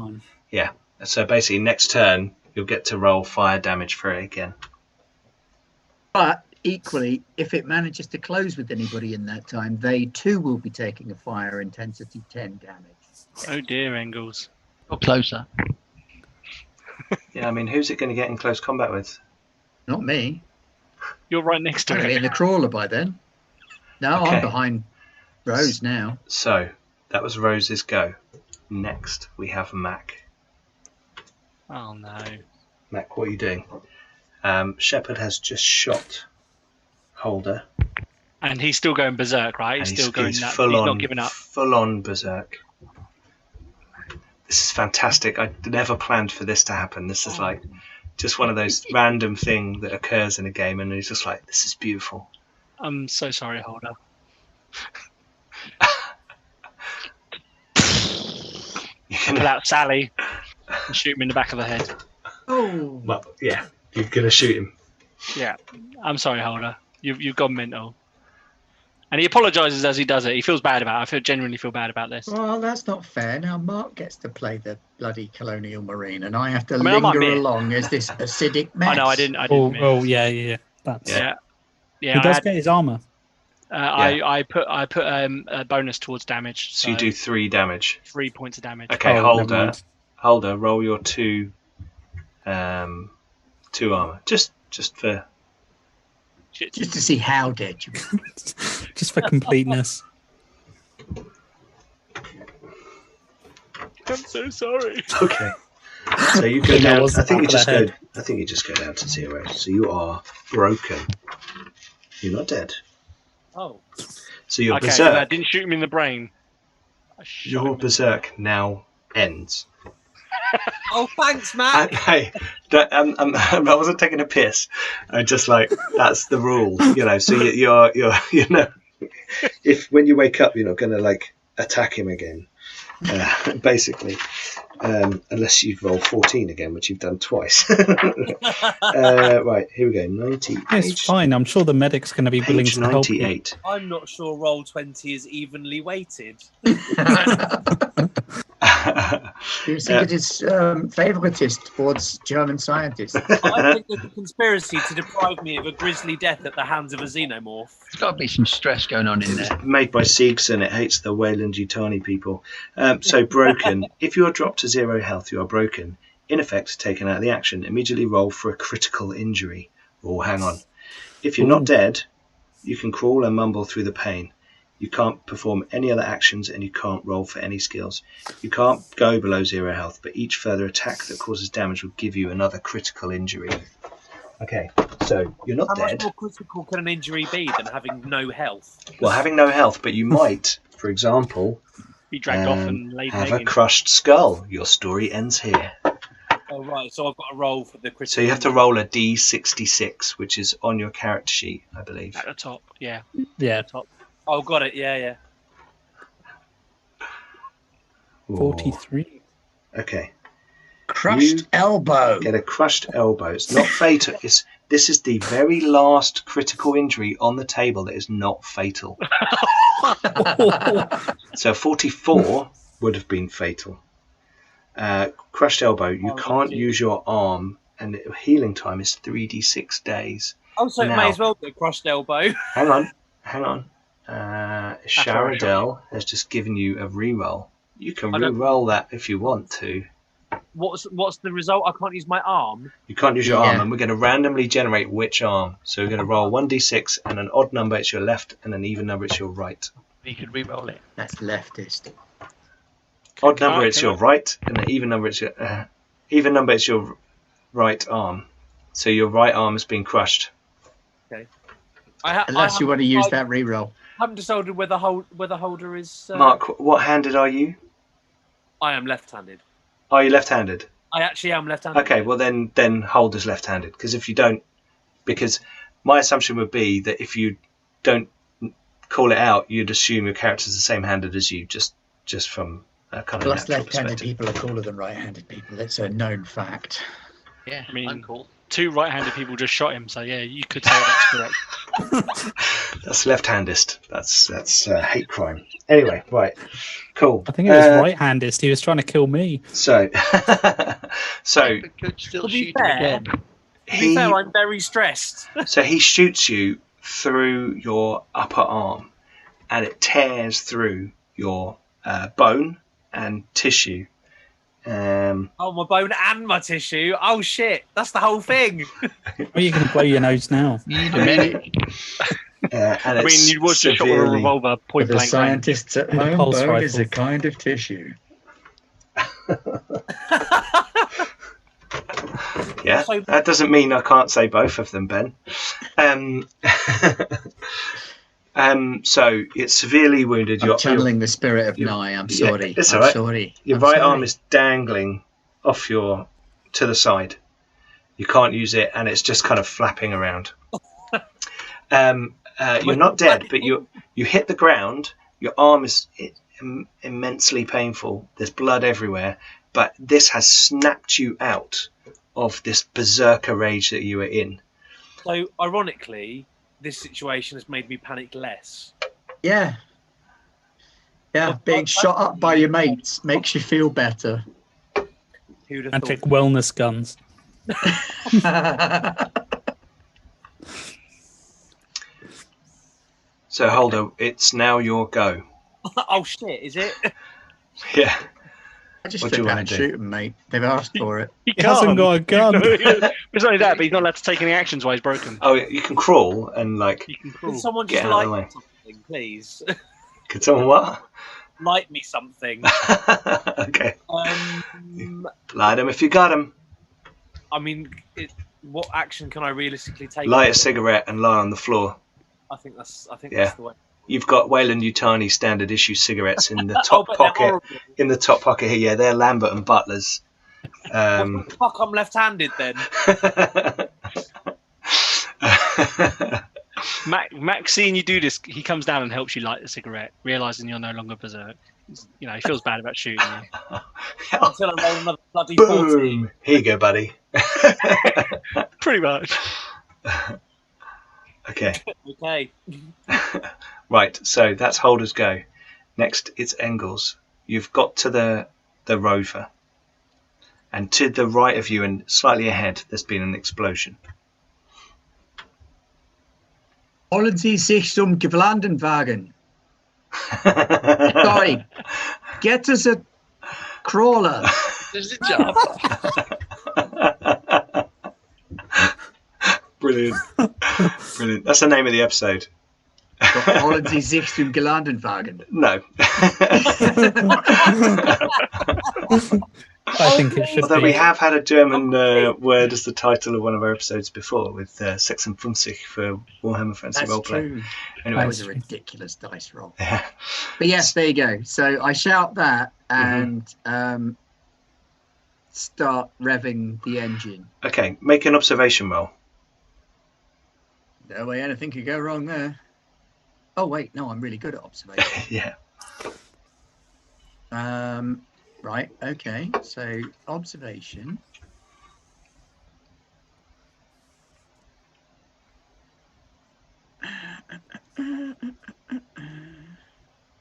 Yeah. So basically, next turn, you'll get to roll fire damage for it again. But equally, if it manages to close with anybody in that time, they too will be taking a fire intensity 10 damage. Oh dear, Engels. Or closer. Yeah, I mean, who's it going to get in close combat with? Not me. You're right next to I'm it. in the crawler by then. No, Okay. I'm behind Rose now. So that was Rose's go. Next, we have Mac. Oh no. Mac, what are you doing? Sheppard has just shot Holder. And he's still going berserk, right? He's still going nuts. He's not giving up. Full on berserk. This is fantastic. I never planned for this to happen. This is like just one of those random things that occurs in a game, and he's just like, this is beautiful. I'm so sorry, Holder. Pull out Sally and shoot him in the back of the head. Oh. Well, yeah, you're going to shoot him. Yeah. I'm sorry, Holder. You've gone mental. And he apologises as he does it. He feels bad about it. I genuinely feel bad about this. Well, that's not fair. Now Mark gets to play the bloody Colonial Marine, and I have to linger along as this acidic mess. I know, I didn't. Oh, yeah. That's... Yeah. He does get his armour. I put a bonus towards damage. So you do 3 damage. 3 points of damage. Okay, Holder, roll your 2 armour. Just for... Just to see how dead you are. Just for completeness. I'm so sorry. Okay. So you go down. I think you just go down to 0. So you are broken. You're not dead. Oh. So your berserk. So I didn't shoot him in the brain. Your berserk now ends. Oh, thanks, Matt. Hey, I wasn't taking a piss. I'm just like, that's the rule, you know. So you're you know, if when you wake up, you're not going to like attack him again, basically, unless you roll 14 again, which you've done twice. Right, here we go. 90. It's fine. I'm sure the medic's going to be willing to help you. I'm not sure roll 20 is evenly weighted. Do you think it is favouriteist towards German scientists? I think there's a conspiracy to deprive me of a grisly death at the hands of a xenomorph. There's got to be some stress going on in there. Made by Siegson, it hates the Weyland-Yutani people. So broken. If you are dropped to 0 health, you are broken. In effect, taken out of the action. Immediately roll for a critical injury. Oh, hang on. If you're not dead, you can crawl and mumble through the pain. You can't perform any other actions, and you can't roll for any skills. You can't go below 0 health, but each further attack that causes damage will give you another critical injury. Okay, so you're not dead. How much more critical can an injury be than having no health? Well, having no health, but you might, for example, be dragged off and laid have a crushed skull. Your story ends here. Oh, right, so I've got to roll for the critical. So you have to roll a D66, which is on your character sheet, I believe. At the top, yeah. Yeah. At the top. Oh, got it. Yeah. 43. Okay. Crushed elbow. Get a crushed elbow. It's not fatal. This is the very last critical injury on the table that is not fatal. So 44 would have been fatal. Crushed elbow. You can't use your arm and the healing time is 3d6 days. Oh, so it may as well be a crushed elbow. Hang on. Sharadel has just given you a reroll. You can re-roll that if you want to. What's the result? I can't use my arm. You can't use your arm, and we're going to randomly generate which arm. So we're going to roll 1d6, and an odd number it's your left, and an even number it's your right. You could re-roll it. That's leftist. Odd number it's your right, and an even number it's your right arm. So your right arm has been crushed. Okay. Unless you want to use that reroll. I haven't decided whether holder is. Mark, what handed are you? I am left-handed. Are you left-handed? I actually am left-handed. Okay, well then holder's left-handed, because if you don't, because my assumption would be that if you don't call it out, you'd assume your character's the same handed as you, just from a kind of Plus, natural left-handed perspective. people are cooler than right-handed people. It's a known fact. Yeah, I mean, I'm cool. 2 right-handed people just shot him, so yeah, you could say that's correct. That's left-handist. That's hate crime. Anyway, right, cool. I think it was right-handist. He was trying to kill me. So, Could still To be shoot him fair, again. To be fair, I'm very stressed. So he shoots you through your upper arm, and it tears through your bone and tissue. Oh, my bone and my tissue. Oh shit, that's the whole thing. Are you going to blow your nose now? And I mean, you was just shot with a revolver, point For the blank. scientists at home, pulse bone rifle. is a kind of tissue. Yeah, So- that doesn't mean I can't say both of them, Ben. So it's severely wounded. I'm channeling the spirit of Nye. I'm sorry. It's I'm all right. sorry. Your I'm right sorry. arm is dangling off to the side. You can't use it, and it's just kind of flapping around. You're not dead, but you hit the ground. Your arm is immensely painful. There's blood everywhere, but this has snapped you out of this berserker rage that you were in. So, ironically, this situation has made me panic less. Yeah. Yeah, being shot up by your mates makes you feel better. Who'd have Magic thought? wellness guns. So, Holder, it's now your go. Oh shit, is it? Yeah. I just What do you flip out wanna and do? shoot them, mate. They've asked for it. He He hasn't got a gun. It's only that, but he's not allowed to take any actions while he's broken. Oh, you can crawl and like. He can Can crawl. someone Get just out of the light way. me something, please? Can someone what? Light me something. Okay. Um, Light him if you got him. I mean, what action can I realistically take? Light a cigarette and lie on the floor. I think that's Yeah. the way. You've got Wayland Yutani standard issue cigarettes in the Oh, top but they're pocket. horrible. In the top pocket here, yeah, they're Lambert and Butler's. What the fuck? I'm left-handed then. Max, seeing you do this, he comes down and helps you light the cigarette, realizing you're no longer berserk. You know, he feels bad about shooting you. Until I roll another bloody 14. Boom! Here you go, buddy. Pretty much. Okay. Okay. Right, so that's Holder's go. Next, it's Engels. You've got to the rover. And to the right of you and slightly ahead, there's been an explosion. Wollen Sie sich zum Geflandenwagen? Sorry. Get us a crawler. There's a job. Brilliant. Brilliant. That's the name of the episode. Wollen Sie sich zum Geflandenwagen? No. I think it should Although be. we have had a German word as the title of one of our episodes before with Sechsenfünfzig for Warhammer Fantasy That's Roleplay. true. Anyway. That was a ridiculous dice roll. Yeah. But yes, there you go. So I shout that and start revving the engine. Okay, make an observation roll. No way anything could go wrong there. Oh, wait. No, I'm really good at observation. Yeah. Right. Okay. So observation.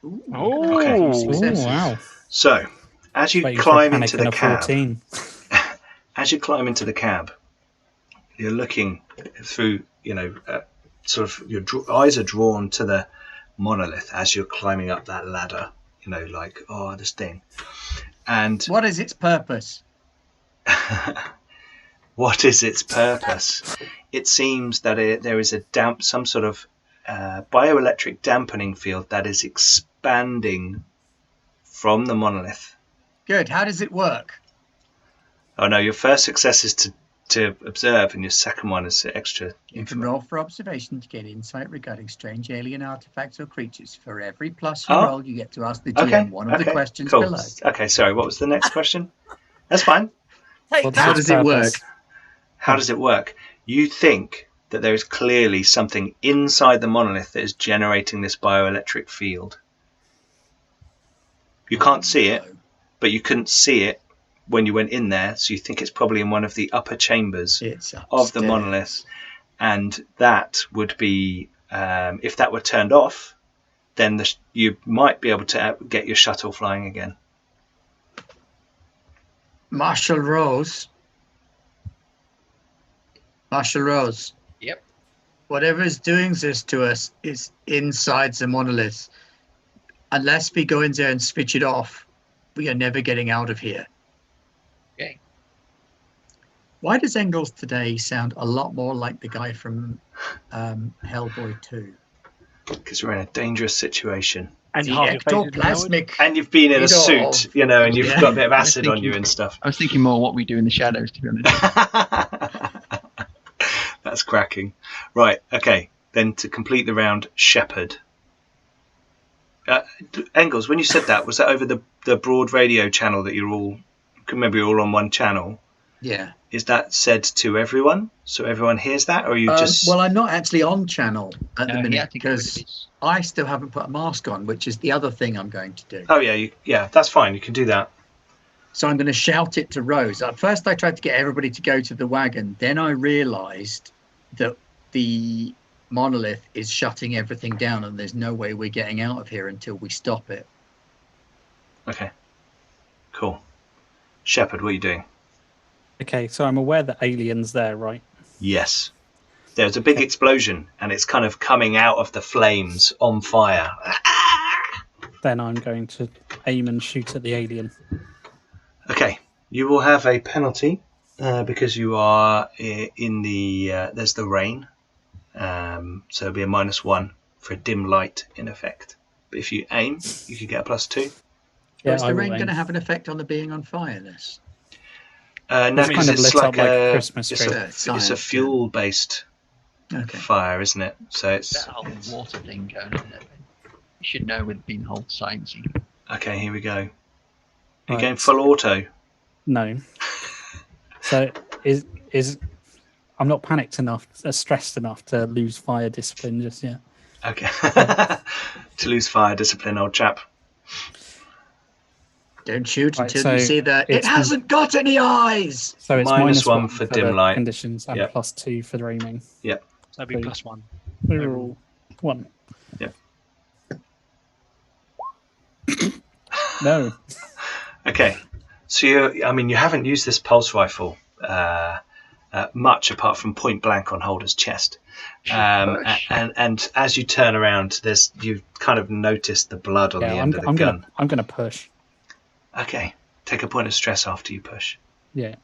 Ooh, Oh, okay, Okay. a few Oh, successes. wow. So, as you Waiting for a climb panic into and the a cab, 14. as you climb into the cab, you're looking through, sort of your eyes are drawn to the monolith as you're climbing up that ladder. Like, oh, this thing. And what is its purpose? What is its purpose? It seems that there is some sort of bioelectric dampening field that is expanding from the monolith. Good. How does it work? Oh no, your first success is to observe, and your second one is extra. You can roll for observation to get insight regarding strange alien artifacts or creatures. For every plus you roll, you get to ask the GM one of the questions below. Okay, sorry, what was the next question? That's fine. How does it work? How does it work? You think that there is clearly something inside the monolith that is generating this bioelectric field. You can't see it, but you couldn't see it when you went in there, so you think it's probably in one of the upper chambers of the monolith, and that would be if that were turned off, then you might be able to get your shuttle flying again. Marshal Rose. Yep. Whatever is doing this to us is inside the monolith. Unless we go in there and switch it off, we are never getting out of here. Okay. Why does Engels today sound a lot more like the guy from Hellboy 2? Because we're in a dangerous situation. And the ectoplasmic. And you've been in a suit, and you've got a bit of acid on you and stuff. I was thinking more what we do in the shadows, to be honest. That's cracking. Right, okay. Then to complete the round, Sheppard. Engels, when you said that, was that over the broad radio channel that you're all on one channel? Yeah. Is that said to everyone, so everyone hears that, or are you just? Well, I'm not actually on channel at the minute because I still haven't put a mask on, which is the other thing I'm going to do. Oh yeah, that's fine. You can do that. So I'm going to shout it to Rose. At first, I tried to get everybody to go to the wagon. Then I realised that the monolith is shutting everything down, and there's no way we're getting out of here until we stop it. Okay. Cool. Sheppard, what are you doing? Okay, so I'm aware that alien's there, right? Yes. There's a big explosion, and it's kind of coming out of the flames on fire. Then I'm going to aim and shoot at the alien. Okay. You will have a penalty because you are in the... there's the rain. So it'll be a -1 for a dim light in effect. But if you aim, you could get a +2. Yeah, is the rain going to have an effect on the being on fire? No, because it's like a Christmas tree. It's a fuel-based fire, isn't it? So it's that whole water thing going on there. You should know with being whole sciencey. Okay, here we go. Are you going full auto? No. So is I'm not panicked enough, stressed enough to lose fire discipline just yet. Okay. To lose fire discipline, old chap. Don't shoot until you see that it hasn't got any eyes. So it's -1 for dim light conditions and +2 for the aiming. Yep. So that'd be +1. Overall, 1. Yep. No. Okay. So you haven't used this pulse rifle much apart from point blank on Holder's chest. And as you turn around, you've kind of noticed the blood on the end of the gun. I'm going to push. Okay. Take a point of stress after you push. Yeah.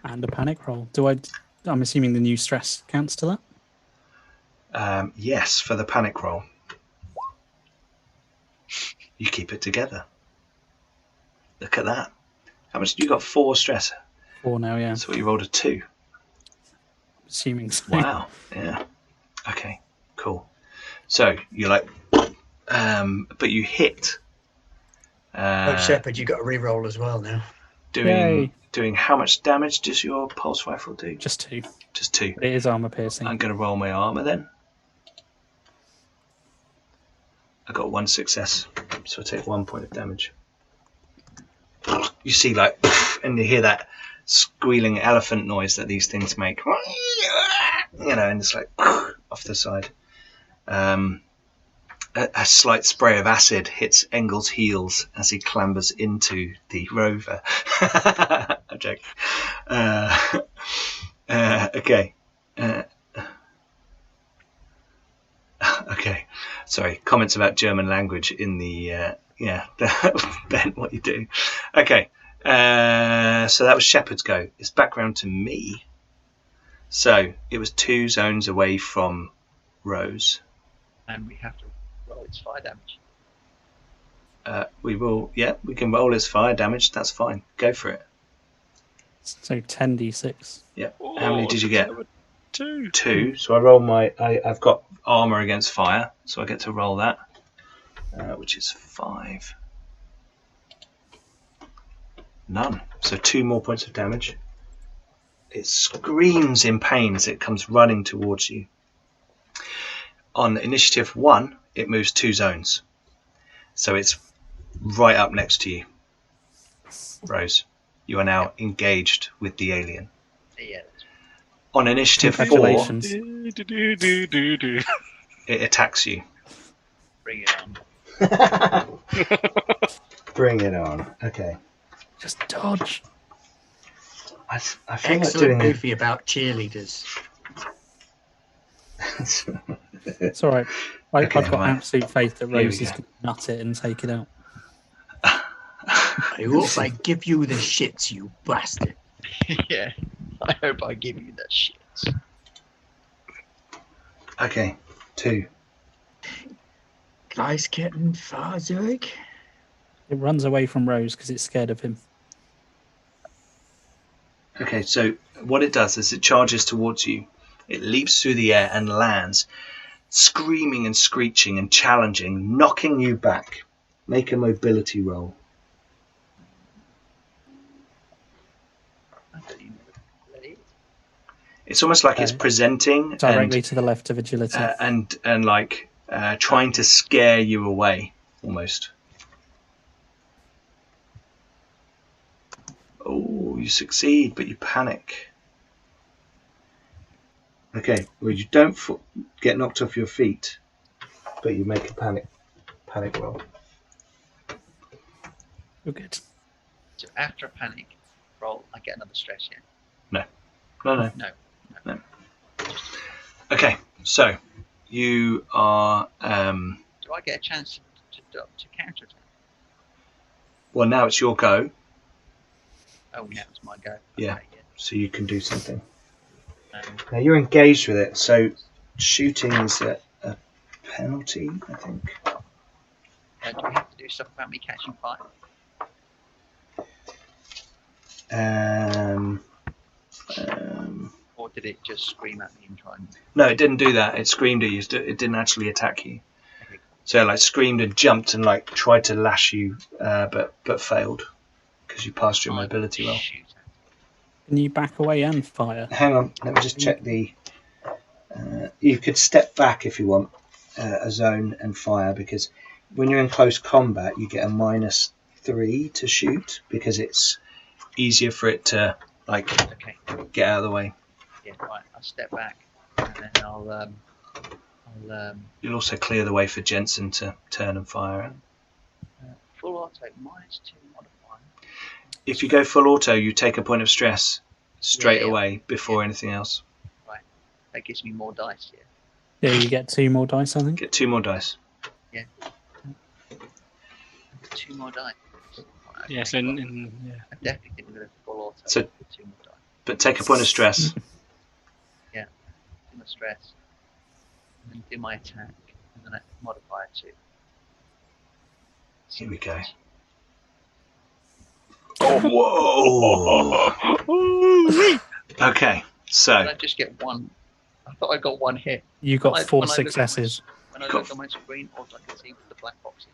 And a panic roll. I'm assuming the new stress counts to that? Yes, for the panic roll. You keep it together. Look at that. How much? You got 4 stress? 4 now, yeah. So you rolled a 2. Assuming so. Wow. Yeah. Okay. Cool. So you're like, but you hit. Sheppard, you got a reroll as well now. Doing how much damage does your pulse rifle do? Just 2. Just 2. It is armor piercing. I'm going to roll my armor then. I got 1 success, so I take 1 point of damage. You see, and you hear that squealing elephant noise that these things make. And it's like off the side. a slight spray of acid hits Engels' heels as he clambers into the rover. I'm joking. Okay. Okay. Sorry. Comments about German language in the Ben, what you do? Okay. So that was Sheppard's go. It's back round to me. So it was 2 zones away from Rose. And we have to roll its fire damage. We will. Yeah, we can roll its fire damage. That's fine. Go for it. So 10d6. Yeah. How many did you get? 2. 2. So I roll my. I've got armor against fire, so I get to roll that, which is 5. None. So 2 more points of damage. It screams in pain as it comes running towards you. On initiative 1, it moves 2 zones. So it's right up next to you. Rose, you are now engaged with the alien. Yeah. On initiative 4, Congratulations. it attacks you. Bring it on. Bring it on. Okay. Just dodge. I feel Excellent like doing goofy about cheerleaders. It's all right. I've Okay, got right. absolute faith that Here we Rose is go. going to nut it and take it out. I hope I give you the shits, you bastard. Yeah. I hope I give you that shit. Okay, 2. Gleich getting Fahrzeug. It runs away from Rose because it's scared of him. Okay, so what it does is it charges towards you. It leaps through the air and lands, screaming and screeching and challenging, knocking you back. Make a mobility roll. I don't even know what that is. It's almost like it's presenting Directly to the left of agility. and like trying to scare you away, almost. Oh, you succeed, but you panic. Okay, well you don't get knocked off your feet, but you make a panic roll. You're good. So after a panic roll, I get another stress, yeah? No. No. Okay, so you are. Do I get a chance to counterattack? Well, now it's your go, Oh, now it's my go. Yeah. Okay, so you can do something. yeah. Now you're engaged with it, so shooting is a penalty, I think. Do we have to do stuff about me catching fire? Or did it just scream at me and try and... No, it didn't do that. It screamed at you. It didn't actually attack you. Okay, cool. So it like screamed and jumped and like tried to lash you, but failed because you passed your mobility roll. Shoot. Can you back away and fire? Hang on, let me just check the. You could step back if you want a zone and fire, because when you're in close combat, you get a -3 to shoot because it's easier for it to like get out of the way. Yeah, right. I'll step back and then I'll You'll also clear the way for Jensen to turn and fire. full auto -2 modifier. If you go full auto, you take a point of stress straight Yeah. away before anything else. That gives me more dice, yeah. Yeah, you get 2 more dice, I think. Get 2 more dice. 2 more dice. Right, okay. Yes, I definitely didn't go full auto. So- 2 more dice. But take a point of stress. Do my stress. And then do my attack. And then I modify it to. Here we go. Whoa! Okay, so Did I just get one? I thought I got one hit. You got When I- 4 when I look at my- successes. When I Cool. look on my screen, all I can see was the black boxes.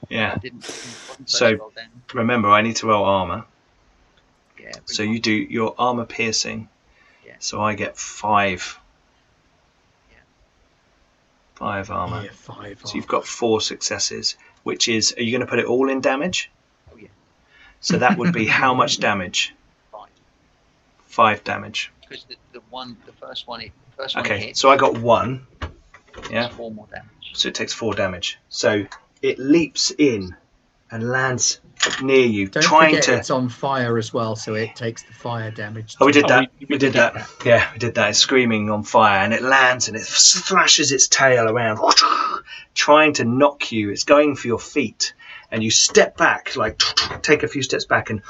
yeah. I didn't wasn't So- well then. Remember, I need to roll armor. Yeah. bring So on. you do your armor piercing. Yeah. So I get 5. Yeah. 5 armor. Yeah, 5. So you've got 4 successes, which is. Are you going to put it all in damage? Oh yeah. So that would be how much damage? 5. 5 damage. Because the first one Okay, hit. so I got 1. Yeah. 4 more damage. So it takes 4 damage. So it leaps in and lands near you, Don't trying forget to. it's on fire as well, so it takes the fire damage. Oh, we did too. that. we We did that. Yeah, we did that. It's screaming on fire, and it lands and it thrashes its tail around, trying to knock you. It's going for your feet, and you step back, like take a few steps back, and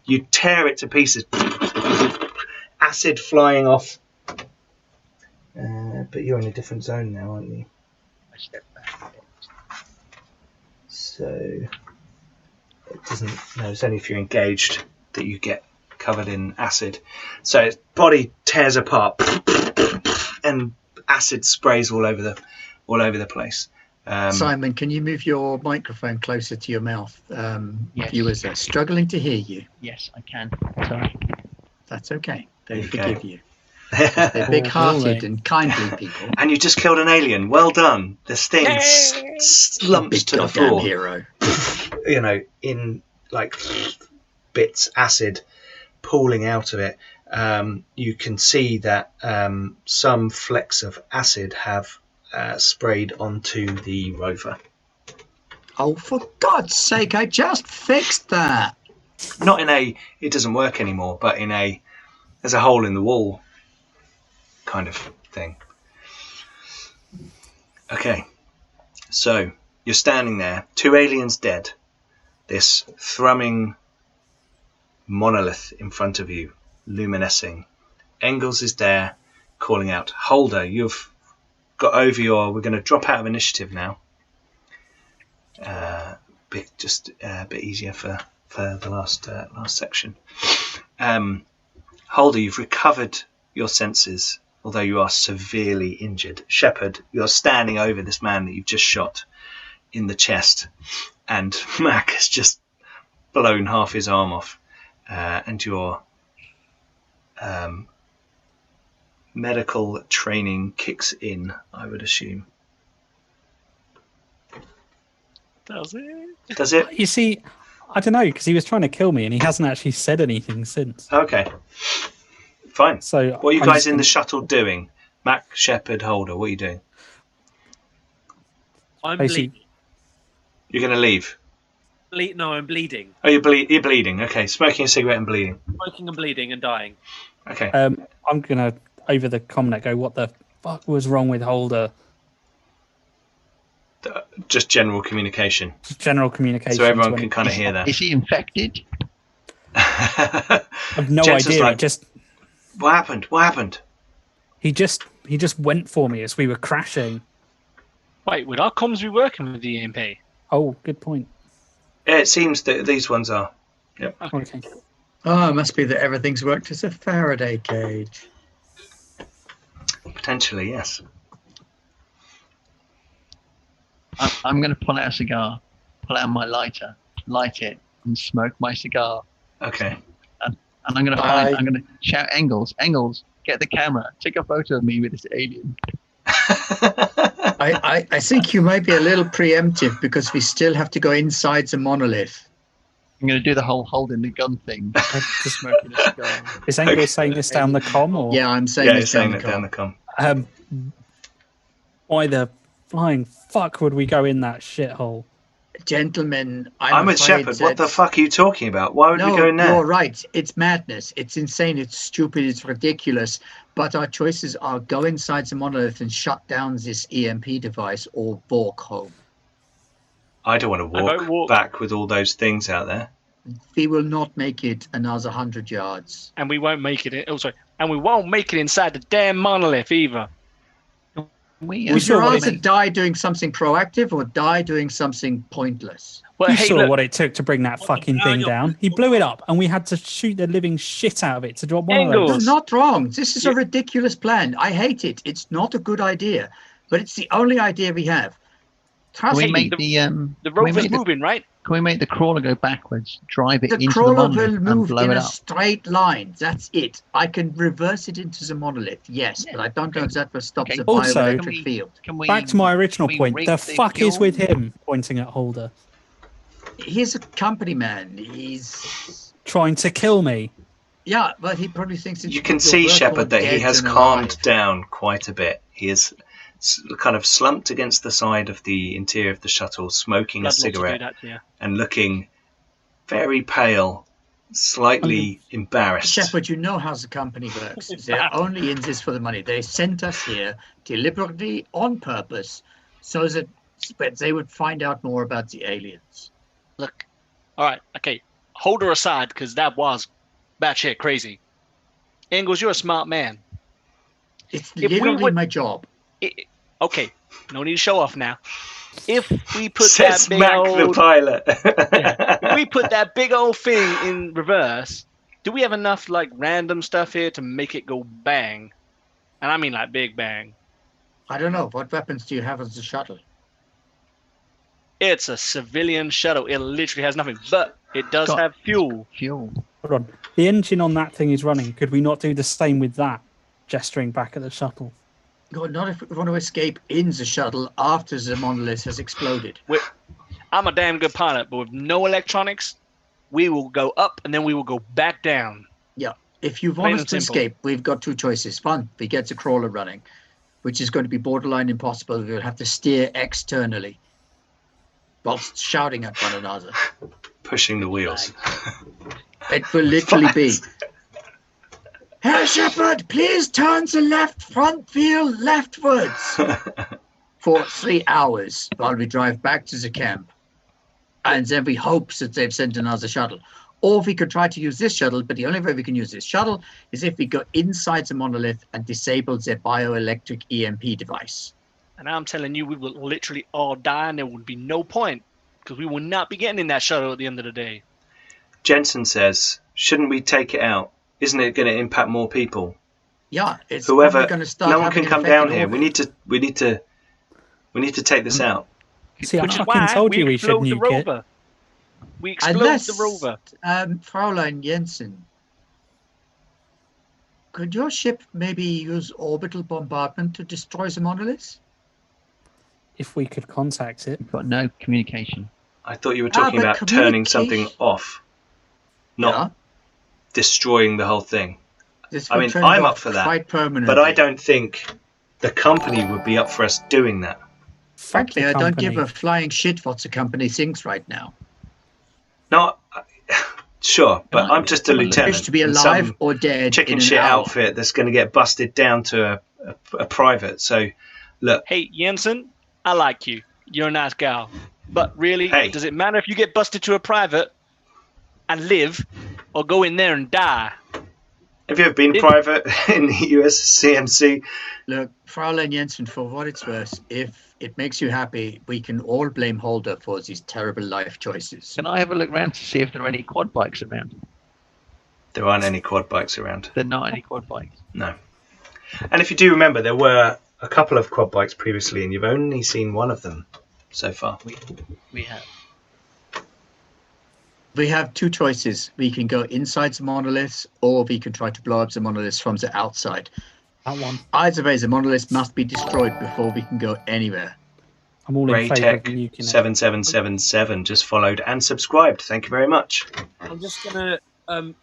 you tear it to pieces. Acid flying off. But you're in a different zone now, aren't you? I step back. So it doesn't. No, it's only if you're engaged that you get covered in acid. So its body tears apart, and acid sprays all over the place. Simon, can you move your microphone closer to your mouth? Yes. Viewers are struggling to hear you. Yes, I can. Sorry. That's okay. They Okay. forgive you. They're big-hearted and kindly people. And you just killed an alien. Well done. This thing slumps Big to the goddamn floor. hero. You know, in like bits, acid pooling out of it. You can see that some flecks of acid have sprayed onto the rover. Oh, for God's sake, I just fixed that. Not in a, it doesn't work anymore, but in a, there's a hole in the wall kind of thing. Okay, so you're standing there, 2 aliens dead, this thrumming monolith in front of you, luminescing. Engels is there, calling out, Holder, you've got over your, we're going to drop out of initiative now. Just a bit easier for the last section. Holder, you've recovered your senses, although you are severely injured. Sheppard, you're standing over this man that you've just shot in the chest, and Mac has just blown half his arm off, and your medical training kicks in, I would assume. Does it? Does it? You see, I don't know, because he was trying to kill me and he hasn't actually said anything since. Okay. Fine. So what are you I'm guys just in the gonna- shuttle doing? Mac, Sheppard, Holder, what are you doing? I'm Basically- bleeding. You're going to leave? No, I'm bleeding. Oh, you're bleeding. Okay, smoking a cigarette and bleeding. Smoking and bleeding and dying. Okay. I'm going to, over the Comnet, go, what the fuck was wrong with Holder? Just general communication. Just general communication. So everyone can kind of hear that. Is he infected? I've no Jens is idea. like, What happened? What happened? He just went for me as we were crashing. Wait, would our comms be working with the EMP? Oh, good point. Yeah, it seems that these ones are. Yep. Okay. Oh, it must be that everything's worked as a Faraday cage. Potentially, yes. I'm going to pull out a cigar, pull out my lighter, light it, and smoke my cigar. Okay. And I'm going to shout, Engels, get the camera, take a photo of me with this alien. I think you might be a little preemptive because we still have to go inside the monolith. I'm going to do the whole holding the gun thing. Just smoking a cigar. Is Engels saying this down the com? Or? Yeah, I'm saying Yeah, this he's saying down it the down com. the com. Why the flying fuck would we go in that shithole? Gentlemen, I'm with Sheppard. What the fuck are you talking about? Why would we go in there? You're right. It's madness. It's insane. It's stupid. It's ridiculous. But our choices are go inside the monolith and shut down this EMP device or walk home. I don't want to walk back with all those things out there. We will not make it another 100 yards. And we won't make it. And we won't make it inside the damn monolith either. Would you rather die doing something proactive or die doing something pointless? Well, You hey, saw look, what it took to bring that fucking thing down. He blew it up, and we had to shoot the living shit out of it to drop one of You're those. not wrong. This is a ridiculous plan. I hate it. It's not a good idea, but it's the only idea we have. Can we make the rover's moving, right? Can we make the crawler go backwards, drive it The into the crawler monolith will and move blow in it a up? straight line. That's it. I can reverse it into the monolith, yes, but I don't know if that will stop the Also, bioelectric field. Back to my original point, the fuck is with him, pointing at Holder? He's a company man. He's trying to kill me. Yeah, but he probably thinks it's... You can see, Sheppard, that he has calmed down quite a bit. He is kind of slumped against the side of the interior of the shuttle, smoking a cigarette and looking very pale, slightly embarrassed. Sheppard, you know how the company works. They're only in this for the money. They sent us here deliberately on purpose so that they would find out more about the aliens. Look, all right, okay, hold her aside because that was batshit crazy. Engels, you're a smart man. It's literally my job. Okay, no need to show off now. If we put Says that big Mac old the pilot. if we put that big old thing in reverse, do we have enough like random stuff here to make it go bang? And I mean like big bang. I don't know. What weapons do you have as the shuttle? It's a civilian shuttle. It literally has nothing, but it does have fuel. Fuel. Hold on. The engine on that thing is running. Could we not do the same with that? Gesturing back at the shuttle. No, not if we want to escape in the shuttle after the monolith has exploded. I'm a damn good pilot, but with no electronics, we will go up and then we will go back down. Yeah. If you want us to escape, we've got two choices. One, we get the crawler running, which is going to be borderline impossible. We'll have to steer externally whilst shouting at one another. Pushing the wheels. It will literally be... Herr Sheppard, please turn the left front wheel leftwards for 3 hours while we drive back to the camp. And then we hope that they've sent another shuttle. Or we could try to use this shuttle, but the only way we can use this shuttle is if we go inside the monolith and disable their bioelectric EMP device. And I'm telling you, we will literally all die and there would be no point because we will not be getting in that shuttle at the end of the day. Jensen says, shouldn't we take it out? Isn't it going to impact more people? Yeah, it's whoever. Going to start. No one can come down here. We need to take this out. See, I fucking told you we should nuke it. We explode the rover. Fraulein Jensen, could your ship maybe use orbital bombardment to destroy the monolith? If we could contact it. We've got no communication. I thought you were talking about turning something off, not destroying the whole thing. I mean, I'm up for that, but I don't think the company would be up for us doing that. Frankly, I don't give a flying shit what the company thinks right now. No, sure, but I'm just a lieutenant. To be alive or dead chicken shit outfit that's going to get busted down to a private. So, look. Hey, Jensen, I like you. You're a nice gal. But really, does it matter if you get busted to a private and live or go in there and die? Have you ever been private in the USCMC? Look, Fraulein Jensen, for what it's worth, if it makes you happy, we can all blame Holder for these terrible life choices. Can I have a look around to see if there are any quad bikes around? There aren't any quad bikes around. There are not any quad bikes? No. And if you do remember, there were a couple of quad bikes previously, and you've only seen one of them so far. We have. We have two choices. We can go inside the monoliths, or we can try to blow up the monoliths from the outside. That one. Either way, the monoliths must be destroyed before we can go anywhere. I'm all in favour of nuking it. 7777 just followed and subscribed. Thank you very much. I'm just gonna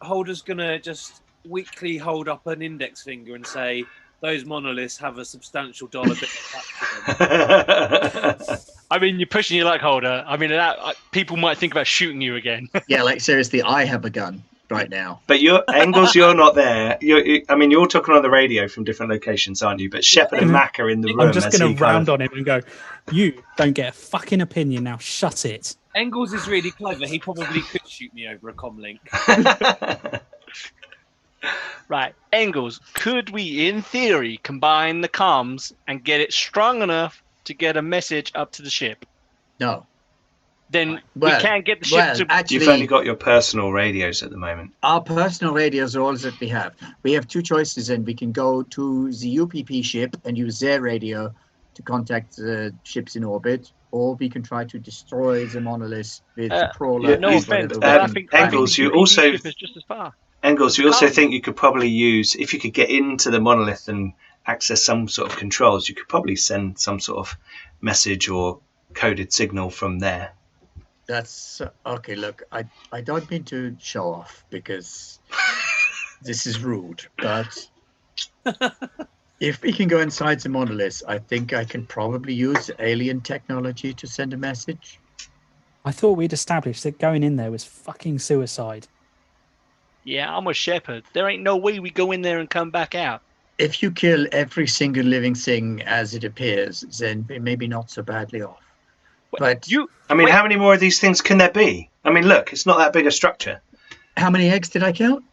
Holder's gonna just weakly hold up an index finger and say those monoliths have a substantial dollar bill attached to them. I mean, you're pushing your luck, Holder. I mean, people might think about shooting you again. Yeah, like seriously, I have a gun right now. But Engels, you're not there. You're talking on the radio from different locations, aren't you? But Sheppard and Mac are in the room. I'm just going to round on him and go, you don't get a fucking opinion now. Shut it. Engels is really clever. He probably could shoot me over a comlink. Right, Engels, could we, in theory, combine the comms and get it strong enough to get a message up to the ship? No. Then we can't get the ship to... Actually, you've only got your personal radios at the moment. Our personal radios are all that we have. We have two choices, and we can go to the UPP ship and use their radio to contact the ships in orbit, or we can try to destroy the monolith with the crawler. No offense, but I think Engels, you also... is just as far. Engels, you also think you could probably use, if you could get into the monolith and access some sort of controls, you could probably send some sort of message or coded signal from there. That's okay. Look, I don't mean to show off because this is rude, but if we can go inside the monoliths, I think I can probably use alien technology to send a message. I thought we'd established that going in there was fucking suicide. Yeah, I'm a Sheppard. There ain't no way we go in there and come back out. If you kill every single living thing as it appears, then we're maybe not so badly off. But how many more of these things can there be? I mean, look, it's not that big a structure. How many eggs did I count?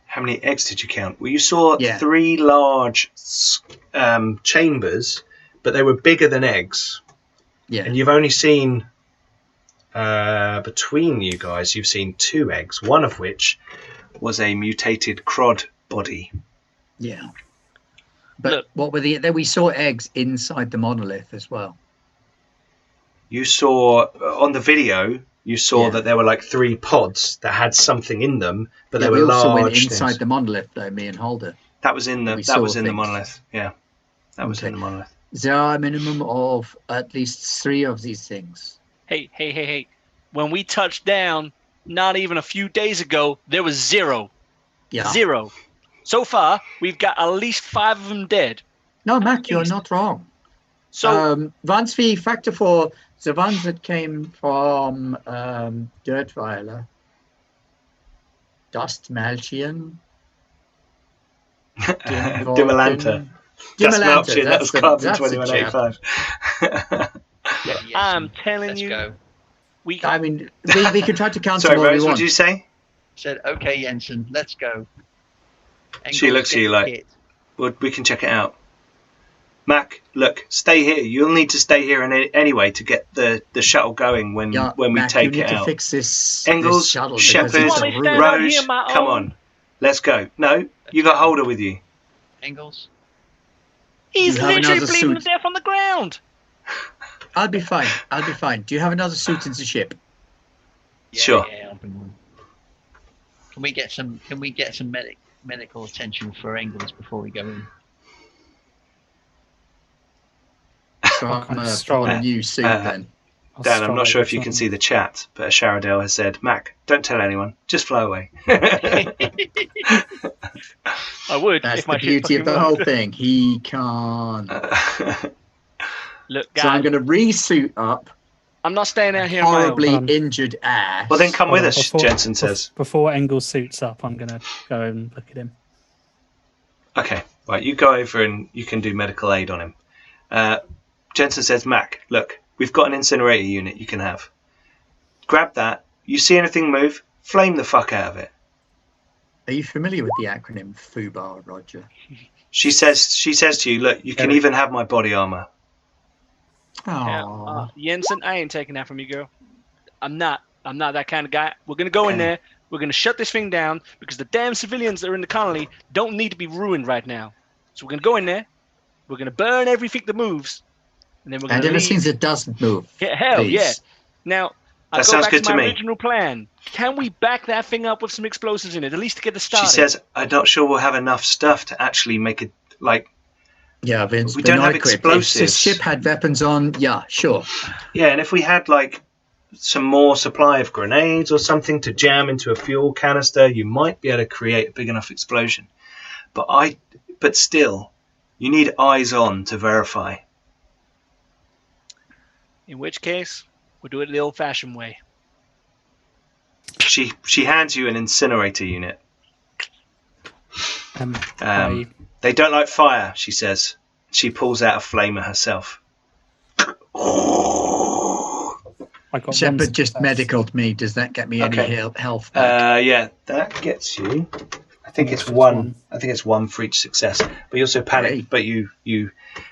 How many eggs did you count? Well, you saw 3 large chambers, but they were bigger than eggs. Yeah. And you've only seen, between you guys, you've seen 2 eggs, one of which was a mutated crod body. Yeah. But look, what were we saw eggs inside the monolith as well. You saw, on the video, you saw that there were like 3 pods that had something in them, but they were large. We also went inside the monolith, though, me and Holder. That was in the monolith. Yeah, that was in the monolith. There are a minimum of at least 3 of these things. Hey! When we touched down, not even a few days ago, there was 0. Yeah. 0. So far, we've got at least 5 of them dead. No, Mac, you're not wrong. So once we factor for the ones that came from Dirtweiler, Dustmalchian, Dimalanta. Dustmalchian, that was Carbon 2185. I'm telling you. Go. We could try to count Sorry, them all Rose, we what want. did you say? Said, okay, Jensen, let's go. Engels, she looks at you like, well, we can check it out. Mac, look, stay here. You'll need to stay here anyway to get the shuttle going when we Mac, take you it need out. To fix this, Engels, Sheppard, Rose, come on. Let's go. No, you got Holder with you. Engels? He's literally bleeding to death on the ground. I'll be fine. Do you have another suit in the ship? Yeah, sure. Yeah, I'll bring one. Can we get some medical attention for Engels before we go in? So I'm a new suit then. Dan, I'm not sure if you can see the chat, but Sharadale has said, Mac, don't tell anyone. Just fly away. I would. That's if my the beauty of the whole thing. He can't. Look, guys, so I'm going to re-suit up. I'm not staying out here. Horribly injured ass. Well, then come with us, Jensen says. Before Engels suits up, I'm going to go and look at him. Okay, right. You go over and you can do medical aid on him. Jensen says, Mac, look, we've got an incinerator unit you can have. Grab that. You see anything move, flame the fuck out of it. Are you familiar with the acronym FUBAR, Roger? She says to you, look, you can even have my body armor. Oh, Jensen, I ain't taking that from you, girl. I'm not that kind of guy. We're gonna go in there. We're gonna shut this thing down because the damn civilians that are in the colony don't need to be ruined right now. So we're gonna go in there. We're gonna burn everything that moves, and then we're gonna. And everything that doesn't move. Yeah, hell please. Yeah. Now I'll that go sounds back good to my me. original plan. Can we back that thing up with some explosives in it, at least to get the start? She says, I'm not sure we'll have enough stuff to actually make it like. Yeah, Vince, we don't have explosives. If the ship had weapons on, yeah, sure. Yeah, and if we had like some more supply of grenades or something to jam into a fuel canister, you might be able to create a big enough explosion. But still, you need eyes on to verify. In which case, we'll do it the old-fashioned way. She hands you an incinerator unit. They don't like fire, she says. She pulls out a flamer herself. Sheppard just medicaled me. Does that get me any health back? Yeah, that gets you. I think it's one. I think it's 1 for each success. But you also panic. But you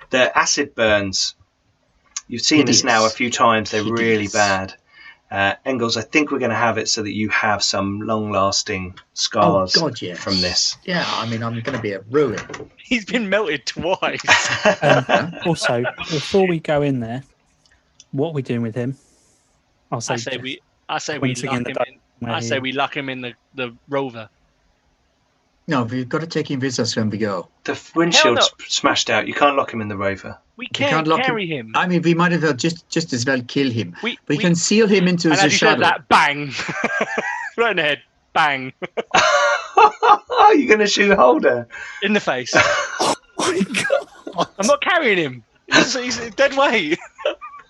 the acid burns. You've seen this now a few times. They're really bad. Engels, I think we're going to have it so that you have some long-lasting scars from this. Yeah, I mean, I'm going to be a ruin. He's been melted twice. Also, before we go in there, what are we doing with him? I say we lock him in the rover. No, we've got to take him with us when we go. The windshield's smashed out. You can't lock him in the rover. We can't carry him. I mean, we might as well just as well kill him. We can seal him into the shuttle. Said that, bang! Right in the head. Bang. You're going to shoot Holder in the face. Oh my God! I'm not carrying him. He's dead weight.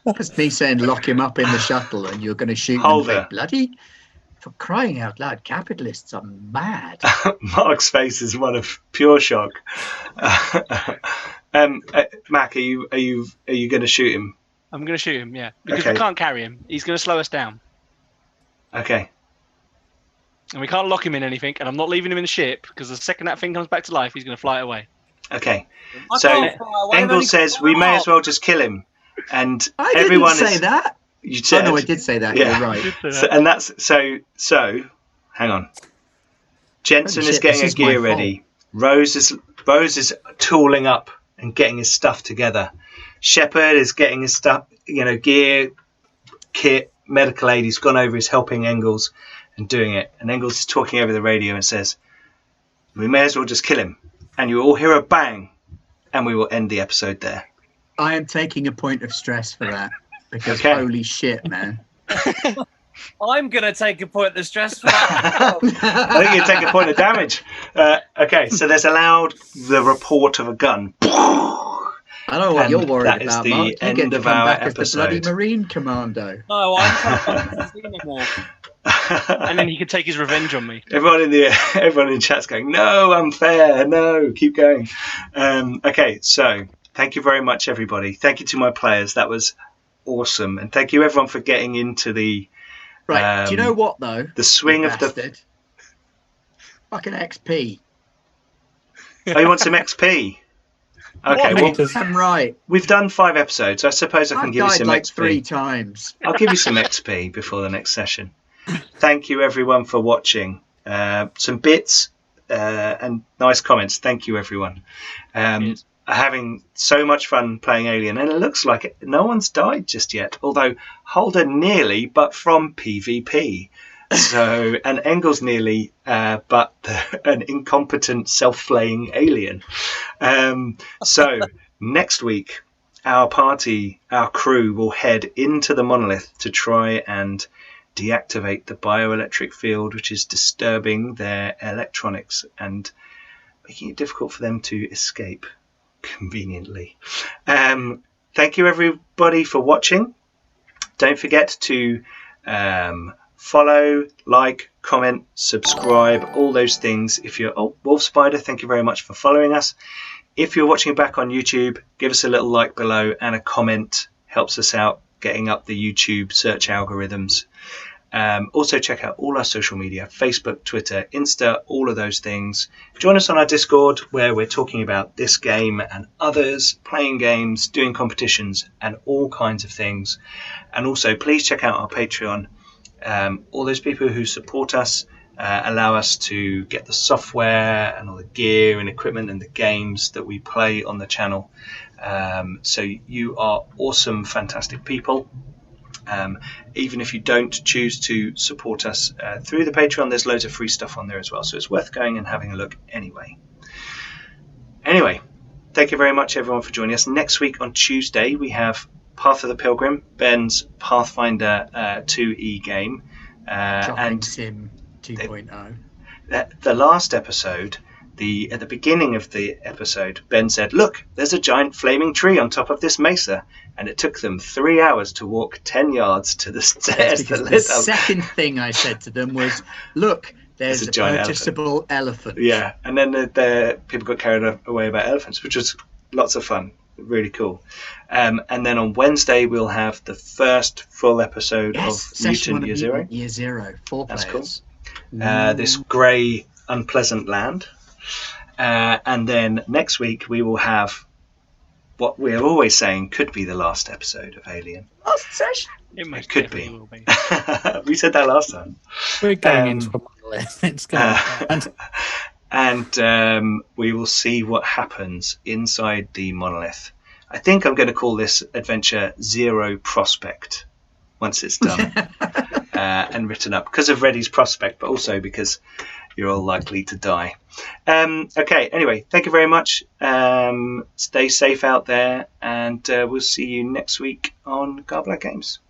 That's me saying lock him up in the shuttle, and you're going to shoot him. Bloody, for crying out loud, capitalists are mad. Mark's face is one of pure shock. Mac, are you going to shoot him? I'm going to shoot him, yeah, because we can't carry him. He's going to slow us down. Okay. And we can't lock him in anything, and I'm not leaving him in the ship, because the second that thing comes back to life, he's going to fly away. Okay. So Engels says we may as well just kill him, and I everyone didn't say that. You said. Oh no, I did say that. Yeah. You're right. So, and that's so. Hang on. Jensen is getting his gear ready. Rose is tooling up and getting his stuff together. Sheppard is getting his stuff, gear, kit, medical aid. He's gone over. He's helping Engels and doing it. And Engels is talking over the radio and says, "We may as well just kill him." And you all hear a bang, and we will end the episode there. I am taking a point of stress for that because holy shit, man. I'm going to take a point of stress for that. I think you take a point of damage. Okay, so there's the report of a gun. I don't know what you're worried that about, is the Mark. You end get to of come our back as the episode. bloody Marine Commando. No, I'm Xenomorph. And then he can take his revenge on me. Everyone in the chat's going, no, unfair, no, keep going. Okay, so thank you very much, everybody. Thank you to my players. That was awesome. And thank you, everyone, for getting into the... Right, do you know what, though? The swing of the... Fucking XP. Oh, you want some XP? Okay, well, I'm right. We've done 5 episodes. I suppose I can give you some XP. 3 times. I'll give you some XP before the next session. Thank you, everyone, for watching. Some bits and nice comments. Thank you, everyone. Having so much fun playing Alien, and it looks like no one's died just yet. Although Holder nearly, but from PvP. So, and Engels nearly, but an incompetent self-flaying alien. So next week, our crew will head into the Monolith to try and deactivate the bioelectric field, which is disturbing their electronics and making it difficult for them to escape conveniently. Thank you, everybody, for watching. Don't forget to follow, like, comment, subscribe, all those things. If you're Wolf Spider, thank you very much for following us. If you're watching back on YouTube, give us a little like below and a comment. Helps us out getting up the YouTube search algorithms. Also check out all our social media, Facebook, Twitter, Insta, all of those things. Join us on our Discord, where we're talking about this game and others, playing games, doing competitions, and all kinds of things. And also, please check out our Patreon. All those people who support us allow us to get the software and all the gear and equipment and the games that we play on the channel. So you are awesome, fantastic people. Even if you don't choose to support us through the Patreon, there's loads of free stuff on there as well, so it's worth going and having a look anyway. Thank you very much, everyone, for joining us. Next week on Tuesday we have Path of the Pilgrim, Ben's Pathfinder 2E game, and Sim 2.0. The last episode, at the beginning of the episode, Ben said, "Look, there's a giant flaming tree on top of this mesa," and it took them 3 hours to walk 10 yards to the stairs. The second thing I said to them was, "Look, there's a purchasable elephant." Yeah, and then the people got carried away about elephants, which was lots of fun, really cool. And then on Wednesday we'll have the first full episode of Mutant Year Zero. Year Zero, 4 players. That's cool. This grey, unpleasant land. And then next week we will have what we're always saying could be the last episode of Alien. Last session? It could be. Will be. We said that last time. We're going into a monolith. It's going to and we will see what happens inside the monolith. I think I'm going to call this adventure Zero Prospect once it's done and written up, because of Reddy's prospect, but also because you're all likely to die. Okay, anyway, thank you very much. Stay safe out there, and we'll see you next week on Garblack Games.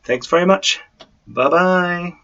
Thanks very much. Bye-bye.